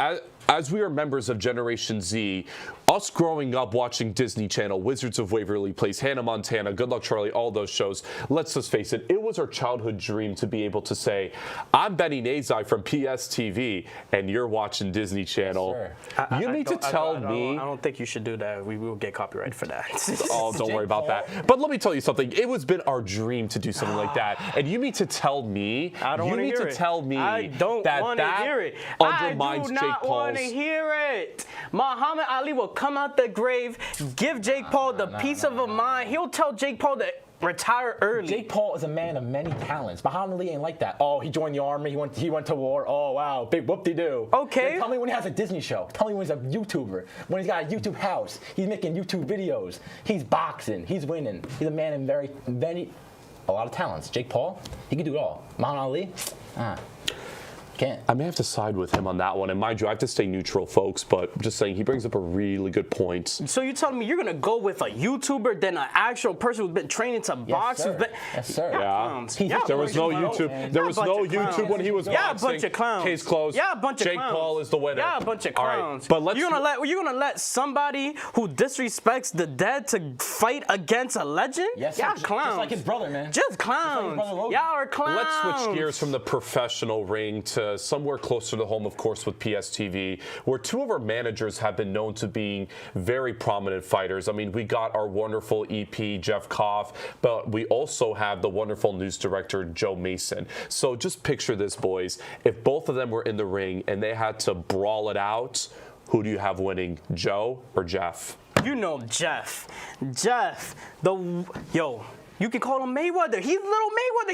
As we are members of Generation Z, us growing up watching Disney Channel, Wizards of Waverly Place, Hannah Montana, Good Luck Charlie, all those shows, let's just face it, it was our childhood dream to be able to say, I'm Benny Nazai from PSTV, and you're watching Disney Channel. You need to tell me... I don't think you should do that. We will get copyrighted for that. Oh, don't worry about that. But let me tell you something. It has been our dream to do something like that. And you need to tell me... I don't want to hear it. Tell me I don't want to hear it. Undermines I do not want to hear it. Muhammad Ali will come out the grave, give Jake Paul the peace of a mind. He'll tell Jake Paul to retire early. Jake Paul is a man of many talents. Muhammad Ali ain't like that. Oh, he joined the army. He went to war. Oh, wow. Big whoop-de-doo. Okay. Tell me when he has a Disney show. Tell me when he's a YouTuber. When he's got a YouTube house. He's making YouTube videos. He's boxing. He's winning. He's a man of a lot of talents. Jake Paul, he can do it all. Muhammad Ali, can't. I may have to side with him on that one. And mind you, I have to stay neutral, folks, but I'm just saying he brings up a really good point. So you're telling me you're going to go with a YouTuber than an actual person who's been training to box? Yes, sir. Yeah. There was no YouTube. There was no YouTube when he was boxing. Yeah, a bunch of clowns. Case closed. Yeah, a bunch of Jake clowns. Paul is the winner. Yeah, a bunch of clowns. All right, but you're gonna let somebody who disrespects the dead to fight against a legend? Yes, y'all sir. clowns. Just like his brother, man. Just clowns. Y'all are clowns. Let's switch gears from the professional ring to Florida, somewhere closer to home, of course, with PSTV, where two of our managers have been known to being very prominent fighters. I mean, we got our wonderful EP, Jeff Koff, but we also have the wonderful news director, Joe Mason. So just picture this, boys. If both of them were in the ring and they had to brawl it out, who do you have winning, Joe or Jeff? You know Jeff. Jeff, you can call him Mayweather. He's little Mayweather.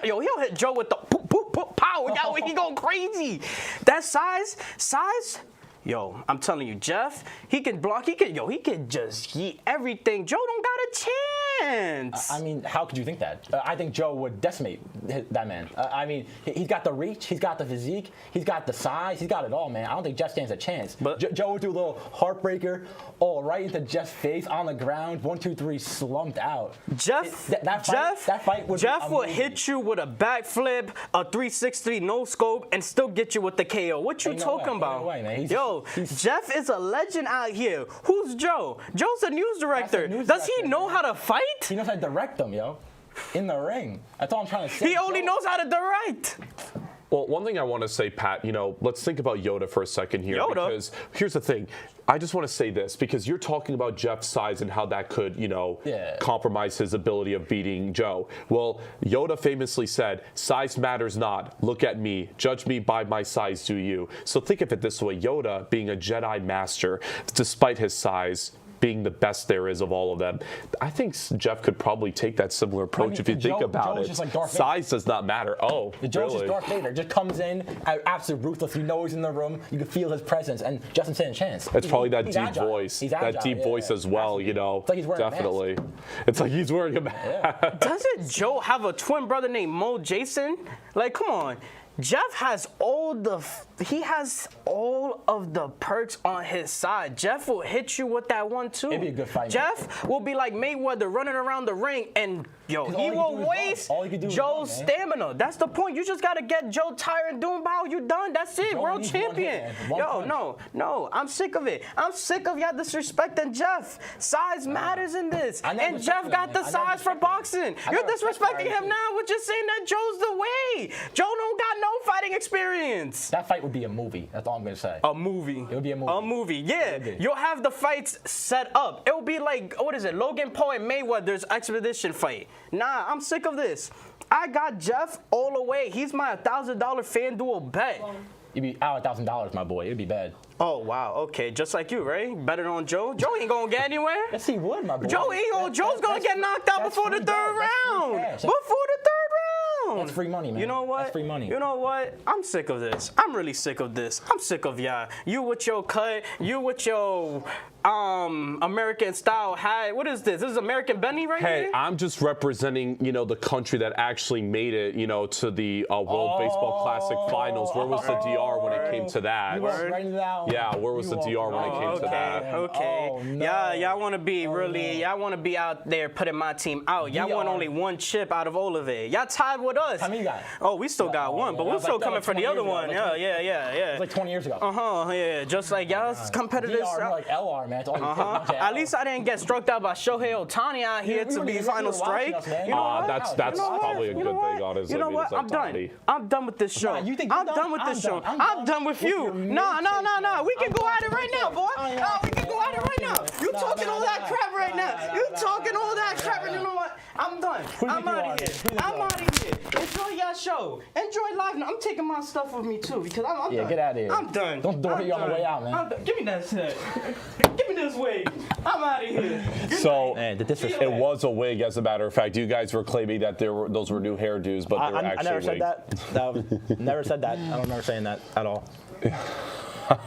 He'll hit Joe with the poop, poop, poop, pow. He going crazy. That size. Yo, I'm telling you, Jeff, he can block. He can just yeet everything. Joe don't got a chance. I mean, how could you think that? I think Joe would decimate that man. I mean, he's got the reach, he's got the physique, he's got the size, he's got it all, man. I don't think Jeff stands a chance. But Joe would do a little heartbreaker, right into Jeff's face on the ground. 1, 2, 3, slumped out. That fight would Jeff will hit you with a backflip, a 360 no scope, and still get you with the KO. What you talking about? No way, man. Jeff is a legend out here. Who's Joe? Joe's a news director. Does he know how to fight? He knows how to direct them, in the ring. That's all I'm trying to say. He only knows how to direct. Well, one thing I want to say, Pat, let's think about Yoda for a second here. Because here's the thing. I just want to say this because you're talking about Jeff's size and how that could, compromise his ability of beating Joe. Well, Yoda famously said, size matters not. Look at me. Judge me by my size, do you? So think of it this way. Yoda, being a Jedi master, despite his size, being the best there is of all of them, I think Jeff could probably take that similar approach if you think about it. Just like Darth Size does not matter. Oh, Joe's really? just Darth Vader. Just comes in, absolutely ruthless. You know he's in the room. You can feel his presence, and Justin stands a chance. It's probably that deep agile. voice. He's agile, that deep voice as well, It's like he's wearing definitely. It's like he's wearing a mask. Doesn't Joe have a twin brother named Mo Jason? Like, come on. Jeff has all of the perks on his side. Jeff will hit you with that 1-2. It'd be a good fight. Jeff will be like Mayweather running around the ring, and he will waste Joe's stamina. That's the point. You just gotta get Joe tired and doing bow. You done. That's it. World champion. No. I'm sick of it. I'm sick of y'all disrespecting Jeff. Size matters in this, and Jeff got the size for boxing. You're disrespecting him now with just saying that Joe's the way. Joe don't got no fighting experience. That fight would be a movie. That's all I'm gonna say. A movie. It would be a movie. A movie. Yeah. You'll have the fights set up. It will be like, what is it? Logan Paul and Mayweather's expedition fight. Nah, I'm sick of this. I got Jeff all the way. He's my $1,000 FanDuel bet. You'd be out $1,000, my boy. It'd be bad. Oh, wow. Okay, just like you, right? Better on Joe. Joe ain't gonna get anywhere. Yes, he would, my boy. Joe's gonna get knocked out before the third round. Before the third round. That's free money, man. You know what? That's free money. You know what? I'm sick of this. I'm really sick of this. I'm sick of y'all. You with your cut. You with your American style hat. What is this? This is American Benny right here? Hey, I'm just representing, the country that actually made it, to the World Baseball Classic Finals. Where was the DR when it came to that? Yeah, where was the DR when it came to that? Okay. Oh, no. Y'all want to be y'all want to be out there putting my team out. Y'all want only one chip out of all of it. Y'all tied with us. How many you got? Oh, we still got one, but we're still coming for the other one. Yeah. It was like 20 years ago. Yeah. Just like y'all's competitors. DR, like LR, man. It's all At least I didn't get struck out by Shohei Ohtani out here to be final strike. That's probably a good thing, honestly. You know what? I'm done. I'm done with this show. I'm done with this show. I'm done with you. No. We can go at it right now, boy. We can go at it right now. You talking all that crap right now. You talking all that crap, and you know what? I'm done. I'm out of here. Enjoy your show. Enjoy Live Night. I'm taking my stuff with me too because I'm done. Yeah, get out of here. I'm done. Don't hit you on the way out, man. Give me that set. Give me this wig. I'm out of here. So it was a wig, as a matter of fact. You guys were claiming that those were new hairdos, but they were actually I never said that. Never said that. I don't remember saying that at all.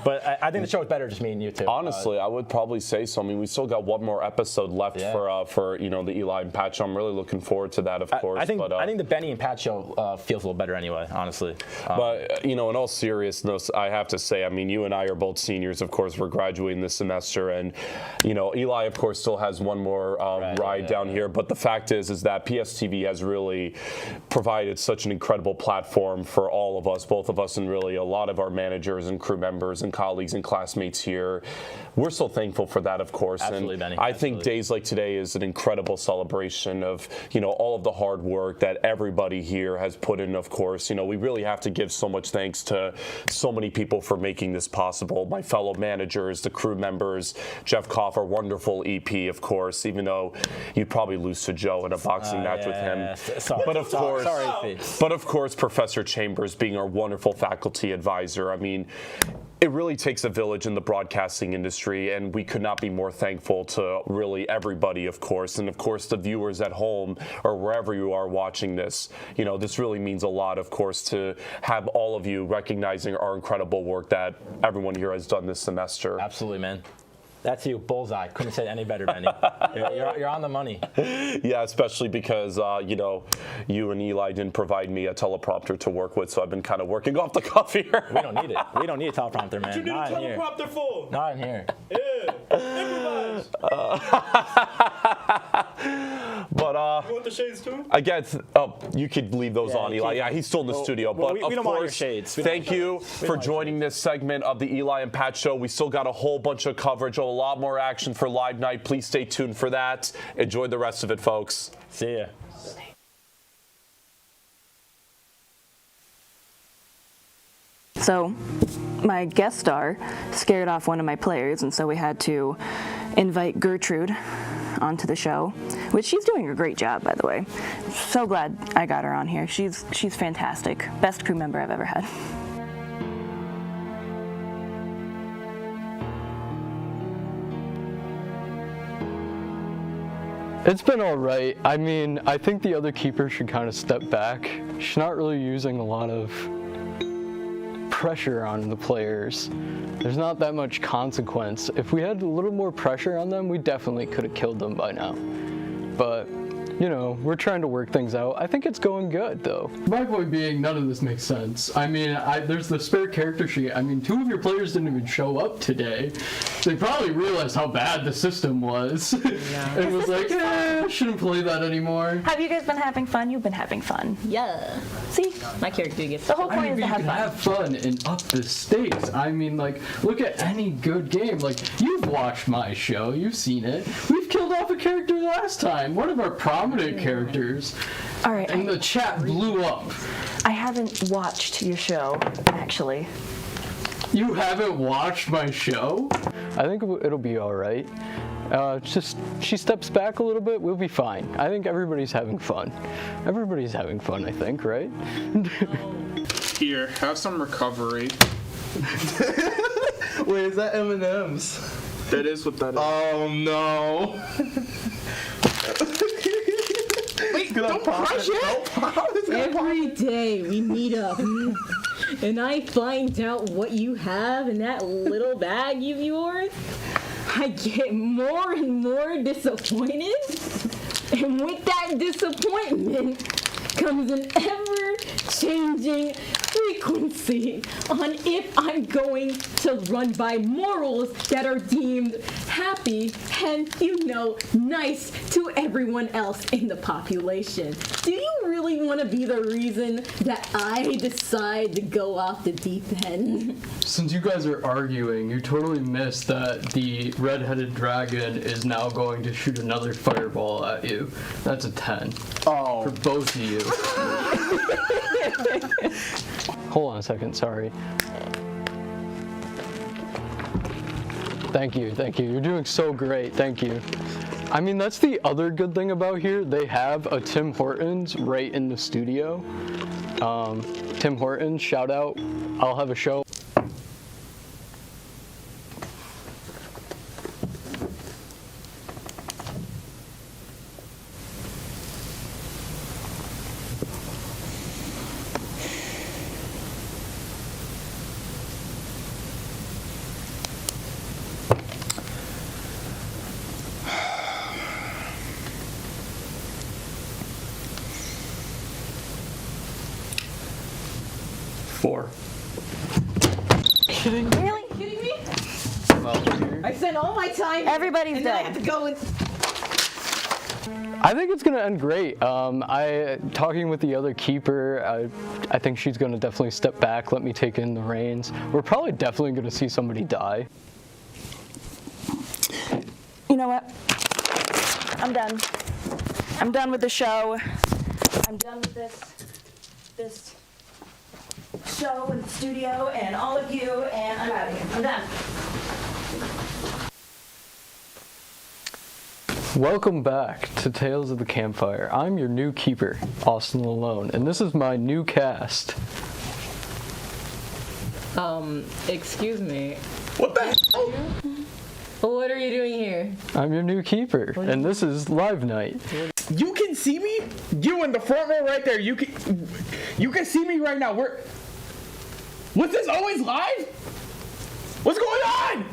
But I think the show is better just me and you two. Honestly, I would probably say so. I mean, we still got one more episode left for the Eli and Pat show. I'm really looking forward to that, of course. I think the Benny and Pat show feels a little better anyway, honestly. But in all seriousness, I have to say, I mean, you and I are both seniors. Of course, we're graduating this semester, and Eli, of course, still has one more ride down here. But the fact is that PSTV has really provided such an incredible platform for all of us, both of us, and really a lot of our managers and crew members members and colleagues and classmates here. We're so thankful for that, of course. Absolutely, and Benny. I think days like today is an incredible celebration of, all of the hard work that everybody here has put in, of course. We really have to give so much thanks to so many people for making this possible. My fellow managers, the crew members, Jeff Koff, our wonderful EP, of course, even though you'd probably lose to Joe in a boxing match with him. But of course, Professor Chambers being our wonderful faculty advisor. I mean, it really takes a village in the broadcasting industry, and we could not be more thankful to really everybody, of course, and of course the viewers at home or wherever you are watching this. This really means a lot, of course, to have all of you recognizing our incredible work that everyone here has done this semester. Absolutely, man. That's you, bullseye. Couldn't say it any better, Benny. You're on the money. Yeah, especially because, you and Eli didn't provide me a teleprompter to work with, so I've been kind of working off the cuff here. We don't need it. We don't need a teleprompter, man. What you need Not a in here. teleprompter for? Not in here. Yeah, improvise. But you want the shades too? Again, you could leave those on, Eli. Yeah, he's still in the studio. But we of don't course, want your shades. Thank you for joining this segment of the Eli and Pat Show. We still got a whole bunch of coverage, a lot more action for Live Night. Please stay tuned for that. Enjoy the rest of it, folks. See ya. So my guest star scared off one of my players, and so we had to invite Gertrude onto the show, which she's doing a great job, by the way. So glad I got her on here. She's fantastic. Best crew member I've ever had. It's been all right. I mean, I think the other keeper should kind of step back. She's not really using a lot of pressure on the players. There's not that much consequence. If we had a little more pressure on them, we definitely could have killed them by now. But, we're trying to work things out. I think it's going good, though. My point being, none of this makes sense. I mean, there's the spare character sheet. I mean, 2 of your players didn't even show up today. They probably realized how bad the system was. Yeah. And was like, I shouldn't play that anymore. Have you guys been having fun? You've been having fun. Yeah. See? My character gets the whole point is to have you fun. Have fun and up the stakes. I mean, look at any good game. You've watched my show. You've seen it. We've killed off a character last time. One of our prominent characters. All right. And the chat blew up. I haven't watched your show, actually. You haven't watched my show? I think it'll be all right. Just she steps back a little bit, we'll be fine. I think everybody's having fun. Everybody's having fun, I think, right? Here, have some recovery. Wait, is that M&M's? That is what that is. Oh no. Wait, don't crush it! Every day we meet up and I find out what you have in that little bag of yours, I get more and more disappointed. And with that disappointment comes an ever-changing frequency on if I'm going to run by morals that are deemed happy and, nice to everyone else in the population. Do you really want to be the reason that I decide to go off the deep end? Since you guys are arguing, you totally missed that the red-headed dragon is now going to shoot another fireball at you. That's a 10. Oh. For both of you. Hold on a second, sorry. Thank you. You're doing so great, thank you. I mean, that's the other good thing about here. They have a Tim Hortons right in the studio. Tim Hortons, shout out. I'll have a show. Really? Kidding me? I spent all my time. Everybody's and then I dead. have to go and. I think it's gonna end great. Talking with the other keeper, I think she's gonna definitely step back, let me take in the reins. We're probably definitely gonna see somebody die. You know what? I'm done. I'm done with the show. I'm done with this show and studio and all of you, and I'm out of here. I'm done. Welcome back to Tales of the Campfire. I'm your new keeper, Austin Lalone, and this is my new cast. Excuse me. What the hell? What are you doing here? I'm your new keeper, and this is Live Night. You can see me? You in the front row right there. You can see me right now. Was this always live? What's going on?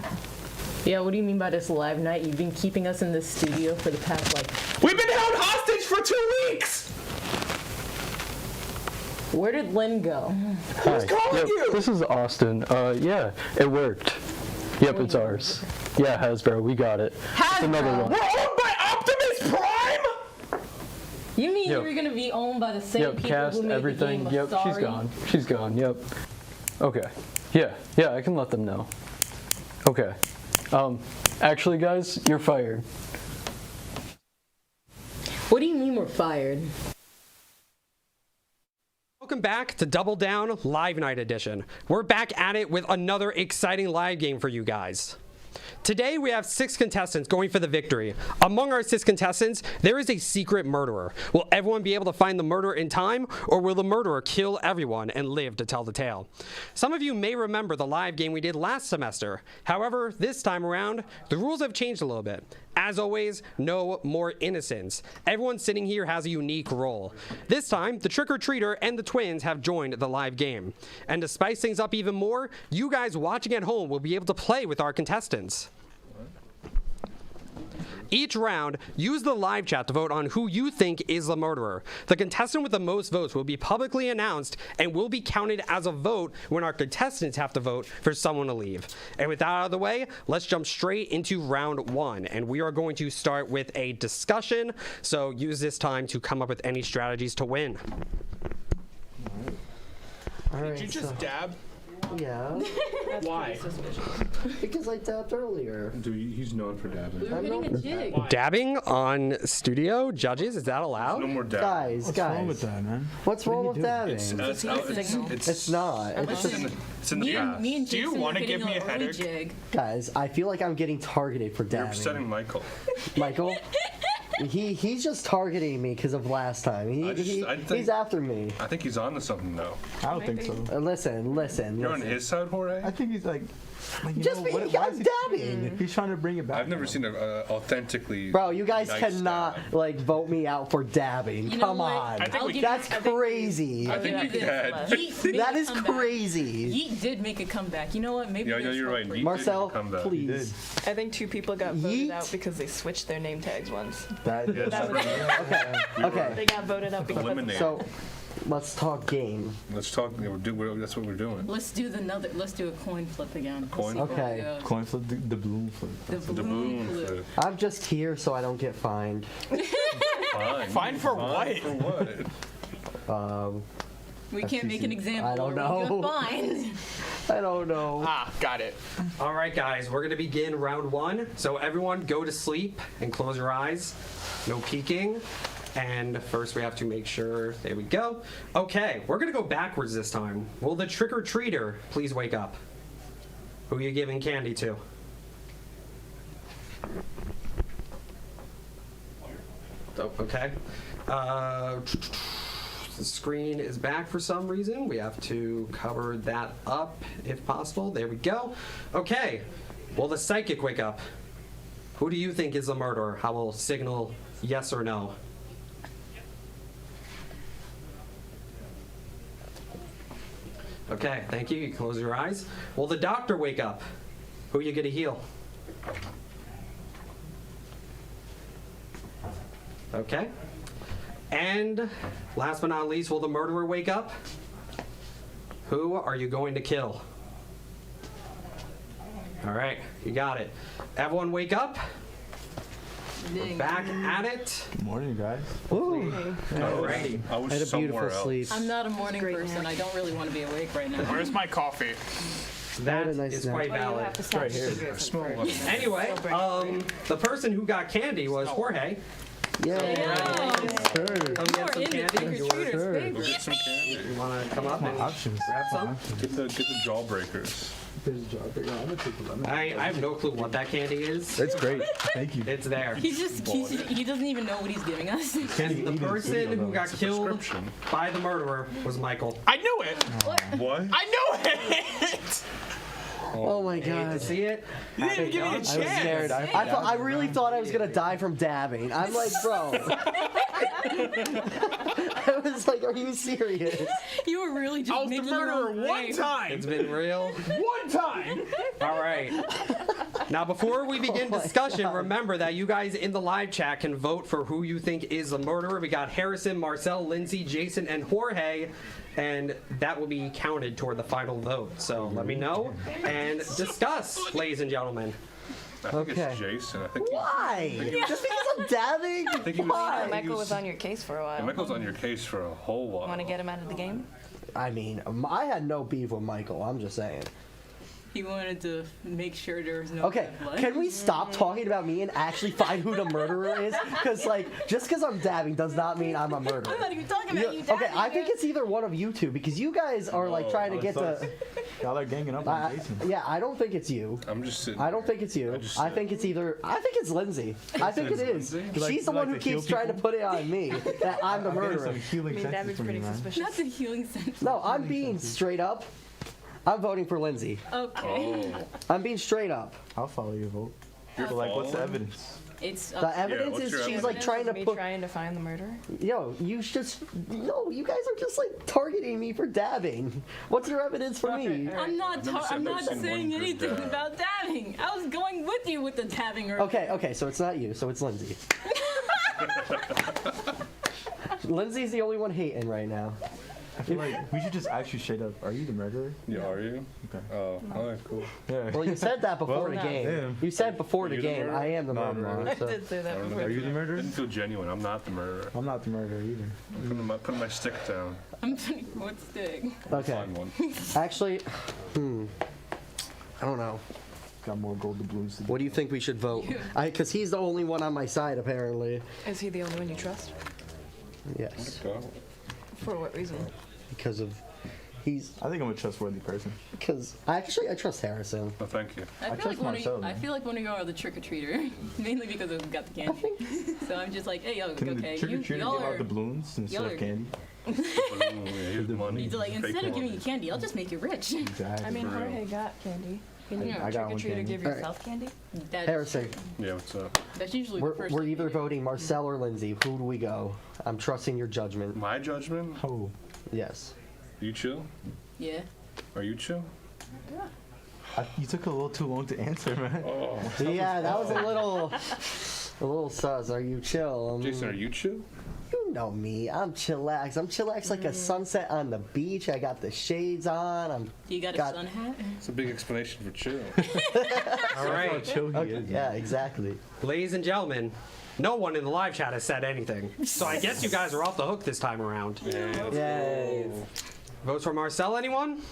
Yeah, what do you mean by this live night? You've been keeping us in this studio for the past, We've been held hostage for 2 weeks! Where did Lynn go? Hi. Yep, this is Austin. Yeah, it worked. Yep, it's ours. Yeah, Hasbro, we got it. It's another one. We're owned by Optimus Prime? You mean Yep. you were gonna be owned by the same Yep, people cast, who made everything. the game Yep, of she's Sorry? gone. She's gone, yep. Okay. Yeah, I can let them know. Okay. Actually, guys, you're fired. What do you mean we're fired? Welcome back to Double Down Live Night Edition. We're back at it with another exciting live game for you guys. Today we have 6 contestants going for the victory. Among our 6 contestants, there is a secret murderer. Will everyone be able to find the murderer in time, or will the murderer kill everyone and live to tell the tale? Some of you may remember the live game we did last semester. However, this time around, the rules have changed a little bit. As always, no more innocents. Everyone sitting here has a unique role. This time, the trick-or-treater and the twins have joined the live game. And to spice things up even more, you guys watching at home will be able to play with our contestants. Each round, use the live chat to vote on who you think is the murderer. The contestant with the most votes will be publicly announced and will be counted as a vote when our contestants have to vote for someone to leave. And with that out of the way, let's jump straight into round 1. And we are going to start with a discussion, so use this time to come up with any strategies to win. Did you just dab? Yeah. Why? Because I dabbed earlier. Dude, he's known for dabbing. We were hitting a jig. Dabbing on studio judges, is that allowed? No more dabbing. Guys, wrong with that, man? What's wrong with dabbing? It's not. It's in the past. Me and Do you Jason want were to give hitting me a early headache? jig. Guys, I feel like I'm getting targeted for You're dabbing. upsetting Michael. Michael? He's just targeting me because of last time. He's after me. I think he's on to something now. I don't think so. Listen. You're on his side, Jorge? I think he's like Just know, be, I'm dabbing. He's trying to bring it back. I've never seen an authentically. Bro, you guys nice cannot dab. vote me out for dabbing. You know Come what? on. That's crazy. I think we can. That is crazy. Yeet did make a comeback. You know what? Maybe Yeah, this you're right. will Yeet Marcel, did come back. please. I think 2 people got voted out because they switched their name tags once. That Yeah, that's was right. Okay. They got voted out because Eliminate. So, let's talk game. Let's talk. That's what we're doing. Let's do a coin flip again. Coin Let's see flip? how it goes. Coin flip, the balloon flip. The balloon flip. I'm just here so I don't get fined. Fine. Fine for what? For what? We can't make an example. I don't or we know. get fined. I don't know. Got it. All right, guys, we're gonna begin round 1. So everyone go to sleep and close your eyes. No peeking. And first we have to make sure, there we go. Okay, we're gonna go backwards this time. Will the trick-or-treater please wake up? Who are you giving candy to? Oh, okay. The screen is back for some reason. We have to cover that up if possible. There we go. Okay. Will the psychic wake up? Who do you think is the murderer? I will signal yes or no. Okay, thank you. You can close your eyes. Will the doctor wake up? Who are you going to heal? Okay. And last but not least, will the murderer wake up? Who are you going to kill? All right, you got it. Everyone wake up. We're back at it. Good morning, guys. Alrighty. I was had a somewhere beautiful else. sleep. I'm not a morning person. I don't really want to be awake right now. Where's my coffee? That a nice is nap. quite Oh, you valid. have to stop Right here. sugar Anyway, the person who got candy was Jorge. Yeah. Come get some candy. Some candy. You want to come up and grab some? Get the jawbreakers. I have no clue what that candy is. It's great. Thank you. It's there. He doesn't even know what he's giving us. And the person who got killed by the murderer was Michael. I knew it. What? I knew it. Oh my Hate God. to see it. You didn't give me a I was chance. scared. I really thought I was gonna die from dabbing. I'm like, bro. I was like, are you serious? You were really just I was the making your murderer own one way. time. It's been real. One time. All right. Now, before we begin discussion, remember that you guys in the live chat can vote for who you think is the murderer. We got Harrison, Marcel, Lindsay, Jason, and Jorge, and that will be counted toward the final vote. So let me know and discuss, ladies and gentlemen. I think it's Jason. I think Why? Just because I'm dabbing? Why? Michael was on your case for a while. Michael's on your case for a whole while. Want to get him out of the game? I mean, I had no beef with Michael. I'm just saying. He wanted to make sure there was no Okay, blood. can we stop talking about me and actually find who the murderer is? Because, like, just because I'm dabbing does not mean I'm a murderer. I'm not even talking about you dabbing. Okay, I think it's either one of you two because you guys are, like, trying to get to... Y'all are ganging up on Jason. Yeah, I don't think it's you. I'm just sitting. I don't think it's you. I think it's either... I think it's Lindsay. I think it is. She's the one who keeps trying to put it on me that I'm the murderer. I mean, that was pretty suspicious. Not the healing center. No, I'm being straight up. I'm voting for Lindsay. Okay. I'm being straight up. I'll follow your vote. You're So, like, what's the following? evidence? It's The evidence is she's like trying to me put. trying to find the murderer. Yo, you just no. You guys are just like targeting me for dabbing. What's your evidence for me? I'm not. I'm not saying anything about dabbing. I was going with you with the dabbing. Earlier. Okay. So it's not you. So it's Lindsay. Lindsay's the only one hating right now. I feel like we should just ask you straight up. Are you the murderer? Yeah, are you? Okay. Oh, alright, cool. Yeah. Well, you said that before the Well, game. damn. You said before the you the game, murderer? I am the No, I'm murderer. not. so- I did say that before. Are you the murderer? Didn't feel genuine. I'm not the murderer. I'm not the murderer either. I'm putting my stick down. I'm putting one stick. Okay. Find one. Actually, I don't know. Got more gold doubloons to What do you think we should vote? Because he's the only one on my side, apparently. Is he the only one you trust? Yes. For what reason? Because of he's. I think I'm a trustworthy person. Because I trust Harrison. Oh, thank you. I feel like one of you. I feel like one of you are the trick or treater, mainly because I've got the candy. So I'm just like, hey, yo, Can okay, the trick or treater y'all give are. out the balloons instead y'all of are- candy? Here's the money. He's like, instead of giving you candy, I'll just make you rich. Exactly. I mean, Jorge got candy. Can you I got trick or one treat or candy. give yourself candy? Harrison, Yeah, what's up? That's usually we're, the first. we're either voting Marcel or Lindsay. Who do we go? I'm trusting your judgment. My judgment? Oh. Yes. You chill? Yeah. Are you chill? You took a little too long to answer, man. Oh. Yeah, that was a little sus. Are you chill? Jason, are you chill? You know me. I'm chillax. I'm chillax like a sunset on the beach. I got the shades on. You got a sun hat? It's a big explanation for chill. All right. Okay, yeah, exactly. Ladies and gentlemen, no one in the live chat has said anything. So I guess you guys are off the hook this time around. Yay. Votes for Marcel, anyone?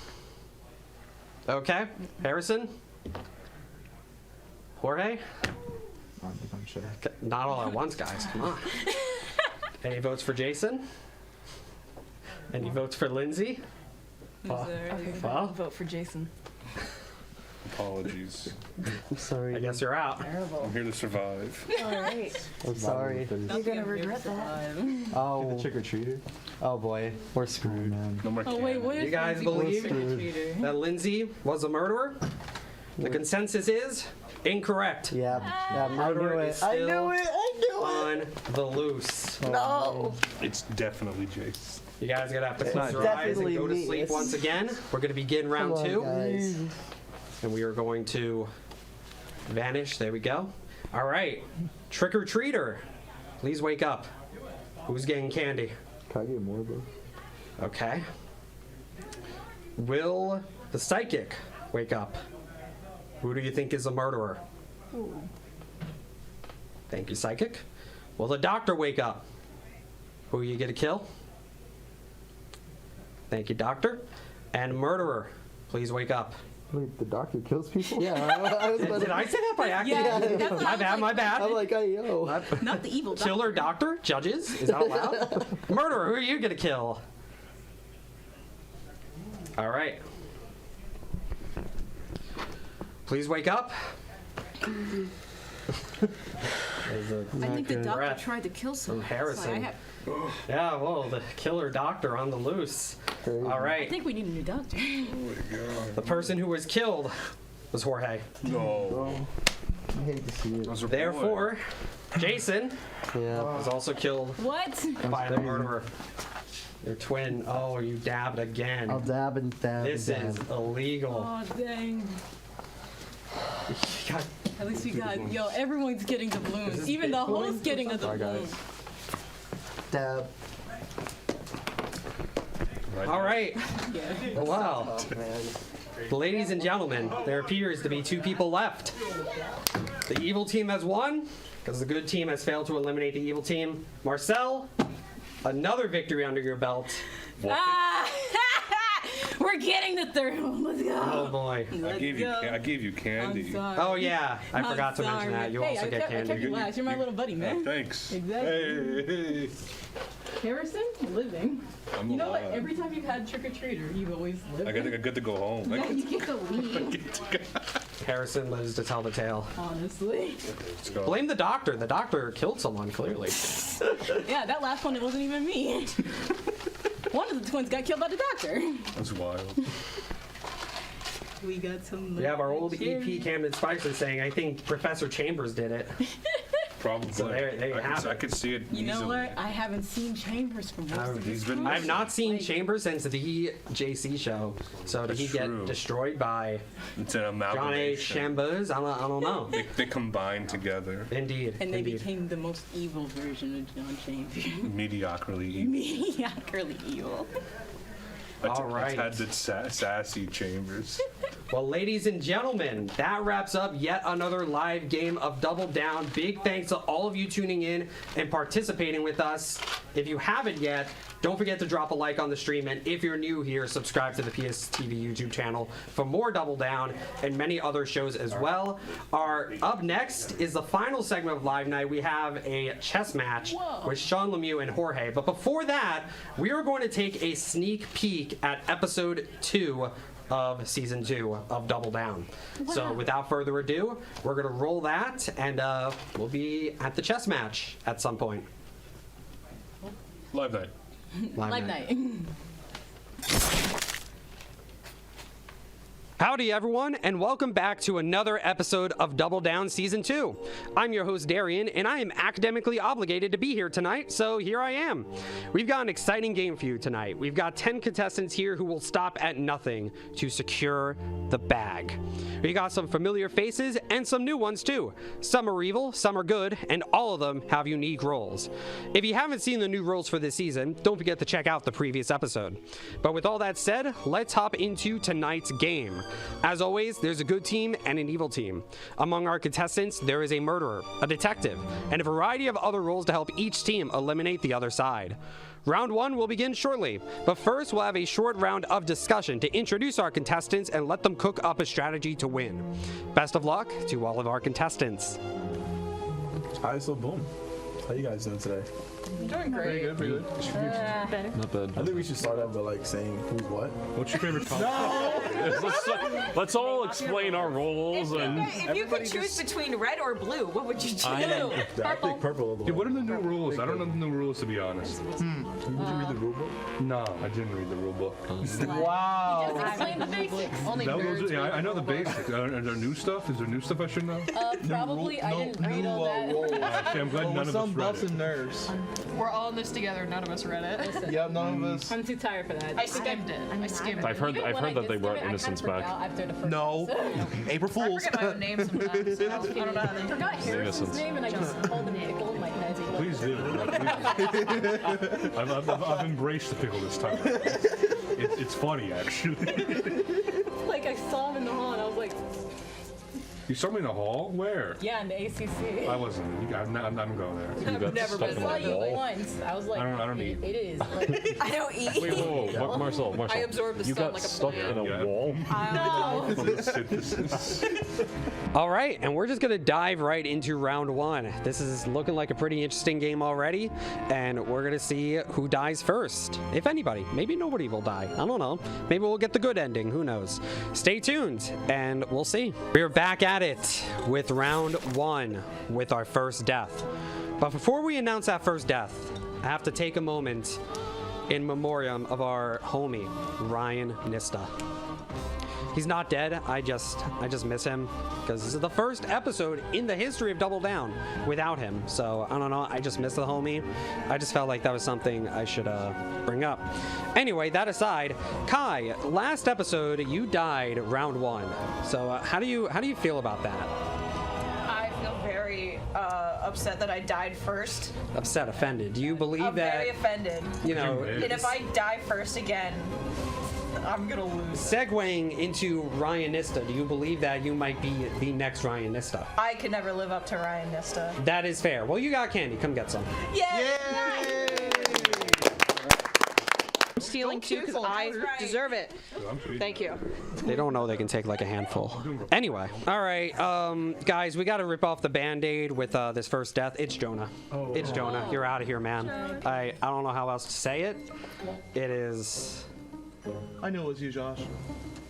Okay. Harrison? Jorge? I'm sure. Not all at once, guys. Come on. Any votes for Jason? Any votes for Lindsay? Okay, Well. vote for Jason. Apologies. I'm sorry. I guess you're out. Terrible. I'm here to survive. All right. I'm sorry. You're gonna regret that. Oh. The trick or treater? Oh boy, we're screwed. No more Oh wait, what if You guys Lindsay was believe trick or treater? that Lindsay was a murderer? The consensus is incorrect. Yeah, I knew Murderer it. is I still knew it. I knew on the loose. it. No. It's definitely Jace. You guys are gonna have to It's close your eyes and definitely go to me. sleep It's- once again. We're gonna begin round Come on, 2. guys. And we are going to vanish. There we go. All right. Trick or treater. Please wake up. Who's getting candy? Can I get more, bro? Okay. Will the psychic wake up? Who do you think is the murderer? Thank you, Psychic. Will the Doctor wake up? Who are you going to kill? Thank you, Doctor. And Murderer, please wake up. Wait, the Doctor kills people? Yeah, I was Did I say that by accident? Yeah, my bad. I'm like, hey, yo. Not the evil doctor. Killer Doctor? Judges? Is that allowed? Murderer, who are you going to kill? All right. Please wake up. I think the doctor tried to kill someone. Harrison. Yeah, well, the killer doctor on the loose. All right. I think we need a new doctor. The person who was killed was Jorge. No. I hate to see it. Therefore, Jason was also killed What? by the murderer. Your twin. Oh, you dabbed again. I'll dab and dab. This is illegal. Oh, dang. God. At least we got, yo, everyone's getting the balloons. Even the host getting the balloons. Dab. All right. Yeah. Wow. Ladies and gentlemen, there appears to be 2 people left. The evil team has won because the good team has failed to eliminate the evil team. Marcel, another victory under your belt. We're getting the third one. Let's go. Oh boy. I gave you candy. Oh yeah, I forgot to mention that. You also get I kept candy. you last. You're my little buddy, man. Thanks. Exactly. Hey. Harrison, living. I'm You know what? alive. Every time you've had trick or treater, you've always lived. I get to go home. Yeah, you get to leave. Harrison lives to tell the tale. Honestly. Blame the doctor. The doctor killed someone, clearly. Yeah, that last one, it wasn't even me. One of the twins got killed by the doctor. That's wild. We got some. We have our old EP Camden Spicer saying, I think Professor Chambers did it. Probably. So there you have I it. could see it You know easily. what? I haven't seen Chambers for most of this time. I've not seen Chambers since the JC show. So did he get destroyed by It's an John A. amalgamation. Chambers? I don't know. They combine together. Indeed. And they became the most evil version of John Chambers. Mediocrely evil. Mediocrely evil. All right. I had the sassy Chambers. Well, ladies and gentlemen, that wraps up yet another live game of Double Down. Big thanks to all of you tuning in and participating with us. If you haven't yet, don't forget to drop a like on the stream, and if you're new here, subscribe to the PSTV YouTube channel for more Double Down and many other shows as well. Up next is the final segment of Live Night. We have a chess match with Sean Lemieux and Jorge. But before that, we are going to take a sneak peek at episode 2 of season 2 of Double Down. So without further ado, we're going to roll that, and we'll be at the chess match at some point. Live Night. Live night. Howdy everyone, and welcome back to another episode of Double Down Season 2. I'm your host Darian, and I am academically obligated to be here tonight, so here I am. We've got an exciting game for you tonight. We've got 10 contestants here who will stop at nothing to secure the bag. We got some familiar faces and some new ones too. Some are evil, some are good, and all of them have unique roles. If you haven't seen the new roles for this season, don't forget to check out the previous episode. But with all that said, let's hop into tonight's game. As always, there's a good team and an evil team. Among our contestants, there is a murderer, a detective, and a variety of other roles to help each team eliminate the other side. Round 1 will begin shortly, but first we'll have a short round of discussion to introduce our contestants and let them cook up a strategy to win. Best of luck to all of our contestants. Alright, so boom. How you guys doing today? Doing great. Pretty good. Better. Not bad. I think we should start out by like saying who's what. What's your favorite color? Let's all explain our roles and. If you could choose between red or blue, what would you choose? I think purple. Dude, what are the new rules? I don't know the new rules to be honest. Did you read the rule book? No, I didn't read the rule book. Wow. Just explain the basics. Only nerds. Yeah, I know the basics. Are there new stuff? Is there new stuff I should know? Probably. I didn't read all that. Okay, I'm glad none of us Some read buffs it. and nerds. We're all in this together. None of us read it. Yep, none of us. I'm too tired for that. I skimmed it. I skimmed it. I've heard that they brought innocence back. After the first No. April Fools. I forget my own name sometimes. I don't know how I to. forgot Harrison's Innocence. name, and I just called him Pickle in my head. Please do. I've embraced the pickle this time. It's funny actually. Like I saw him in the hall, and I was like, You saw me in the hall? Where? Yeah, in the ACC. I wasn't. I'm not going there. I've never been. I saw you once. I was like, I don't eat. It is. Like, I don't eat. Wait, whoa. Marcel. I absorb the You sun got like a stuck plant. in a wall? All right, and we're just gonna dive right into round one. This is looking like a pretty interesting game already, and we're gonna see who dies first, if anybody. Maybe nobody will die. I don't know. Maybe we'll get the good ending. Who knows? Stay tuned, and we'll see. We're back at it with round one with our first death. But before we announce that first death, I have to take a moment in memoriam of our homie, Ryan Nista. He's not dead. I just miss him because this is the first episode in the history of Double Down without him. So I don't know. I just miss the homie. I just felt like that was something I should bring up. Anyway, that aside, Kai, last episode you died round one. So how do you feel about that? I feel very upset that I died first. Upset, offended. Do you believe I'm that? very offended. You know, and if I die first again, I'm gonna lose. Segueing into Ryan Nista, do you believe that you might be the next Ryan Nista? I could never live up to Ryan Nista. That is fair. Well, you got candy. Come get some. Yeah. I'm stealing too because I deserve it. Thank you. They don't know they can take like a handful. Anyway, all right, guys, we got to rip off the Band-Aid with this first death. It's Jonah. It's Jonah. You're out of here, man. I don't know how else to say it. It is. I knew it was you, Josh.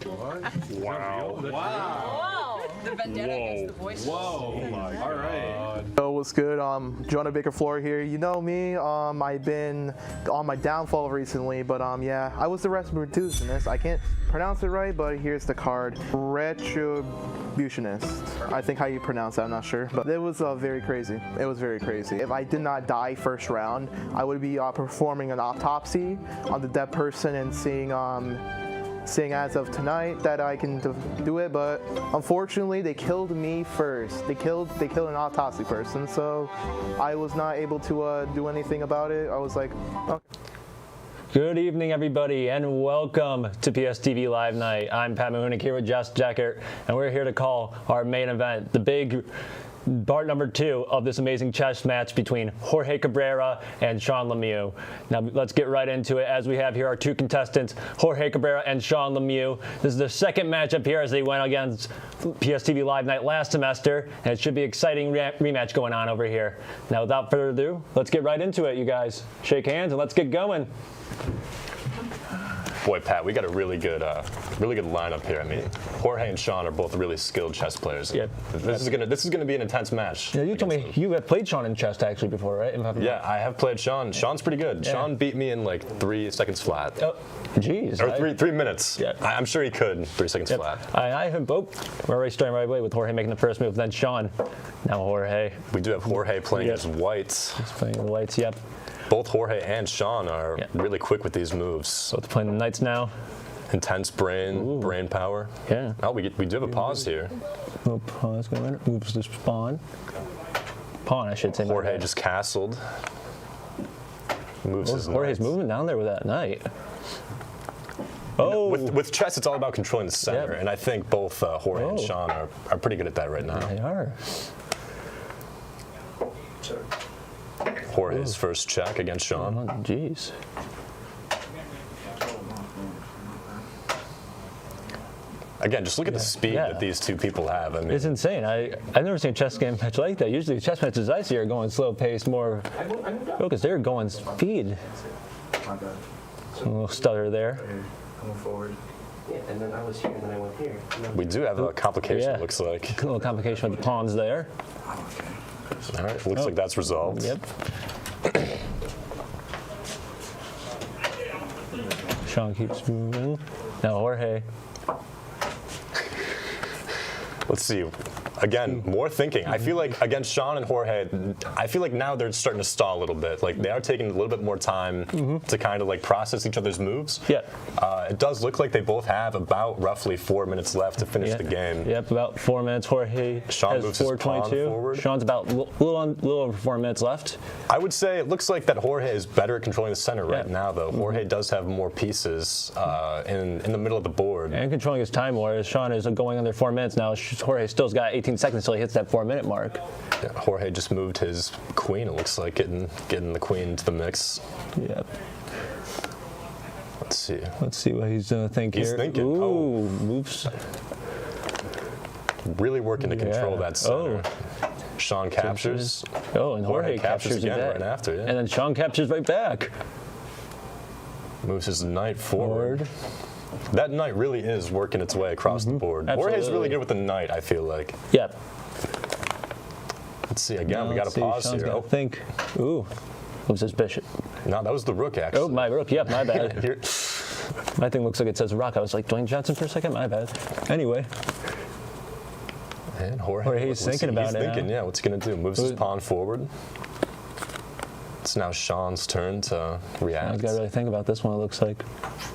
What? Wow. Whoa. The vendetta against the voices. Whoa. All right. So what's good? Jonah Baker Floor here. You know me. I've been on my downfall recently, but yeah, I was the Retributionist. I can't pronounce it right, but here's the card. Retributionist. I think how you pronounce that, I'm not sure. But it was very crazy. It was very crazy. If I did not die first round, I would be performing an autopsy on the dead person and seeing as of tonight that I can do it, but unfortunately they killed me first. They killed an autopsy person, so I was not able to do anything about it. I was like, okay. Good evening, everybody, and welcome to PSTV Live Night. I'm Pat Mahunik here with Jess Deckert, and we're here to call our main event, the big part number 2 of this amazing chess match between Jorge Cabrera and Sean Lemieux. Now let's get right into it. As we have here our two contestants, Jorge Cabrera and Sean Lemieux. This is their second matchup here as they went against PSTV Live Night last semester, and it should be an exciting rematch going on over here. Now without further ado, let's get right into it, you guys. Shake hands and let's get going. Boy, Pat, we got a really good lineup here. I mean, Jorge and Sean are both really skilled chess players. Yeah. This is gonna be an intense match. Yeah, you told me you have played Sean in chess actually before, right? Yeah, I have played Sean. Sean's pretty good. Yeah. Sean beat me in like 3 seconds flat. Oh, jeez. Or 3 minutes. Yeah. I'm sure he could. 3 seconds flat. I have both. We're already starting right away with Jorge making the first move, then Sean. Now Jorge. We do have Jorge playing as whites. He's playing the whites. Yep. Both Jorge and Sean are really quick with these moves. Both playing the knights now. Intense brain power. Yeah. Oh, we do have a pause here. Oh, pause going. Moves to spawn. Pawn, I should say. Jorge just castled. Moves his Jorge's moving down there with that knight. Oh. With chess, it's all about controlling the center, and I think both Jorge and Sean are pretty good at that right now. They are. Jorge's first check against Sean. Oh, jeez. Again, just look at the speed that these two people have. I mean, it's insane. I've never seen a chess game match like that. Usually chess matches I see are going slow paced, more focused. They're going speed. A little stutter there. Coming forward. Yeah, and then I was here, and then I went here. We do have a complication, it looks like. A little complication with the pawns there. All right, looks like that's resolved. Yep. Sean keeps moving. Now Jorge. Let's see. Again, more thinking. I feel like against Sean and Jorge, I feel like now they're starting to stall a little bit. Like they are taking a little bit more time to kind of like process each other's moves. Yeah. It does look like they both have about roughly 4 minutes left to finish the game. Yep, about 4 minutes. Jorge Sean has moves his pawn forward. Sean's about a little over 4 minutes left. I would say it looks like that Jorge is better at controlling the center right now, though. Jorge does have more pieces in the middle of the board. And controlling his time more, as Sean is going under 4 minutes now. Jorge still's got 18 15 seconds till he hits that 4-minute mark. Yeah, Jorge just moved his queen. It looks like getting the queen into the mix. Yep. Let's see. Let's see what he's thinking. He's thinking. Ooh, moves. Really working to control that center. Oh. Sean captures. Oh, and Jorge captures again back. right after. Yeah. And then Sean captures right back. Moves his knight forward. That knight really is working its way across the board. Jorge's really good with the knight, I feel like. Yep. Let's see again. We got to pause Sean's here. gotta think. Ooh. What was his bishop? No, that was the rook, actually. Oh, my rook. Yep, my bad. My thing looks like it says rock. I was like, Dwayne Johnson for a second? My bad. Anyway. And Jorge's thinking about it. He's thinking, yeah, what's he going to do? Moves his pawn forward. It's now Sean's turn to react. I've got to really think about this one, it looks like.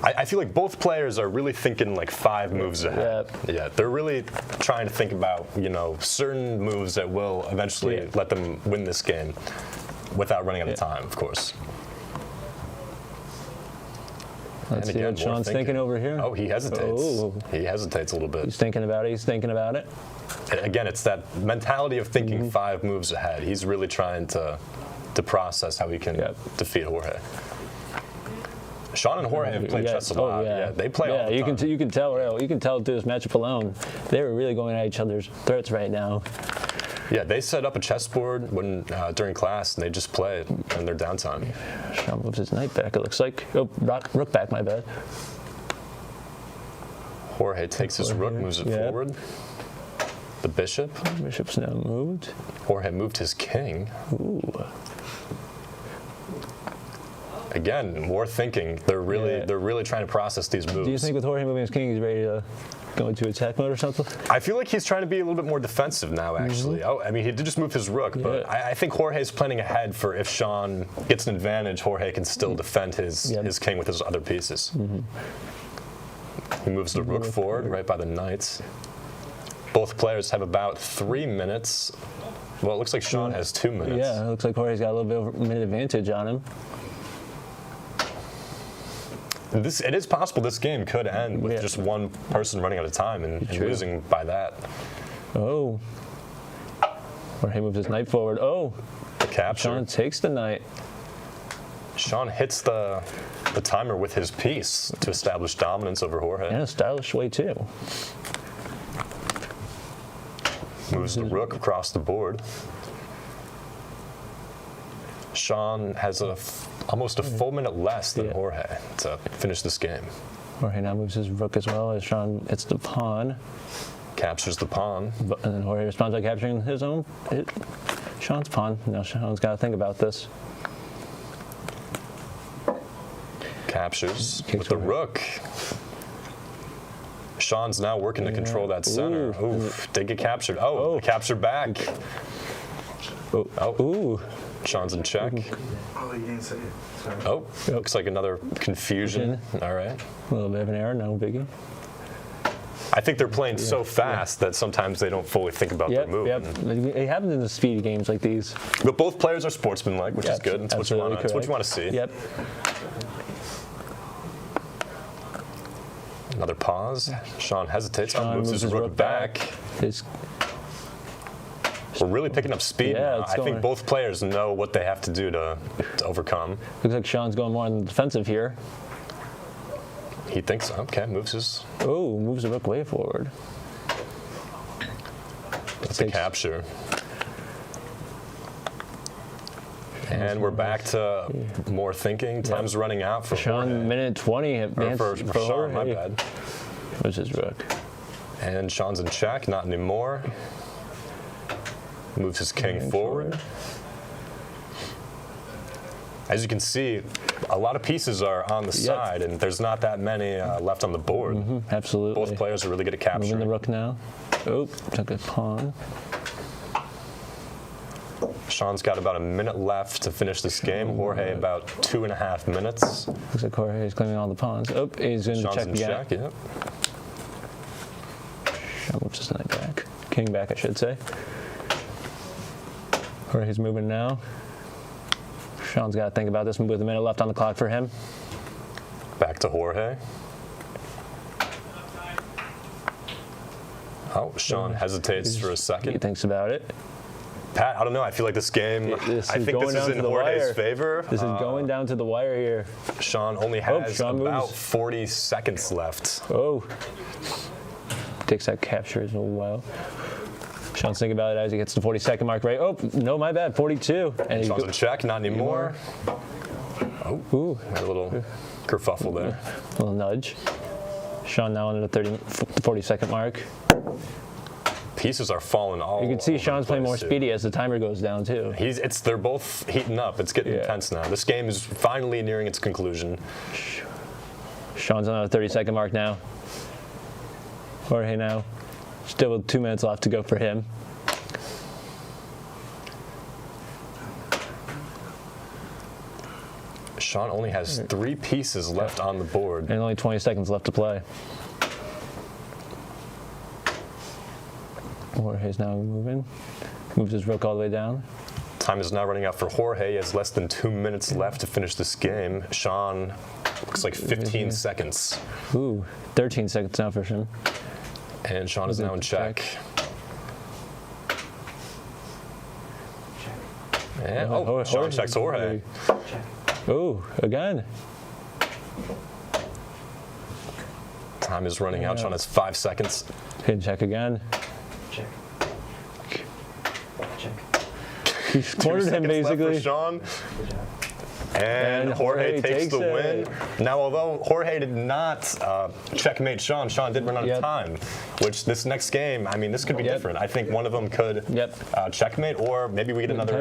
I feel like both players are really thinking like 5 moves ahead. Yeah, they're really trying to think about, certain moves that will eventually let them win this game without running out of time, of course. Let's see what Sean's thinking over here. Oh, he hesitates. Oh. He hesitates a little bit. He's thinking about it. He's thinking about it. Again, it's that mentality of thinking 5 moves ahead. He's really trying to process how he can defeat Jorge. Sean and Jorge have played chess a lot. Yeah, they play all the time. You can tell. You can tell through this matchup alone. They were really going at each other's throats right now. Yeah, they set up a chessboard during class, and they just play it in their downtime. Sean moves his knight back, it looks like. Oh, rook back, my bad. Jorge takes his rook, moves it forward. The bishop. Bishop's now moved. Jorge moved his king. Ooh. Again, more thinking. They're really trying to process these moves. Do you think with Jorge moving his king, he's ready to go into attack mode or something? I feel like he's trying to be a little bit more defensive now, actually. Oh, I mean, he did just move his rook, but I think Jorge's planning ahead for if Sean gets an advantage, Jorge can still defend his king with his other pieces. He moves the rook forward right by the knights. Both players have about 3 minutes. Well, it looks like Sean has 2 minutes. Yeah, it looks like Jorge's got a little bit of a minute advantage on him. It is possible this game could end with just one person running out of time and losing by that. Oh. Jorge moves his knight forward. Oh. The capture. Sean takes the knight. Sean hits the timer with his piece to establish dominance over Jorge. In a stylish way, too. Moves the rook across the board. Sean has almost a full minute less than Jorge to finish this game. Jorge now moves his rook as well as Sean hits the pawn. Captures the pawn. And then Jorge responds by capturing Sean's pawn. Now Sean's got to think about this. Captures with the rook. Sean's now working to control that center. Oof, they get captured. Oh, capture back. Ooh. Sean's in check. Oh, you didn't say it. Sorry. Oh, looks like another confusion. All right. A little bit of an error, no biggie. I think they're playing so fast that sometimes they don't fully think about their move. It happens in the speedy games like these. But both players are sportsmanlike, which is good. That's what you want to see. Yep. Another pause. Sean hesitates. Moves his rook back. We're really picking up speed now. I think both players know what they have to do to overcome. Looks like Sean's going more on the defensive here. He thinks, okay, moves the rook way forward. That's a capture. And we're back to more thinking. Time's running out for Sean. Minute 20. For Sean, my bad. Where's his rook? And Sean's in check, not anymore. Moves his king forward. As you can see, a lot of pieces are on the side, and there's not that many left on the board. Absolutely. Both players are really good at capturing. Moving the rook now. Oh, took a pawn. Sean's got about a minute left to finish this game. Jorge about 2.5 minutes. Looks like Jorge is claiming all the pawns. Oh, he's going to check again. Check, Sean moves his knight back. King back, I should say. Jorge's moving now. Sean's got to think about this with a minute left on the clock for him. Back to Jorge. Oh, Sean hesitates for a second. He thinks about it. Pat, I don't know. I feel like this game, I think this is in Jorge's favor. This is going down to the wire here. Sean only has Sean about moves. 40 seconds left. Oh. Takes that capture as a while. Sean's thinking about it as he gets to the 40-second mark, right? Oh, no, my bad, 42. And Sean's in check, not anymore. Oh, ooh. Had a little kerfuffle there. A little nudge. Sean now on the 40-second mark. Pieces are falling all You can see over Sean's the playing place, more speedy as the timer goes down, too. They're both heating up. It's getting intense now. This game is finally nearing its conclusion. Sean's on the 30-second mark now. Jorge now. Still with 2 minutes left to go for him. Sean only has 3 pieces left on the board. And only 20 seconds left to play. Jorge's now moving. Moves his rook all the way down. Time is now running out for Jorge. He has less than 2 minutes left to finish this game. Sean looks like 15 seconds. Ooh, 13 seconds now for him. And Sean is now in check. And, Sean checks Jorge. Oh, again. Time is running out. Sean has 5 seconds. Hit check again. Check. He's cornered him basically. For Sean. And Jorge takes the win. Now, although Jorge did not checkmate Sean, Sean did run out of time, which this next game, I mean, this could be different. I think one of them could checkmate, or maybe we get another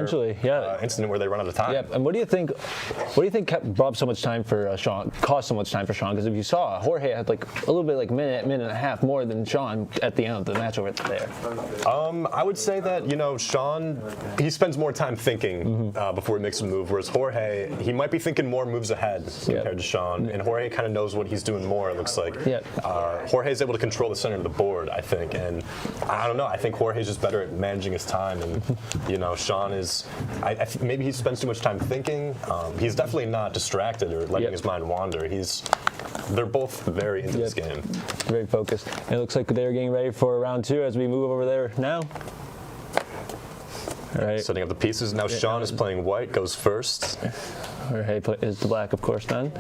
incident where they run out of time. Yep. And what do you think? What do you think brought so much time for Sean? Cost so much time for Sean? Because if you saw, Jorge had like a little bit, like minute and a half more than Sean at the end of the match over there. I would say that Sean, he spends more time thinking before he makes a move, whereas Jorge, he might be thinking more moves ahead compared to Sean, and Jorge kind of knows what he's doing more, it looks like. Jorge's able to control the center of the board, I think, and I don't know, I think Jorge's just better at managing his time, and Sean is, maybe he spends too much time thinking. He's definitely not distracted or letting his mind wander. They're both very into this game. Very focused. And it looks like they're getting ready for round 2 as we move over there now. All right. Setting up the pieces. Now Sean is playing white, goes first. Jorge is the black, of course, then.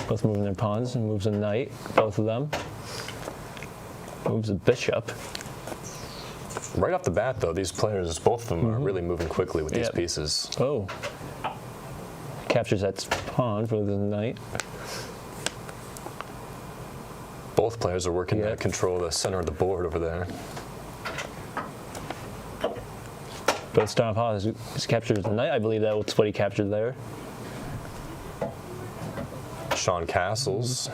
Both moving their pawns and moves a knight, both of them. Moves a bishop. Right off the bat, though, these players, both of them are really moving quickly with these pieces. Oh. Captures that pawn for the knight. Both players are working to control the center of the board over there. Both Star Paw has captured the knight. I believe that's what he captured there. Sean castles.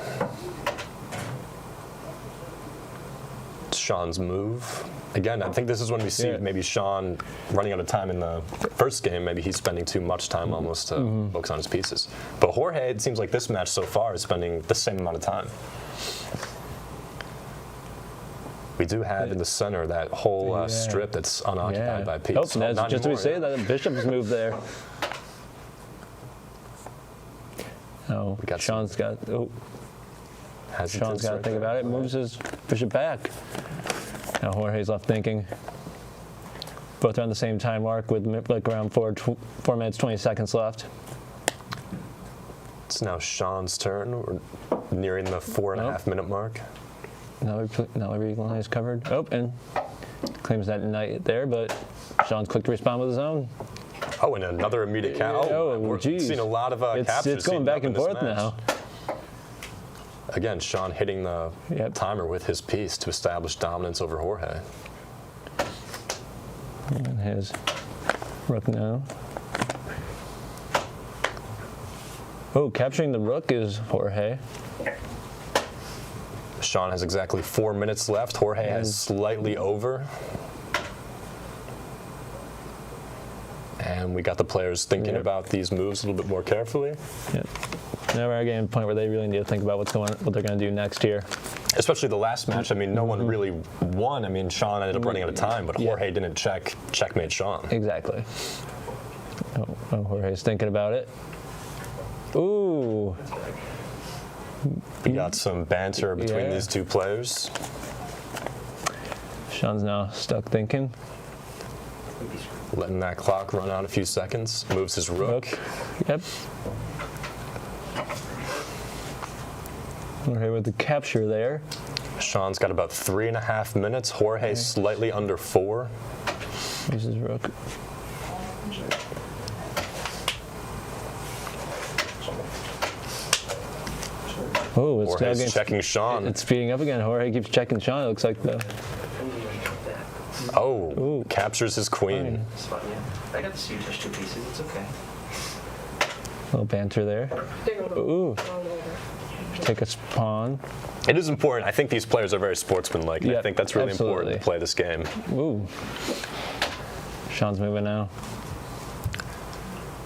Sean's move. Again, I think this is when we see maybe Sean running out of time in the first game. Maybe he's spending too much time almost to focus on his pieces. But Jorge, it seems like this match so far is spending the same amount of time. We do have in the center that whole strip that's unoccupied by pieces. Oh, that's just what we say, that bishop's moved there. Oh, we got Sean's got. Oh, Sean's got to think about it. Moves his bishop back. Now Jorge's left thinking. Both are on the same time mark with like around 4 minutes 20 seconds left. It's now Sean's turn. We're nearing the 4.5 minute mark. Now every line is covered. Oh, and claims that knight there, but Sean's quick to respond with his own. Oh, and another immediate capture. Oh, geez. We've seen a lot of captures. It's going back and forth now. Again, Sean hitting the timer with his piece to establish dominance over Jorge. And his rook now. Oh, capturing the rook is Jorge. Sean has exactly 4 minutes left. Jorge has slightly over. And we got the players thinking about these moves a little bit more carefully. Yep. Now we're getting to the point where they really need to think about what they're going to do next here. Especially the last match. I mean, no one really won. I mean, Sean ended up running out of time, but Jorge didn't checkmate Sean. Exactly. Oh, Jorge's thinking about it. Ooh. We got some banter between these two players. Sean's now stuck thinking. Letting that clock run out a few seconds. Moves his rook. Yep. Jorge with the capture there. Sean's got about 3.5 minutes. Jorge slightly under 4. Here's his rook. Oh, it's Jorge's checking Sean. It's speeding up again. Jorge keeps checking Sean. It looks like though. Oh, captures his queen. I got to see just 2 pieces. It's okay. A little banter there. Ooh. Take a pawn. It is important. I think these players are very sportsmanlike. Yep, I think that's really important to play this game. Ooh. Sean's moving now.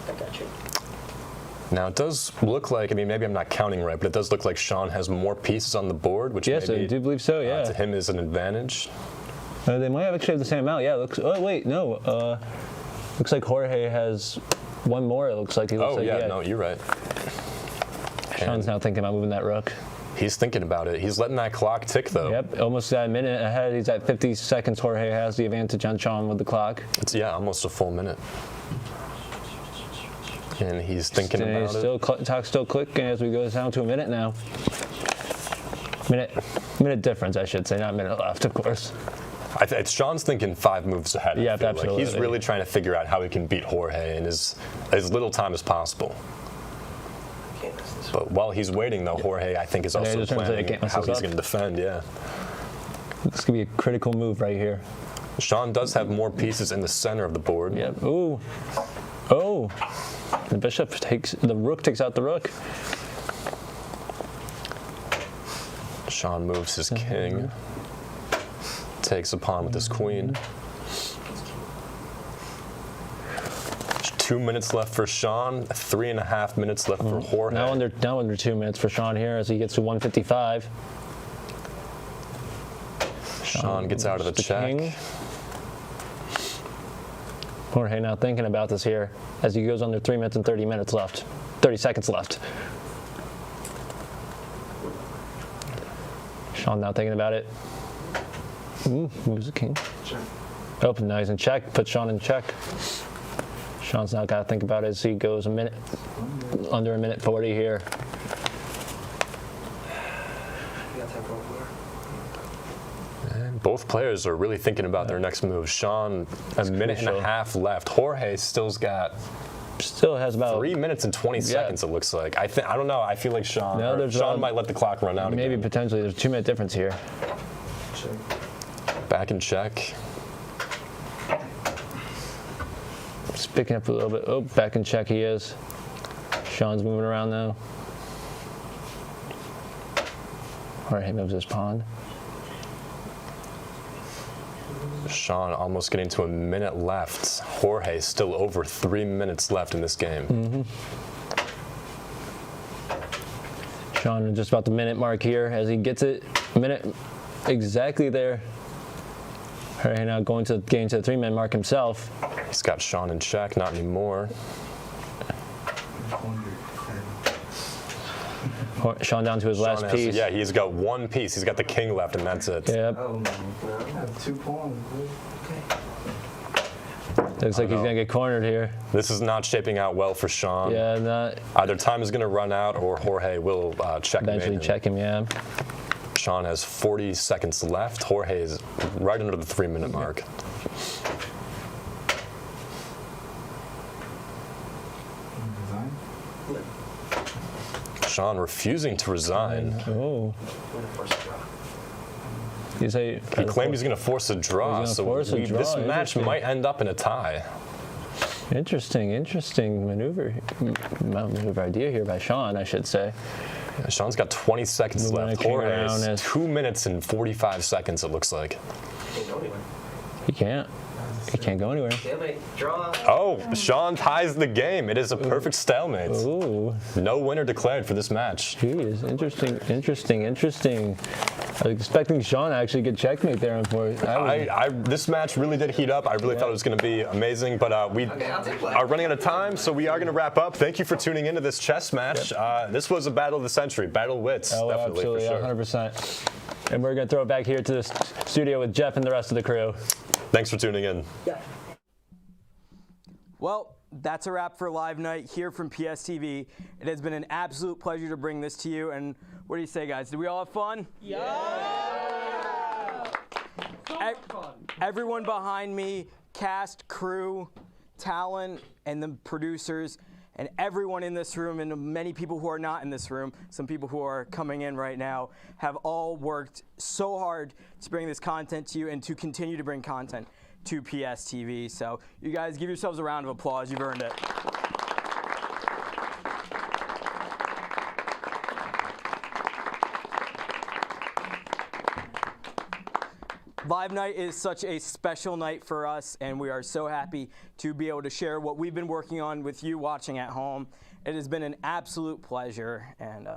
I got you. Now, it does look like, I mean, maybe I'm not counting right, but it does look like Sean has more pieces on the board, which yes, maybe I do believe so, yeah. to him is an advantage. They might actually have the same amount. Yeah, it looks. Oh, wait, no. Looks like Jorge has one more. It looks like he looks like. Yeah, no, you're right. Sean's now thinking about moving that rook. He's thinking about it. He's letting that clock tick, though. Yep, almost a minute ahead. He's at 50 seconds. Jorge has the advantage on Sean with the clock. It's, almost a full minute. And he's thinking about it. Talk's still clicking as we go down to a minute now. Minute difference, I should say, not a minute left, of course. Sean's thinking 5 moves ahead. Yeah, absolutely. absolutely. He's really trying to figure out how he can beat Jorge in as little time as possible. But while he's waiting, though, Jorge, I think, is also planning how he's going to defend. Yeah. This could be a critical move right here. Sean does have more pieces in the center of the board. Yep. Ooh. Oh. The bishop the rook takes out the rook. Sean moves his king. Takes a pawn with his queen. 2 minutes left for Sean. 3.5 minutes left for Jorge. Now under 2 minutes for Sean here as he gets to 155. Sean gets out of the check. King. Jorge now thinking about this here as he goes under 3 minutes and 30 seconds left. Sean now thinking about it. Ooh, moves the king. Sure. Oh, now he's in check. Put Sean in check. Sean's now got to think about it as he goes under a minute 40 here. And both players are really thinking about their next move. Sean, a minute and a half left. Jorge still has about 3 minutes and 20 seconds. It looks like. I don't know. I feel like Sean might let the clock run out. Maybe potentially there's a 2 minute difference here. Sure. Back in check. Just picking up a little bit. Oh, back in check he is. Sean's moving around now. Jorge moves his pawn. Sean almost getting to a minute left. Jorge still over 3 minutes left in this game. Sean just about the minute mark here as he gets it. Minute exactly there. Jorge now getting to the 3 minute mark himself. He's got Sean in check, not anymore. Sean down to his last piece. Yeah, he's got 1 piece. He's got the king left, and that's it. Yep. Oh, no. I have 2 pawns. Okay. Looks like he's going to get cornered here. This is not shaping out well for Sean. Yeah, not. Either time is going to run out, or Jorge will eventually check him, yeah. Sean has 40 seconds left. Jorge is right under the 3 minute mark. Sean refusing to resign. Oh. He claimed he's going to force a draw, this match might end up in a tie. Interesting maneuver idea here by Sean, I should say. Yeah, Sean's got 20 seconds left. Jorge has 2 minutes and 45 seconds, it looks like. Can't go anywhere. He can't. He can't go anywhere. Stalemate. Draw. Oh, Sean ties the game. It is a perfect stalemate. Ooh. No winner declared for this match. Jeez, interesting. I was expecting Sean to actually get checkmate there. This match really did heat up. I really thought it was going to be amazing, but we are running out of time, so we are going to wrap up. Thank you for tuning into this chess match. This was a battle of the century, battle of wits, definitely, absolutely, for sure. 100%. And we're going to throw it back here to the studio with Jeff and the rest of the crew. Thanks for tuning in. Well, that's a wrap for Live Night here from PSTV. It has been an absolute pleasure to bring this to you. And what do you say, guys? Did we all have fun? Yeah! So much fun. Everyone behind me, cast, crew, talent, and the producers, and everyone in this room, and many people who are not in this room, some people who are coming in right now, have all worked so hard to bring this content to you and to continue to bring content to PSTV. So you guys give yourselves a round of applause. You've earned it. Live Night is such a special night for us, and we are so happy to be able to share what we've been working on with you watching at home. It has been an absolute pleasure, and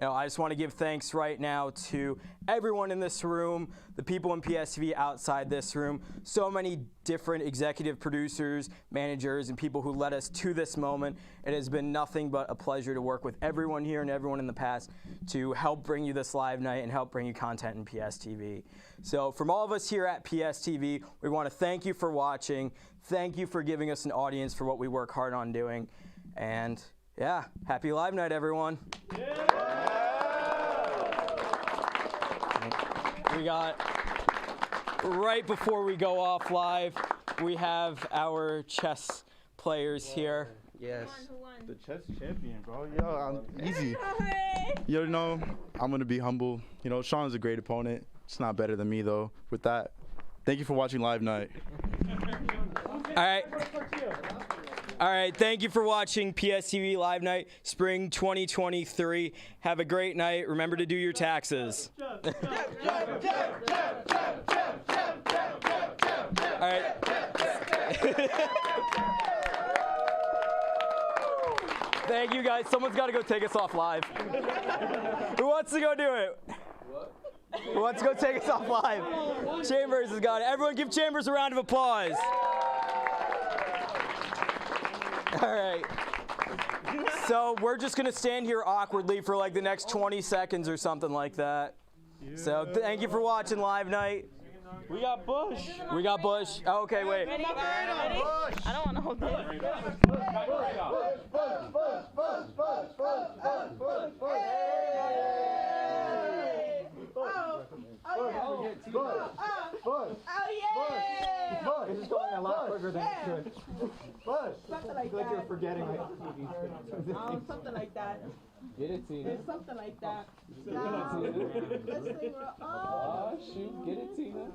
I just want to give thanks right now to everyone in this room, the people in PSTV outside this room, so many different executive producers, managers, and people who led us to this moment. It has been nothing but a pleasure to work with everyone here and everyone in the past to help bring you this Live Night and help bring you content in PSTV. So from all of us here at PSTV, we want to thank you for watching. Thank you for giving us an audience for what we work hard on doing. And yeah, happy Live Night, everyone. We got, right before we go off live, we have our chess players here. Yes. The chess champion, bro. Yo, I'm easy. You know, I'm going to be humble. You know, Sean's a great opponent. It's not better than me, though. With that, thank you for watching Live Night. All right, thank you for watching PSTV Live Night, Spring 2023. Have a great night. Remember to do your taxes. All right. Thank you, guys. Someone's got to go take us off live. Who wants to go do it? Who wants to go take us off live? Chambers has got it. Everyone give Chambers a round of applause. All right. So we're just going to stand here awkwardly for like the next 20 seconds or something like that. So thank you for watching Live Night. We got Bush. We got Bush. Oh, okay, wait. Ready? I don't want to hold this. This is going a lot quicker than it should. Something like I feel like that. you're forgetting like Oh, something like that. Get it, Tina. It's something like that. Get it, Tina. Let's see. Oh, shoot. Get it, Tina.